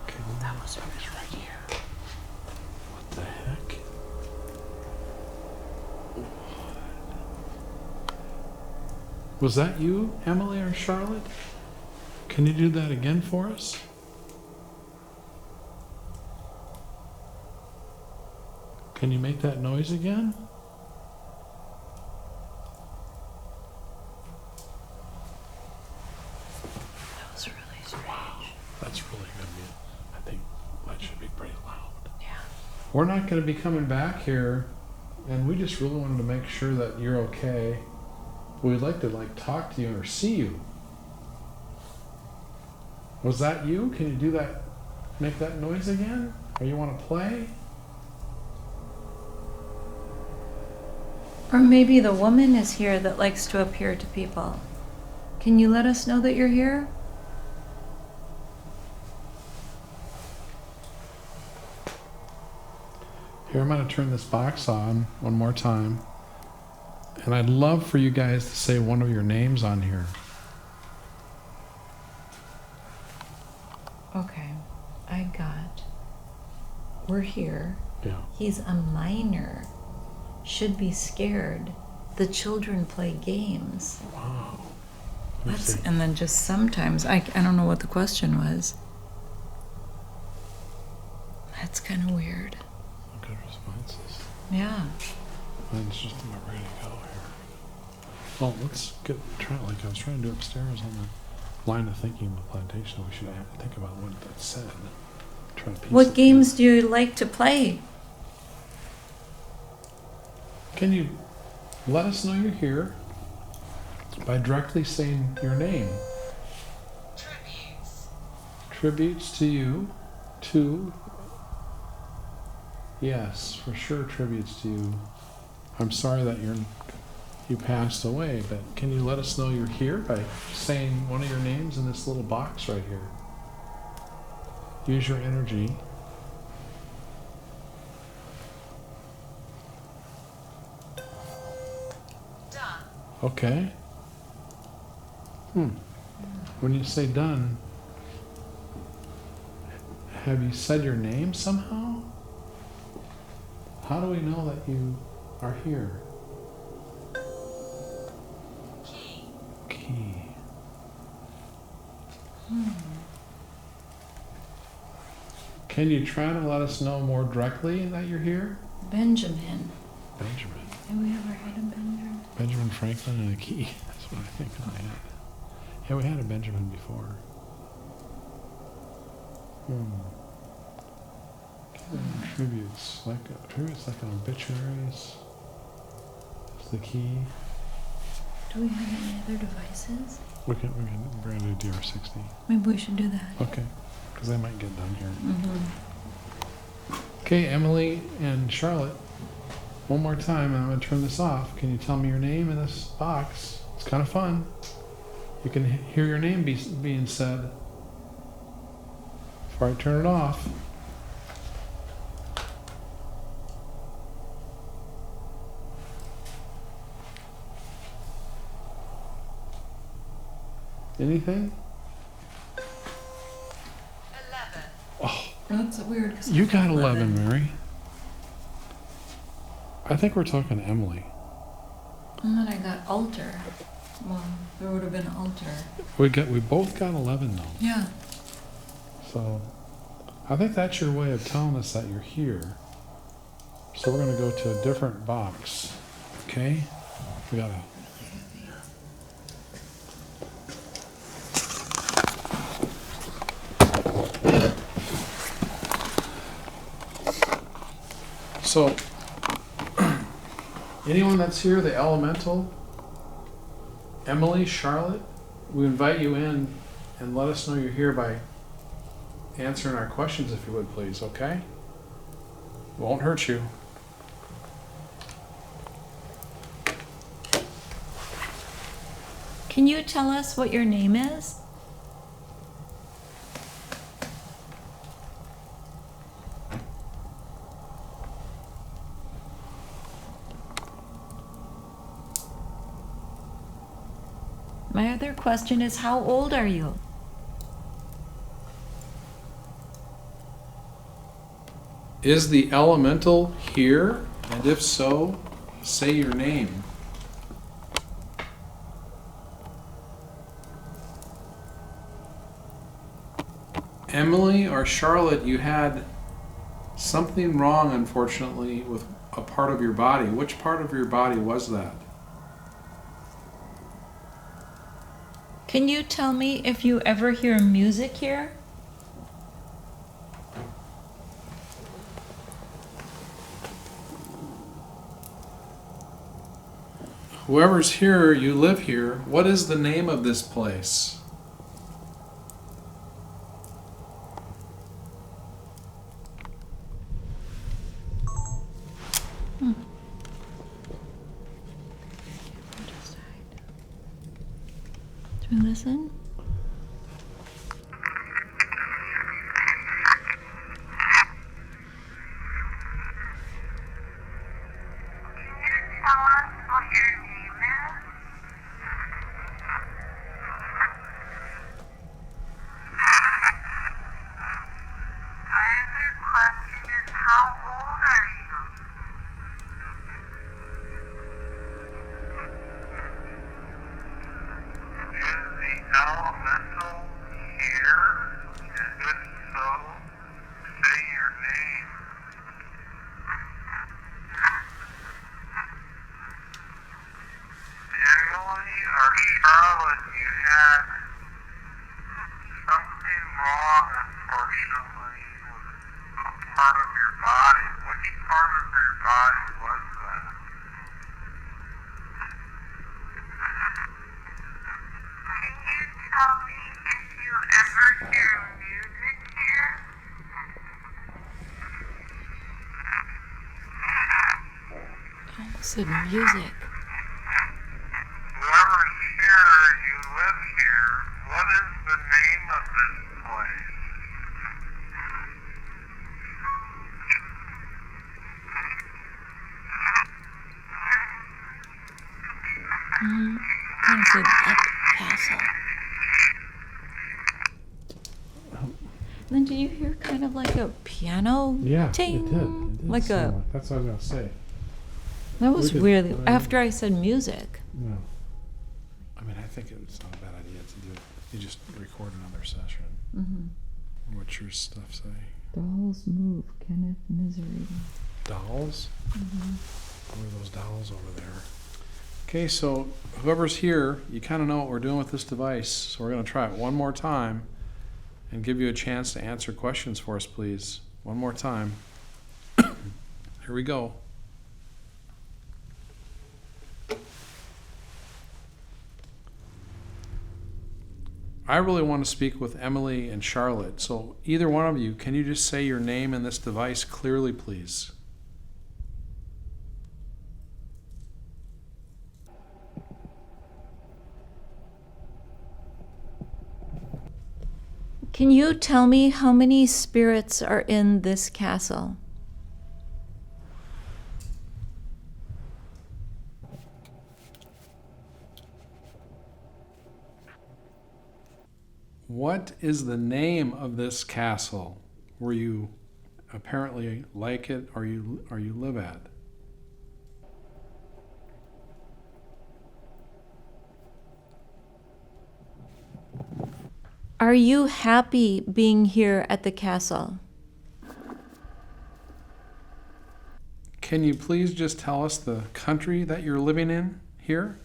okay, well, that was right here. What the heck? Was that you, Emily or Charlotte? Can you do that again for us? Can you make that noise again? That was really strange. Wow, that's really going to be, I think that should be pretty loud. Yeah. We're not going to be coming back here, and we just really wanted to make sure that you're okay. We'd like to talk to you or see you. Was that you? Can you do that, make that noise again? Or you want to play? Or maybe the woman is here that likes to appear to people. Can you let us know that you're here? Here, I'm going to turn this box on one more time. And I'd love for you guys to say one of your names on here. Okay. I got. We're here. Yeah. He's a minor. Should be scared. The children play games. Wow. Let me see. And then just sometimes, I don't know what the question was. That's kind of weird. Good responses. Yeah. Mine's just about ready to go here. Well, let's try it like I was trying to do upstairs on the line of thinking of the plantation. We should think about what that said. Try to piece What it games do you like to play? Can you let us know you're here by directly saying your name? Tributes. Tributes to you. Two. Yes, for sure tributes to you. I'm sorry that you passed away, but can you let us know you're here by saying one of your names in this little box right here? Use your energy. Done. Okay. When you say done, have you said your name somehow? How do we know that you are here? Key. Key. Can you try to let us know more directly that you're here? Benjamin. Benjamin. Have we ever had a Benjamin? Benjamin Franklin and a key. That's what I think I had. Yeah, we had a Benjamin before. Tributes like an obituaries. That's the key. Do we have any other devices? We're gonna do DR60. Maybe we should do that. Okay, because they might get done here. Okay, Emily and Charlotte, one more time, and I'm gonna turn this off. Can you tell me your name in this box? It's kind of fun. You can hear your name being said before I turn it off. Anything? 11. Oh, That's weird. 'Cause you got 11, Mary. I think we're talking Emily. And then I got altar. Well, there would have been altar. We both got 11 though. Yeah. So I think that's your way of telling us that you're here. So we're gonna go to a different box. Okay? We gotta. So anyone that's here, the elemental, Emily, Charlotte, we invite you in and let us know you're here by answering our questions, if you would, please, okay? Won't hurt you. Can you tell us what your name is? My other question is, how old are you? Is the elemental here? And if so, say your name. Emily or Charlotte, you had something wrong, unfortunately, with a part of your body. Which part of your body was that? Can you tell me if you ever hear music here? Whoever's here, you live here. What is the name of this place? Do we listen? Tell us what your name is. My other question is, how old are you? Is the elemental here? And if so, say your name. Emily or Charlotte, you had something wrong, unfortunately, with a part of your body. Which part of your body was that? Can you tell me if you ever hear music here? Said music. Whoever's here, you live here. What is the name of this place? Kind of said up castle. Then do you hear kind of like a piano ting? It did Like a. That's what I was gonna say. That was We could- weird. After I said music. Yeah. I mean, I think it's not a bad idea to do. You just record another session. Mm-hmm. What's your stuff say? Dolls move, Kenneth Misery. Dolls? What are those dolls over there? Okay, so whoever's here, you kind of know what we're doing with this device. So we're going to try it one more time and give you a chance to answer questions for us, please. One more time. Here we go. I really want to speak with Emily and Charlotte. So either one of you, can you just say your name and this device clearly, please? Can you tell me how many spirits are in this castle? What is the name of this castle where you apparently like it or you live at? Are you happy being here at the castle? Can you please just tell us the country that you're living in here?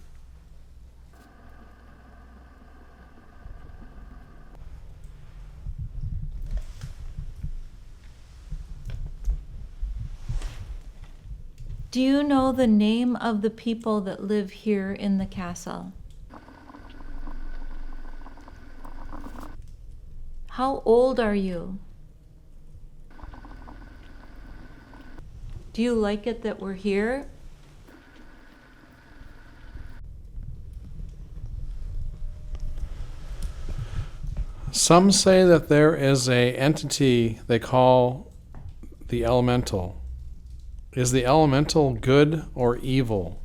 Do you know the name of the people that live here in the castle? How old are you? Do you like it that we're here? Some say that there is a entity they call the elemental. Is the elemental good or evil?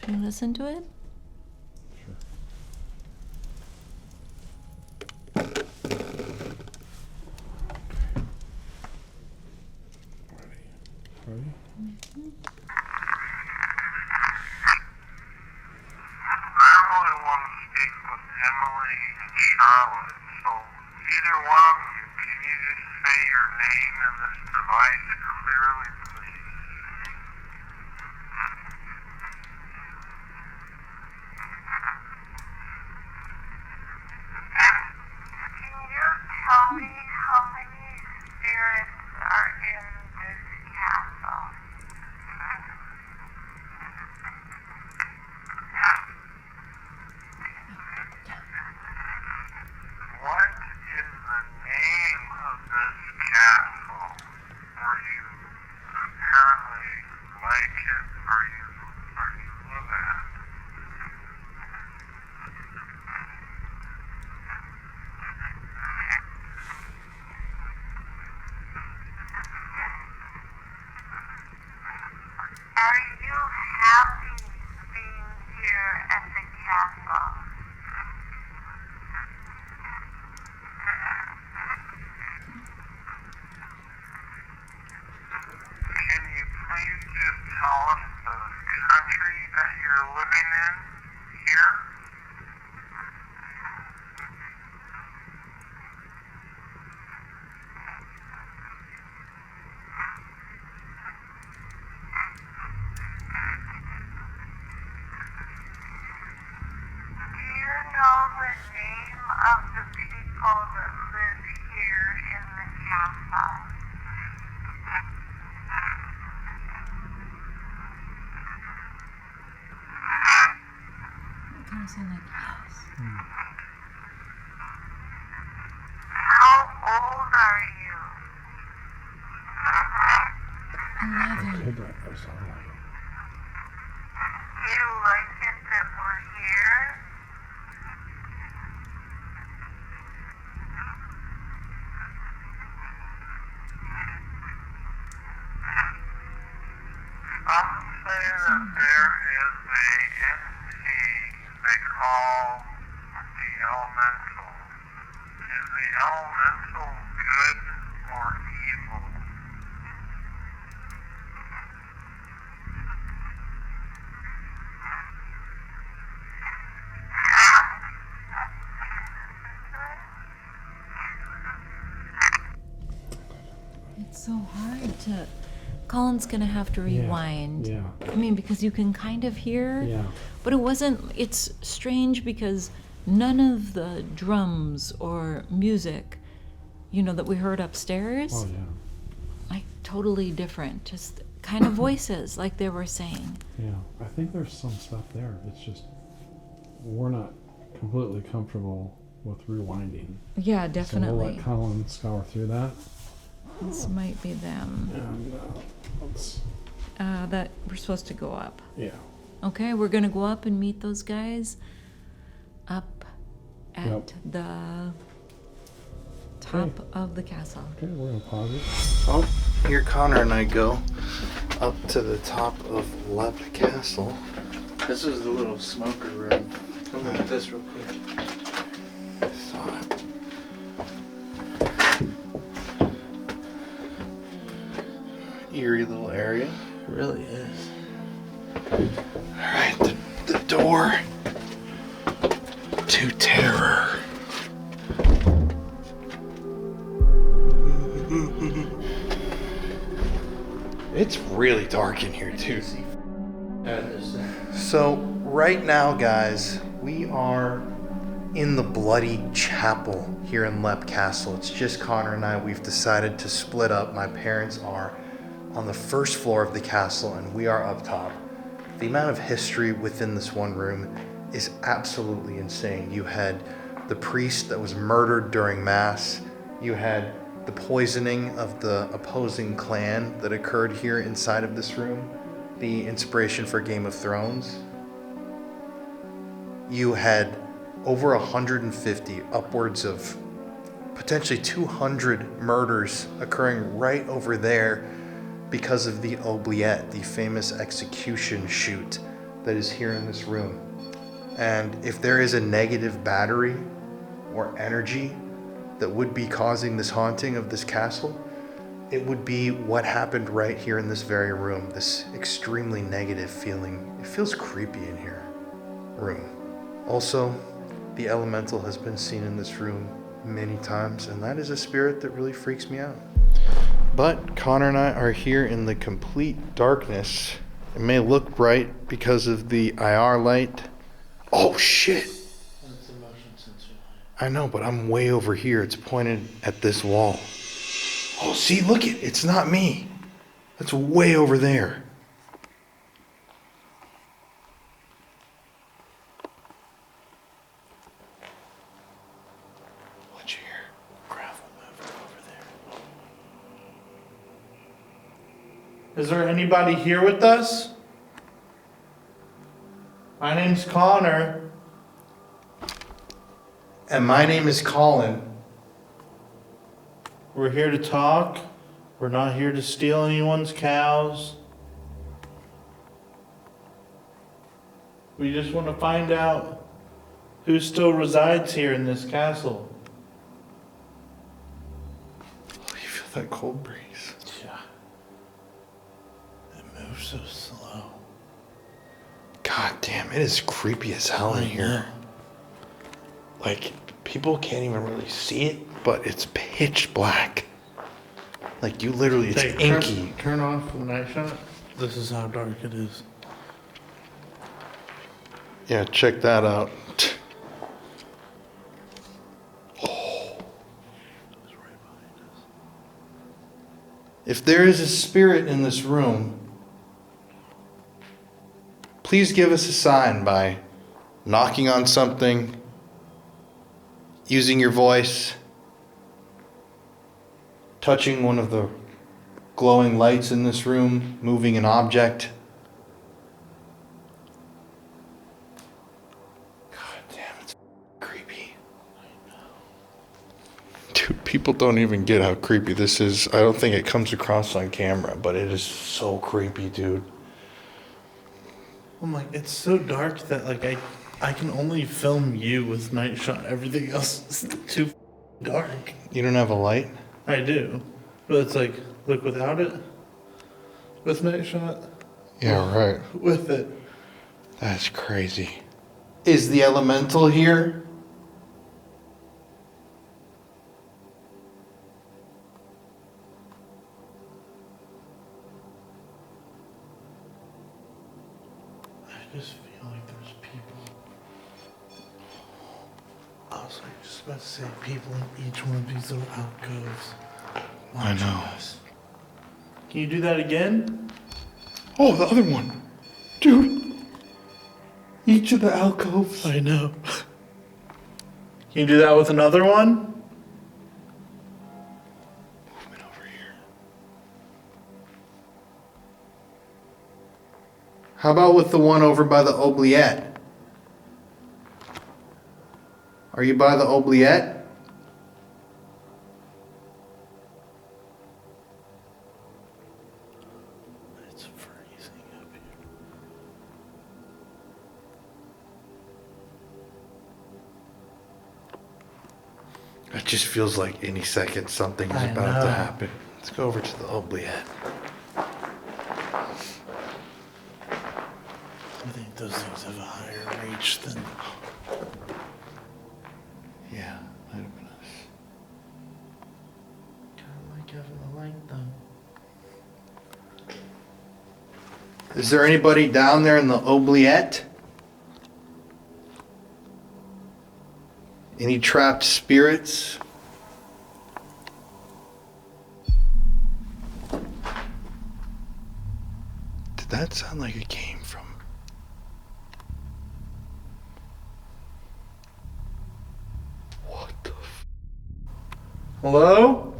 Should we listen to it? Ready? I really want to speak with Emily and Charlotte, so either one of you, can you just say your name and this device clearly, please? Can you tell me how many spirits are in this castle? What is the name of this castle where you apparently like it or you live at? Are you happy being here at the castle? Can you please just tell us the country that you're living in here? Do you know the name of the people that live here in the castle? sound like yes. How old are you? 11. You like it that we're here? I'm saying that there is a entity they call the elemental. Is the elemental good or evil? It's so hard to. Colin's gonna have to rewind. Yeah. I mean, because you can kind of hear. Yeah. But it wasn't. It's strange because none of the drums or music, that we heard upstairs, Oh, yeah. like totally different. Just kind of voices, like they were saying. Yeah. I think there's some stuff there. It's just we're not completely comfortable with rewinding. Yeah, So we'll definitely. let Colin scour through that. This might be them. And let's, That we're supposed to go up. yeah. Okay, we're gonna go up and meet those guys up at Yep. the top of the castle. Okay, we're gonna pause it. Oh, here Connor and I go up to the top of Lep Castle. This is the little smoker room. Come look at this real quick. Eerie little area. It really is. Alright, the door to terror. It's really dark in here too. So right now, guys, we are in the bloody chapel here in Lep Castle. It's just Connor and I. We've decided to split up. My parents are on the first floor of the castle and we are up top. The amount of history within this one room is absolutely insane. You had the priest that was murdered during mass. You had the poisoning of the opposing clan that occurred here inside of this room. The inspiration for Game of Thrones. You had over 150, upwards of potentially 200 murders occurring right over there because of the oubliette, the famous execution chute that is here in this room. And if there is a negative battery or energy that would be causing this haunting of this castle, it would be what happened right here in this very room, this extremely negative feeling. It feels creepy in here. Room. Also, the elemental has been seen in this room many times, and that is a spirit that really freaks me out. But Connor and I are here in the complete darkness. It may look bright because of the IR light. Oh shit! That's a motion sensor light. I know, but I'm way over here. It's pointed at this wall. Oh, see, look it. It's not me. That's way over there. What'd you hear? Gravel mover over there. Is there anybody here with us? My name's Connor. And my name is Colin. We're here to talk. We're not here to steal anyone's cows. We just want to find out who still resides here in this castle. Oh, you feel that cold breeze? Yeah. It moves so slow. God damn, it is creepy as hell in here. Like, people can't even really see it, but it's pitch black. Like, you literally, it's Hey, inky. Turn off the night shot. This is how dark it is. Yeah, check that out. Oh. If there is a spirit in this room, please give us a sign by knocking on something, using your voice, touching one of the glowing lights in this room, moving an object. God damn, it's creepy. Dude, people don't even get how creepy this is. I don't think it comes across on camera, but it is so creepy, dude. I'm like, it's so dark that like I can only film you with night shot. Everything else is too dark. You don't have a light? I do, but it's like, look, without it, with night shot, Yeah, right. with it. That's crazy. Is the elemental here? I just feel like there's people. I was like, just about to say people in each one of these little alcoves. I know. Can you do that again? Oh, the other one. Dude. Each of the alcoves. I know. Can you do that with another one? Movement over here. How about with the one over by the oubliette? Are you by the oubliette? It's freezing up here. It just feels like any second something is I about to know. happen. Let's go over to the oubliette. I think those things have a higher reach than. Yeah, might have been us. Kind of like having a light though. Is there anybody down there in the oubliette? Any trapped spirits? Did that sound like it came from? What the f? Hello?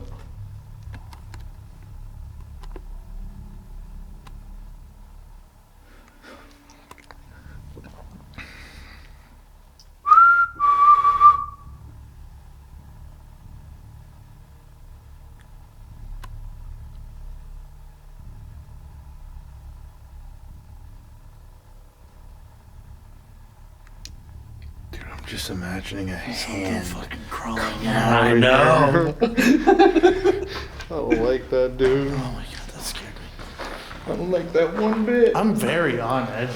Dude, I'm just imagining a hand. Fucking crawling out. I know. I don't like that, dude. Oh my god, that scared me. I don't like that one bit. I'm very on edge.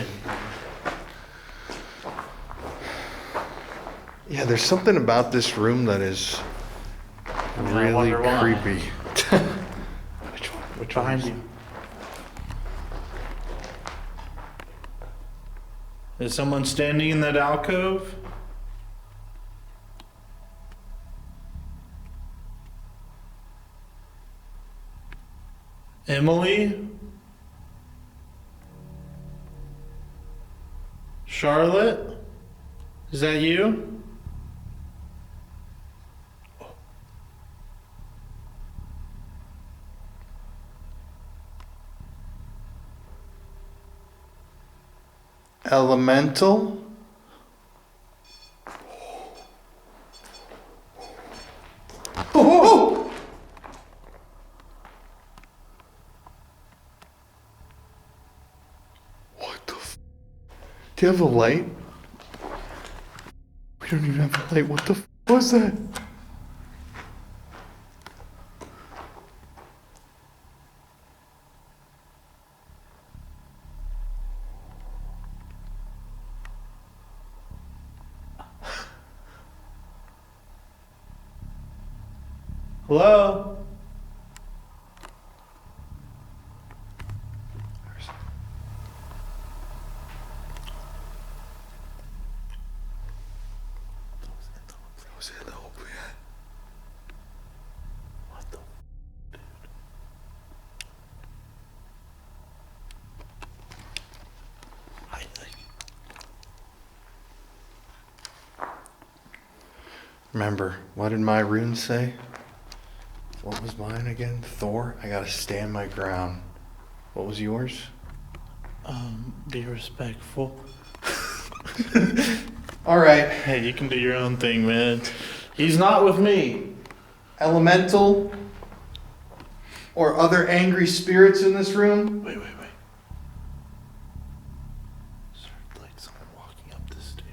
Yeah, there's something about this room that is really wonder why. creepy. Which one? Which behind you? Is someone standing in that alcove? Emily? Charlotte? Is that you? Elemental? Oh! What the f? Do you have a light? We don't even have a light. What the f was that? Hello? Was it the oubliette? What the? Remember, what did my rune say? What was mine again? Thor? I gotta stand my ground. What was yours? Be respectful. Alright. Hey, you can do your own thing, man. He's not with me. Elemental or other angry spirits in this room? Wait. Sounds like someone walking up the stairs.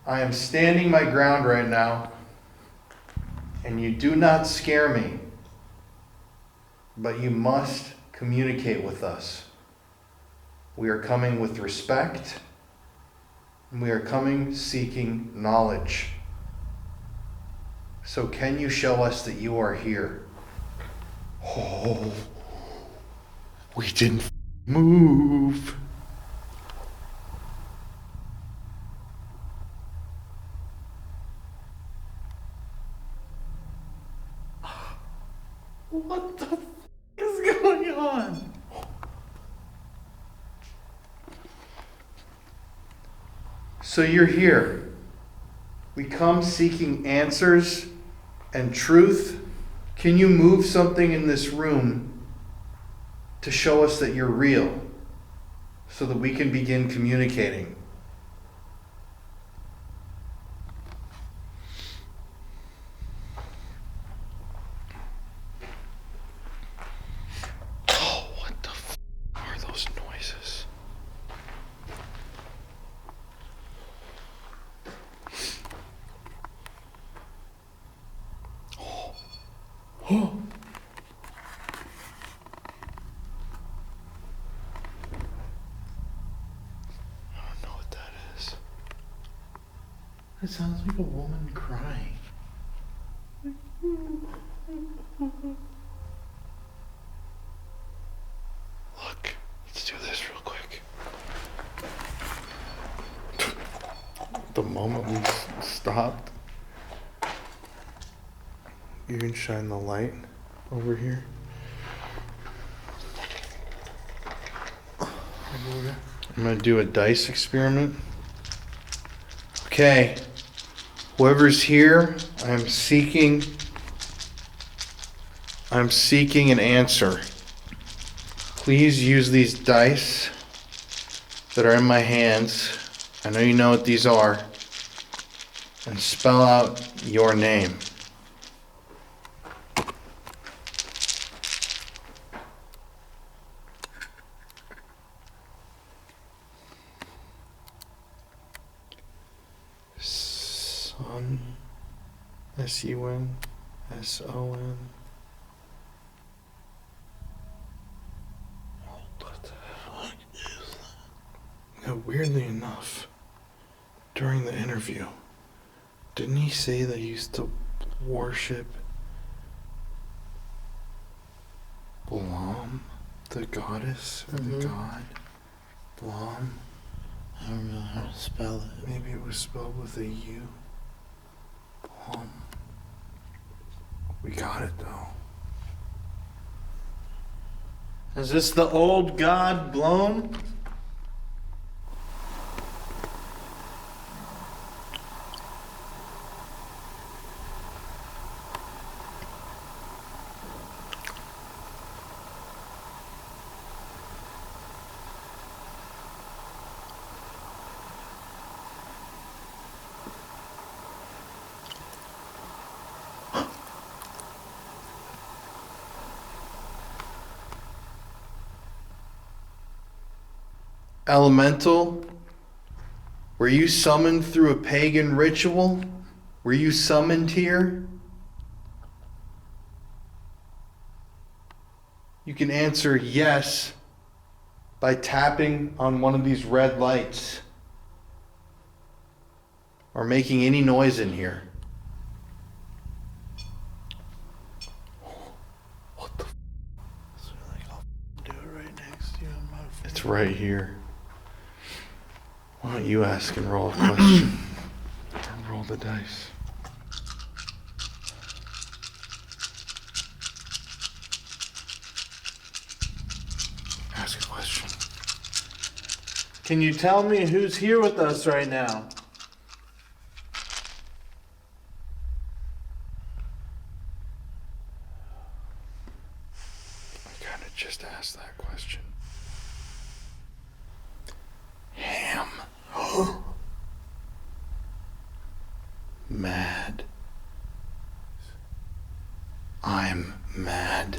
I am standing my ground right now, and you do not scare me, but you must communicate with us. We are coming with respect, and we are coming seeking knowledge. So can you show us that you are here? Oh, we didn't move. What the is going on? So you're here. We come seeking answers and truth. Can you move something in this room to show us that you're real so that we can begin communicating? Oh, what the are those noises? Oh. I don't know what that is. It sounds like a woman crying. Look, let's do this real quick. The moment we stopped, you can shine the light over here. I'm gonna do a dice experiment. Okay, whoever's here, I'm seeking an answer. Please use these dice that are in my hands. I know you know what these are. And spell out your name. Sun. S-U-N. S-O-N. What the fuck is that? Now, weirdly enough, during the interview, didn't he say they used to worship Blam, the goddess or the god? Blam? I don't know how to spell it. Maybe it was spelled with a U. Blam. We got it though. Is this the old god blown? Elemental, were you summoned through a pagan ritual? Were you summoned here? You can answer yes by tapping on one of these red lights or making any noise in here. What the So like, I'll do it right next to you on my phone. It's right here. Why don't you ask and roll a question? Or roll the dice. Can you tell me who's here with us right now? I kind of just asked that question. Ham. Mad. I'm mad.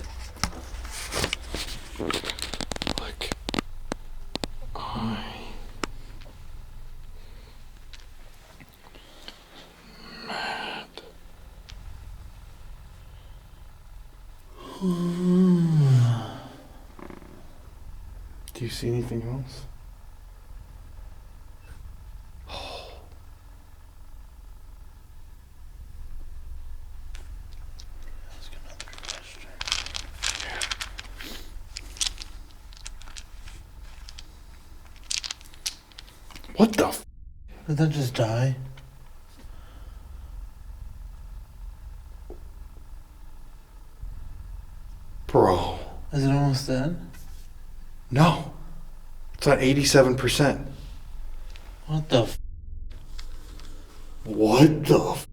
Like, mad. Do you see anything else? What the f? Did that just die? Bro. Is it almost dead? No. It's at 87%. What the f? What the f?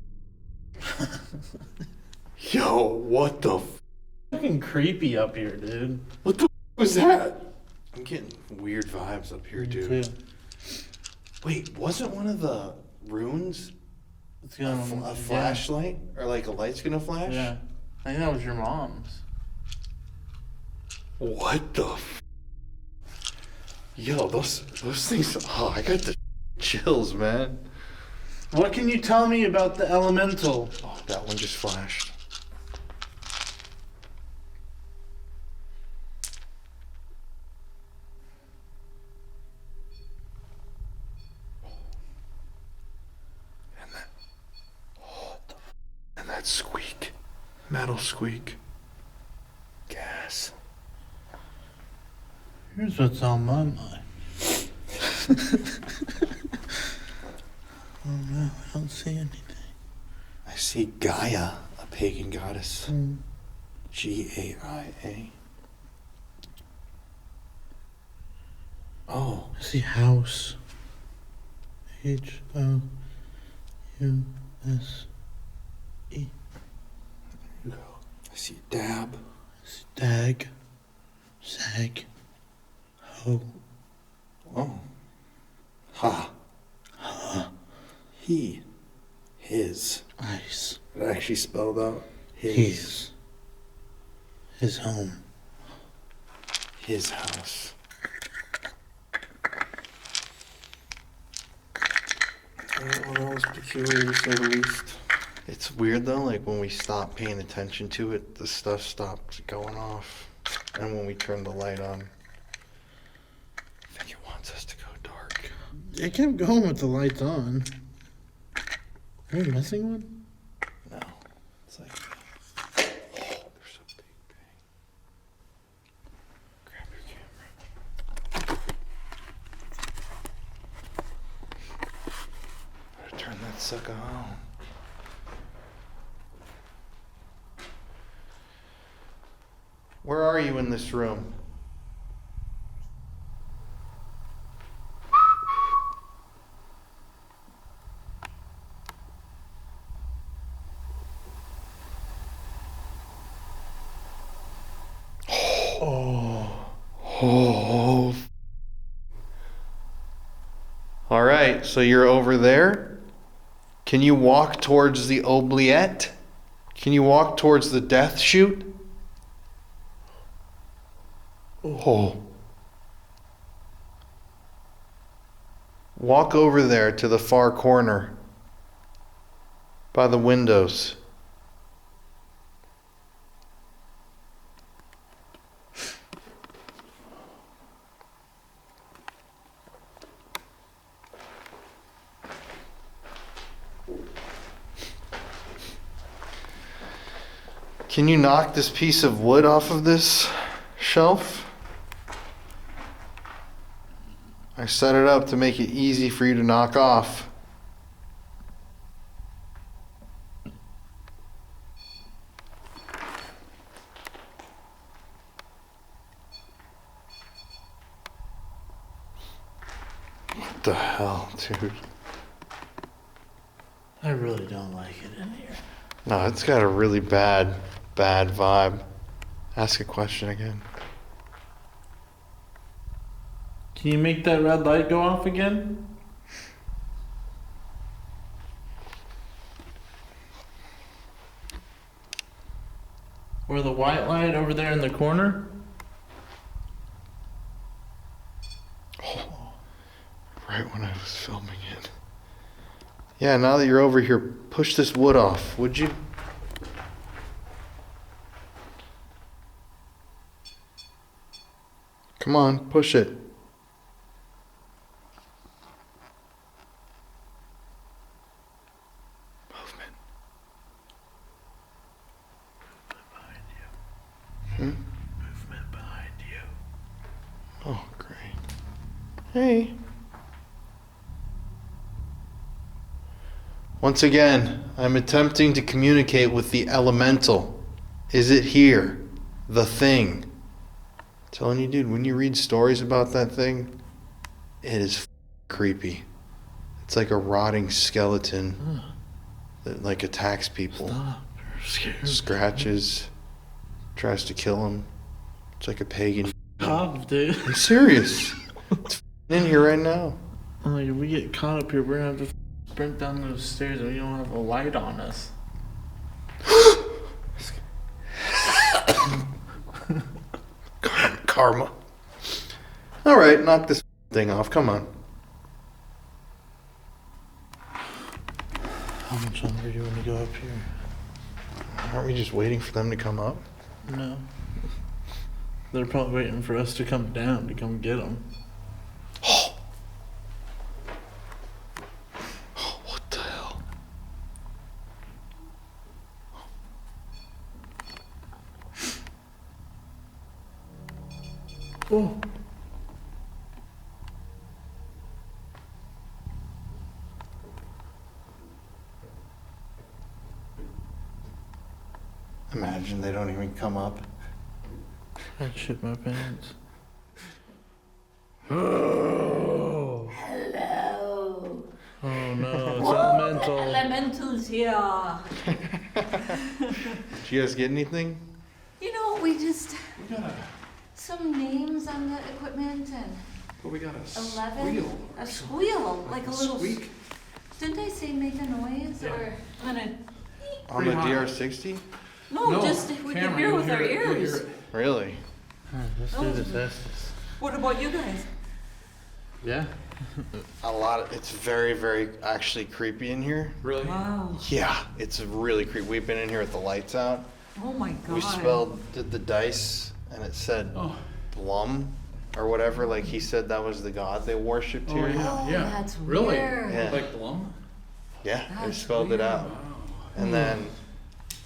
Yo, what the f? Fucking creepy up here, dude. What the f was that? I'm getting weird vibes up here, dude. Too. Wait, wasn't one of the runes It's a gonna, flashlight? Or like a light's gonna flash? Yeah. I think that was your mom's. What the f? Yo, those things, oh, I got the chills, man. What can you tell me about the elemental? Oh, that one just flashed. And that squeak. Metal squeak. Gas. Here's what's on my mind. Oh no, I don't see anything. I see Gaia, a pagan goddess. Gaia. Oh. I see house. HOUS. There you go. I see dab. I see dag. Sag. Ho. Oh. Ha. He. His. Ice. It actually spelled out His. His home. His house. That was peculiar to say the least. It's weird though, like when we stop paying attention to it, the stuff stops going off. And when we turn the light on, I think it wants us to go dark. It kept going with the lights on. Are you missing one? No. It's like, oh, they're so big, bang. Grab your camera. Better turn that sucker on. Where are you in this room? Oh. All right, so you're over there. Can you walk towards the oubliette? Can you walk towards the death chute? Oh. Walk over there to the far corner by the windows. Can you knock this piece of wood off of this shelf? I set it up to make it easy for you to knock off. the hell, dude? I really don't like it in here. No, it's got a really bad vibe. Ask a question again. Can you make that red light go off again? Or the white light over there in the corner? Right when I was filming it. Yeah, now that you're over here, push this wood off, would you? Come on, push it. Movement. Behind you. Movement behind you. Oh, great. Hey. Once again, I'm attempting to communicate with the elemental. Is it here? The thing. I'm telling you, dude, when you read stories about that thing, it is creepy. It's like a rotting skeleton that like attacks people. Stop. You're scared. Scratches, tries to kill them. It's like a pagan. Stop, dude. I'm serious. It's in here right now. I'm like, if we get caught up here, we're gonna have to sprint down those stairs and we don't have a light on us. Karma. All right, knock this thing off. Come on. How much longer do you want to go up here? Aren't we just waiting for them to come up? No. They're probably waiting for us to come down to come get them. What the hell? Oh. Imagine they don't even come up. I'd shit my pants. Oh. Hello. Oh no, it's elemental. Elementals here. Did you guys get anything? You know, we just some names on the equipment and But we got a 11. A squeal, like a little squeak. Didn't I say make a noise or on a? On the Pretty hot. DR60? No, just we can hear with our ears. Really? Let's do this Estus. What about you guys? Yeah. A lot of, it's very, very actually creepy in here. Really? Wow. Yeah, it's really creepy. We've been in here with the lights out. Oh my god. We did the dice and it said Oh. Blum or whatever. Like he said that was the god they worshipped here. Oh, that's Really? weird. Yeah. Like Blum? Yeah, they That's spelled it weird. out. And then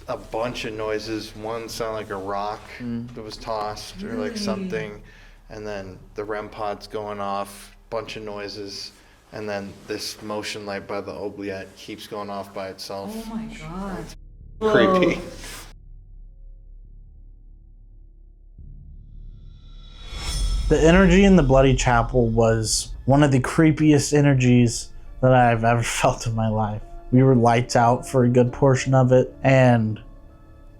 a bunch of noises. One sounded like a rock that was tossed or like Really? something. And then the REM pod's going off, bunch of noises. And then this motion light by the oubliette keeps going off by itself. Oh my god. Creepy. The energy in the Bloody Chapel was one of the creepiest energies that I've ever felt in my life. We were lights out for a good portion of it, and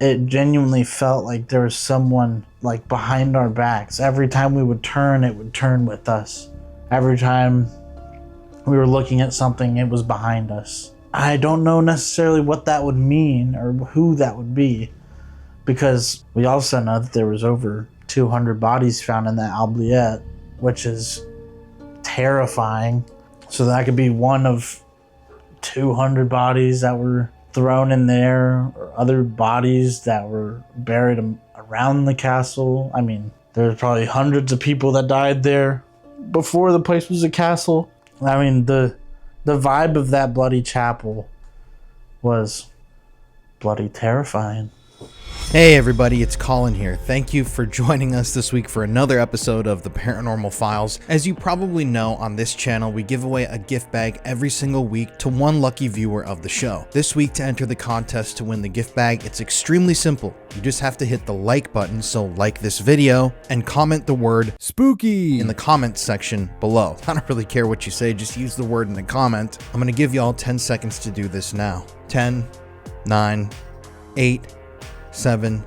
it genuinely felt like there was someone like behind our backs. Every time we would turn, it would turn with us. Every time we were looking at something, it was behind us. I don't know necessarily what that would mean or who that would be, because we also know that there was over 200 bodies found in that oubliette, which is terrifying. So that could be one of 200 bodies that were thrown in there, or other bodies that were buried around the castle. I mean, there's probably hundreds of people that died there before the place was a castle. I mean, the vibe of that Bloody Chapel was bloody terrifying. Hey everybody, it's Colin here. Thank you for joining us this week for another episode of the Paranormal Files. As you probably know, on this channel, we give away a gift bag every single week to one lucky viewer of the show. This week, to enter the contest to win the gift bag, it's extremely simple. You just have to hit the like button, so like this video, and comment the word spooky in the comments section below. I don't really care what you say, just use the word in the comment. I'm gonna give y'all 10 seconds to do this now. 10, 9, 8, 7,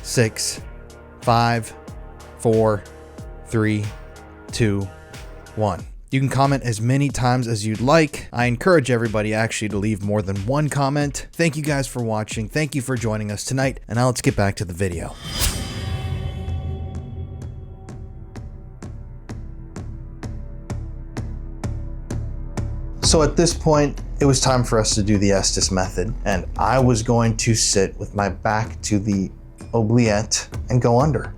6, 5, 4, 3, 2, 1. You can comment as many times as you'd like. I encourage everybody actually to leave more than one comment. Thank you guys for watching. Thank you for joining us tonight. And now let's get back to the video. So at this point, it was time for us to do the Estus method, and I was going to sit with my back to the oubliette and go under.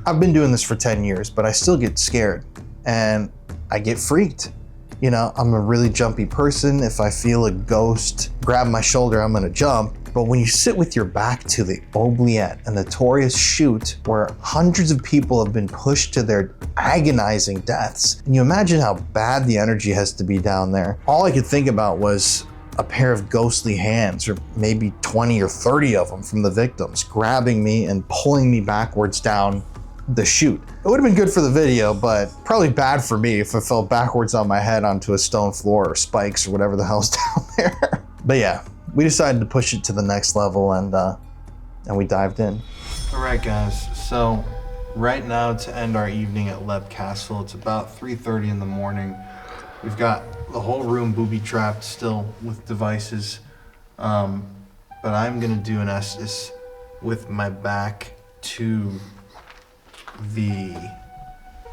I've been doing this for 10 years, but I still get scared and I get freaked. You know, I'm a really jumpy person. If I feel a ghost grab my shoulder, I'm gonna jump. But when you sit with your back to the oubliette, a notorious chute where hundreds of people have been pushed to their agonizing deaths, and you imagine how bad the energy has to be down there. All I could think about was a pair of ghostly hands, or maybe 20 or 30 of them from the victims, grabbing me and pulling me backwards down the chute. It would have been good for the video, but probably bad for me if I fell backwards on my head onto a stone floor or spikes or whatever the hell's down there. But yeah, we decided to push it to the next level, and we dived in. All right, guys. So right now, to end our evening at Leb Castle, it's about 3:30 in the morning. We've got the whole room booby-trapped still with devices, but I'm gonna do an Estus with my back to the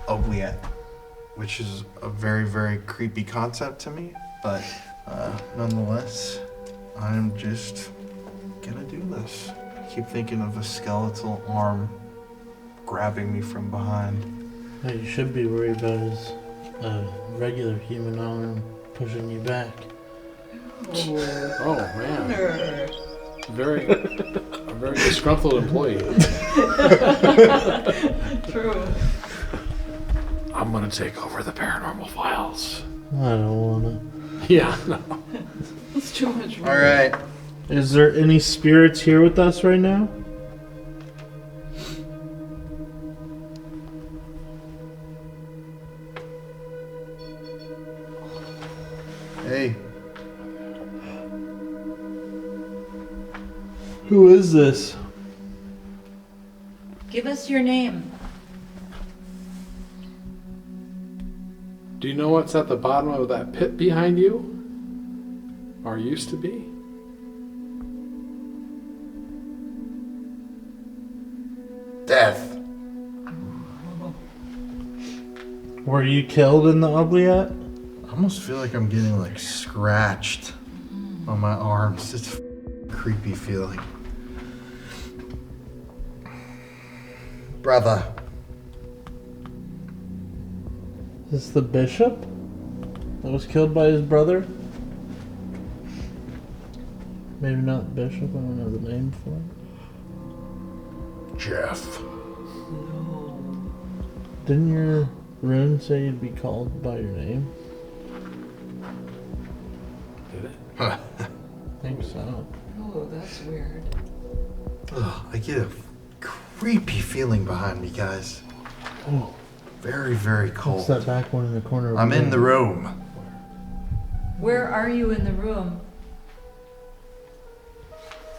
oubliette, which is a very, very creepy concept to me, but nonetheless, I'm just gonna do this. I keep thinking of a skeletal arm grabbing me from behind. What you should be worried about is a regular human arm pushing you back. Oh man. A very disgruntled employee. True. I'm gonna take over the Paranormal Files. I don't wanna. Yeah, no. It's too much work. All right. Is there any spirits here with us right now? Hey. Who is this? Give us your name. Do you know what's at the bottom of that pit behind you? Or used to be? Death. Were you killed in the oubliette? I almost feel like I'm getting like scratched on my arms. It's a creepy feeling. Brother. Is this the bishop that was killed by his brother? Maybe not bishop, I don't know the name for him. Jeff. Didn't your rune say you'd be called by your name? Did it? I think so. Oh, that's weird. Ugh, I get a creepy feeling behind me, guys. Oh, Very, very what's cold. that back one in the corner? Over I'm in there? the room. Where are you in the room?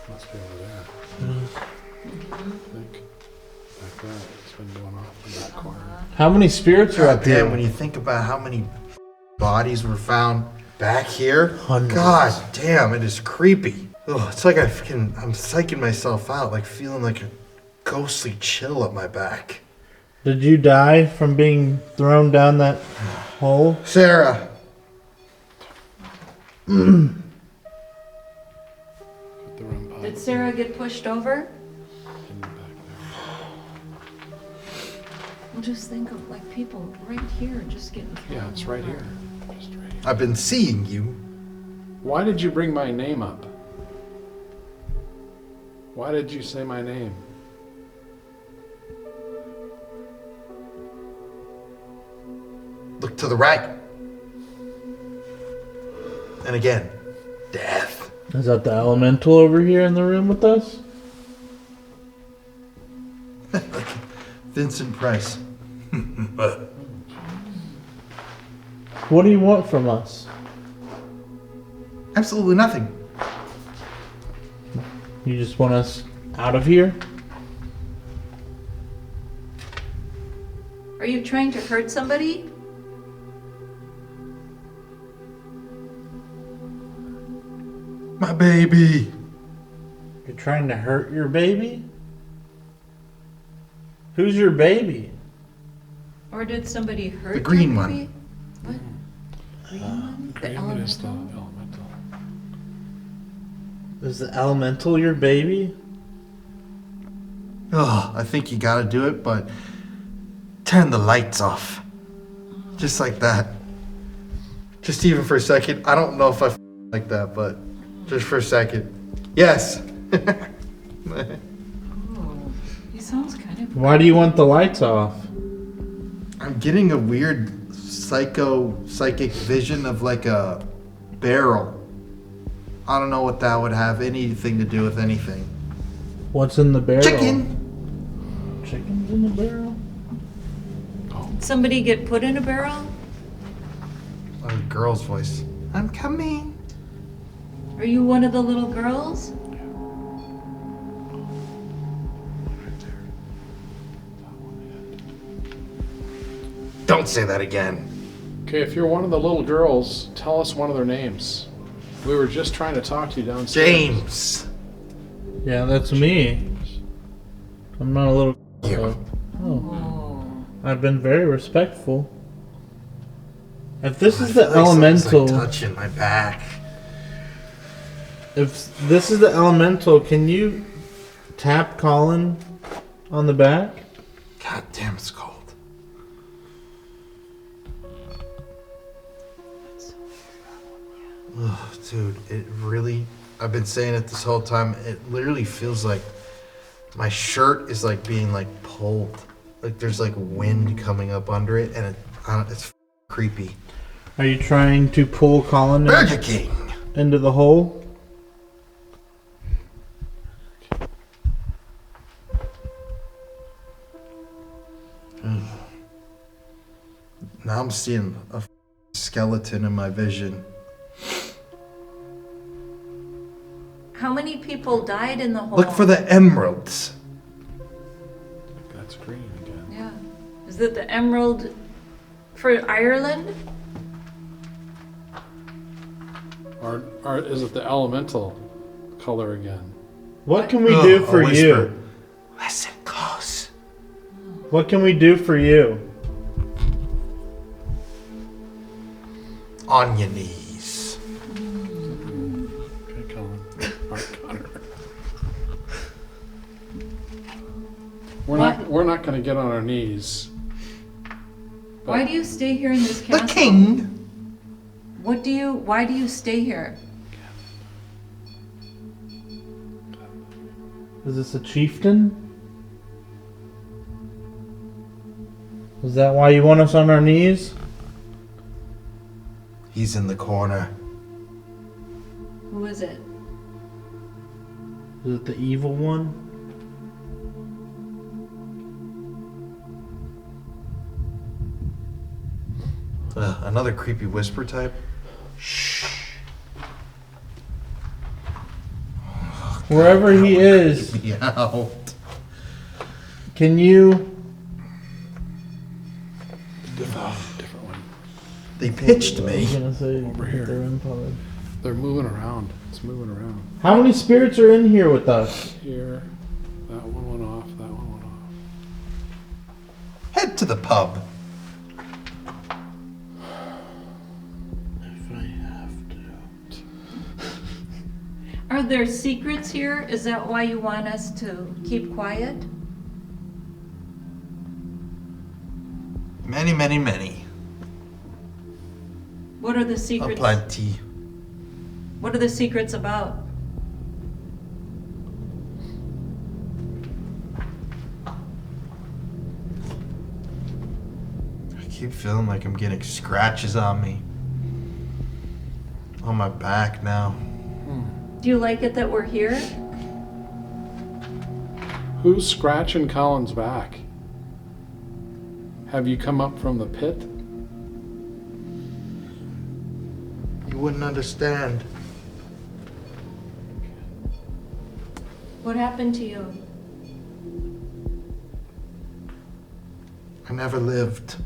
Must be over there. I think. Like that. It's been going off in that corner. How many spirits are God up here? damn, when you think about how many bodies were found back here, Hundreds. God damn, it is creepy. Ugh, it's like I'm psyching myself out, like feeling like a ghostly chill up my back. Did you die from being thrown down that hole? Sarah. Put the room pipe Did Sarah get pushed over? in the back there. Well, just think of like people right here just getting thrown. Yeah, it's right here. Just right here. I've been seeing you. Why did you bring my name up? Why did you say my name? Look to the right. And again, death. Is that the elemental over here in the room with us? Vincent Price. What do you want from us? Absolutely nothing. You just want us out of here? Are you trying to hurt somebody? My baby. You're trying to hurt your baby? Who's your baby? Or did somebody hurt The green your one. baby? What? Green one? The Green is the elemental? elemental. Is the elemental your baby? Oh, I think you gotta do it, but turn the lights off. Just like that. Just even for a second. I don't know if I like that, but just for a second. Yes. Oh, he sounds kind of. Why do you want the lights off? I'm getting a weird psychic vision of like a barrel. I don't know what that would have anything to do with anything. What's in the barrel? Chicken! Chicken's in the barrel? Somebody get put in a barrel? A girl's voice. I'm coming. Are you one of the little girls? Don't say that again. Okay, if you're one of the little girls, tell us one of their names. We were just trying to talk to you downstairs. James. Yeah, that's me. I'm not a little. You. Oh. I've been very respectful. If this is I the feel like something's, elemental, like, touching my back. if this is the elemental, can you tap Colin on the back? God damn, it's cold. Ugh, dude, it really, I've been saying it this whole time, it literally feels like my shirt is like being like pulled. Like there's like wind coming up under it and it's creepy. Are you trying to pull Colin Burger King! into the hole? Now I'm seeing a skeleton in my vision. How many people died in the hole? Look for the emeralds. That's green again. Yeah. Is it the emerald for Ireland? Or is it the elemental color again? What can we do for you? Listen close. What can we do for you? On your knees. Okay, Colin. Alright, Connor. We're not going to get on our knees. Why do you stay here in this castle? The king. Why do you stay here? Is this a chieftain? Is that why you want us on our knees? He's in the corner. Who is it? Is it the evil one? Another creepy whisper type. Shh. Wherever he is, Creep me out. can you... Different one. They pitched I was me. gonna say Over here. they're impossible. They're moving around. It's moving around. How many spirits are in here with us? Here. That one went off. That one went off. Head to the pub. If I have to. Are there secrets here? Is that why you want us to keep quiet? Many, many, many. What are the secrets? Aplenty. What are the secrets about? keep feeling like I'm getting scratches on me. On my back now. Do you like it that we're here? Who's scratching Colin's back? Have you come up from the pit? You wouldn't understand. What happened to you? I never lived.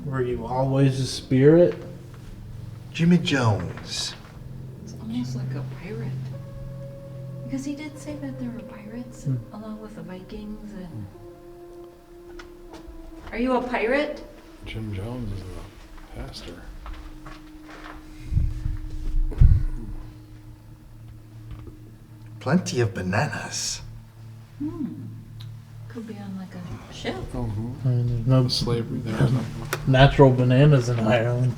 Were you always a spirit? Jimmy Jones. It's almost like a pirate. Because he did say that there were pirates along with the Vikings and... Are you a pirate? Jim Jones is the pastor. Plenty of bananas. Could be on like a ship. I mean, there's no Slavery there. natural bananas in Ireland.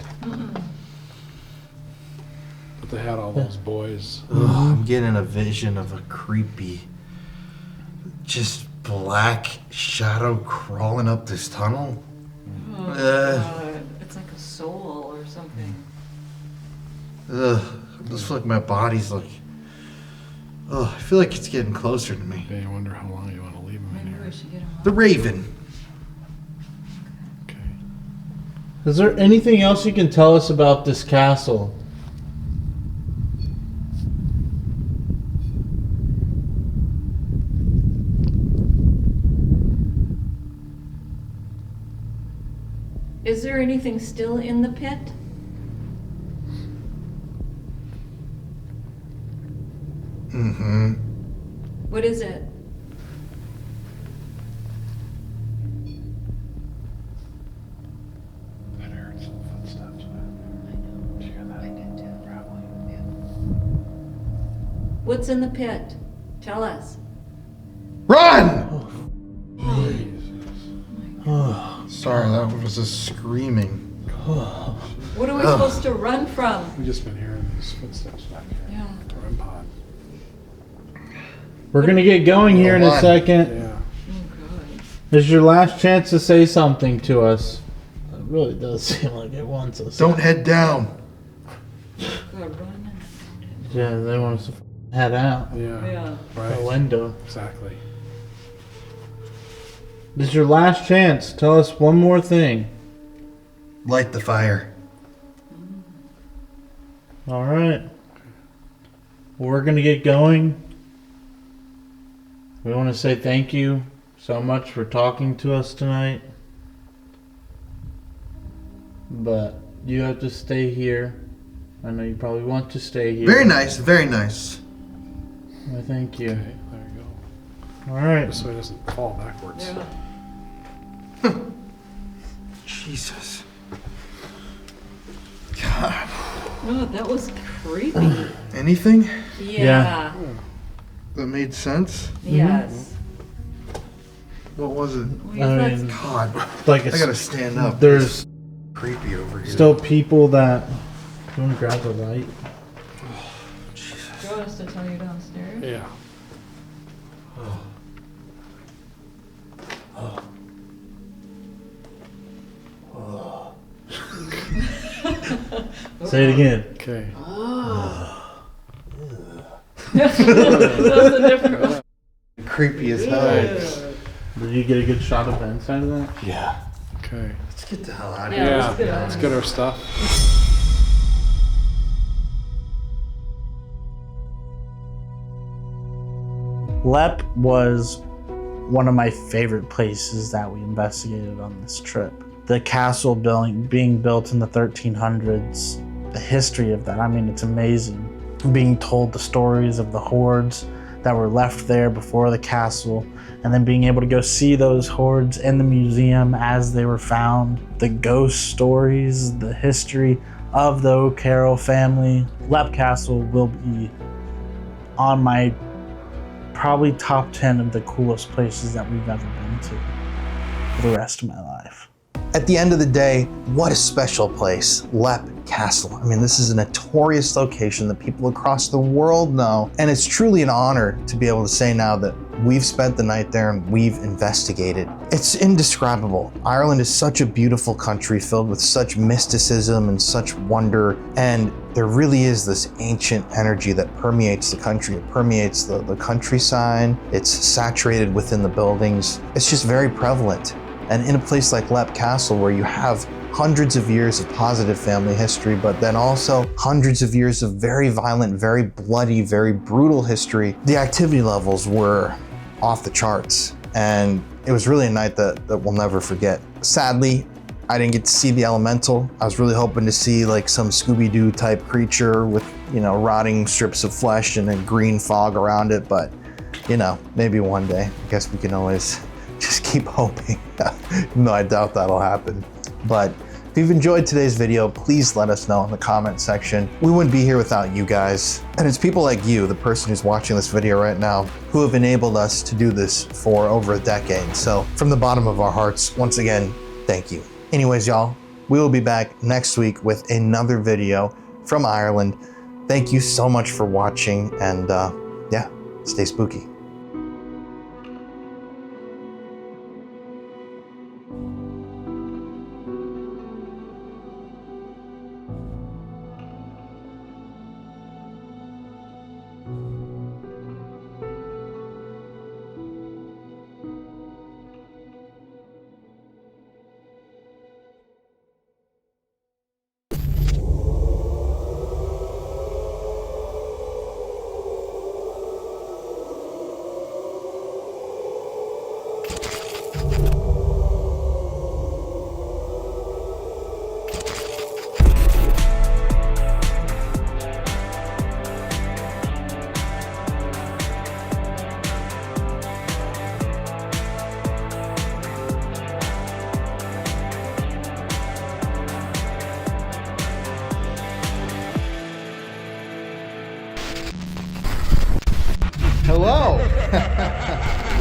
But they had all those boys. I'm getting a vision of a creepy, just black shadow crawling up this tunnel. It's like a soul or something. Ugh. I just feel like my body's like. Oh, I feel like it's getting closer to me. Okay, I wonder how long you want to leave him in Maybe here. we should get him The Raven. Okay. Is there anything else you can tell us about this castle? Is there anything still in the pit? Mm-hmm. What is it? I heard some footsteps. Did you hear that? I did too. Probably. What's in the pit? Tell us. Run! Jesus. Sorry, that was a screaming. What are we supposed to run from? We've just been hearing these footsteps back here. Yeah. The REM pod. We're gonna get going here in a second. Yeah. This is your last chance to say something to us. It really does seem like it wants us. Don't head down. Good, run. Yeah, they want us to head out Yeah. Yeah. Right. the window. Exactly. This is your last chance. Tell us one more thing. Light the fire. All right. Well, we're gonna get going. We want to say thank you so much for talking to us tonight. But you have to stay here. I know you probably want to stay here. Very nice, very nice. Well, thank you. Okay, there you go. All right. Just so he doesn't fall backwards. Yeah. Jesus. God. Oh, that was creepy. Anything Yeah. that made sense? Yes. What was it? We I thought- mean, God. like I gotta stand up. There's Creepy over here. still people that. You want to grab the light? Do you want us to tell you downstairs? Yeah. Say it again. Okay. That was a different one. Creepy as hell. Did you get a good shot of the inside of that? Yeah. Okay. Let's get the hell out of Yeah, here. let's get out. Let's get our stuff. Lep was one of my favorite places that we investigated on this trip. The castle being built in the 1300s, the history of that, I mean, it's amazing. Being told the stories of the hordes that were left there before the castle, and then being able to go see those hordes in the museum as they were found, the ghost stories, the history of the O'Carroll family. Lep Castle will be on my probably top 10 of the coolest places that we've ever been to for the rest of my life. At the end of the day, what a special place Lep Castle. I mean, this is a notorious location that people across the world know, and it's truly an honor to be able to say now that we've spent the night there and we've investigated. It's indescribable. Ireland is such a beautiful country filled with such mysticism and such wonder, and there really is this ancient energy that permeates the country. It permeates the countryside. It's saturated within the buildings. It's just very prevalent. And in a place like Leap Castle, where you have hundreds of years of positive family history, but then also hundreds of years of very violent, very bloody, very brutal history, the activity levels were off the charts. And it was really a night that we'll never forget. Sadly, I didn't get to see the elemental. I was really hoping to see like some Scooby-Doo type creature with, you know, rotting strips of flesh and a green fog around it, but you know, maybe one day. I guess we can always just keep hoping. No, I doubt that'll happen. But if you've enjoyed today's video, please let us know in the comment section. We wouldn't be here without you guys. And it's people like you, the person who's watching this video right now, who have enabled us to do this for over a decade. So from the bottom of our hearts, once again, thank you. Anyways, y'all, we will be back next week with another video from Ireland. Thank you so much for watching, and yeah, stay spooky.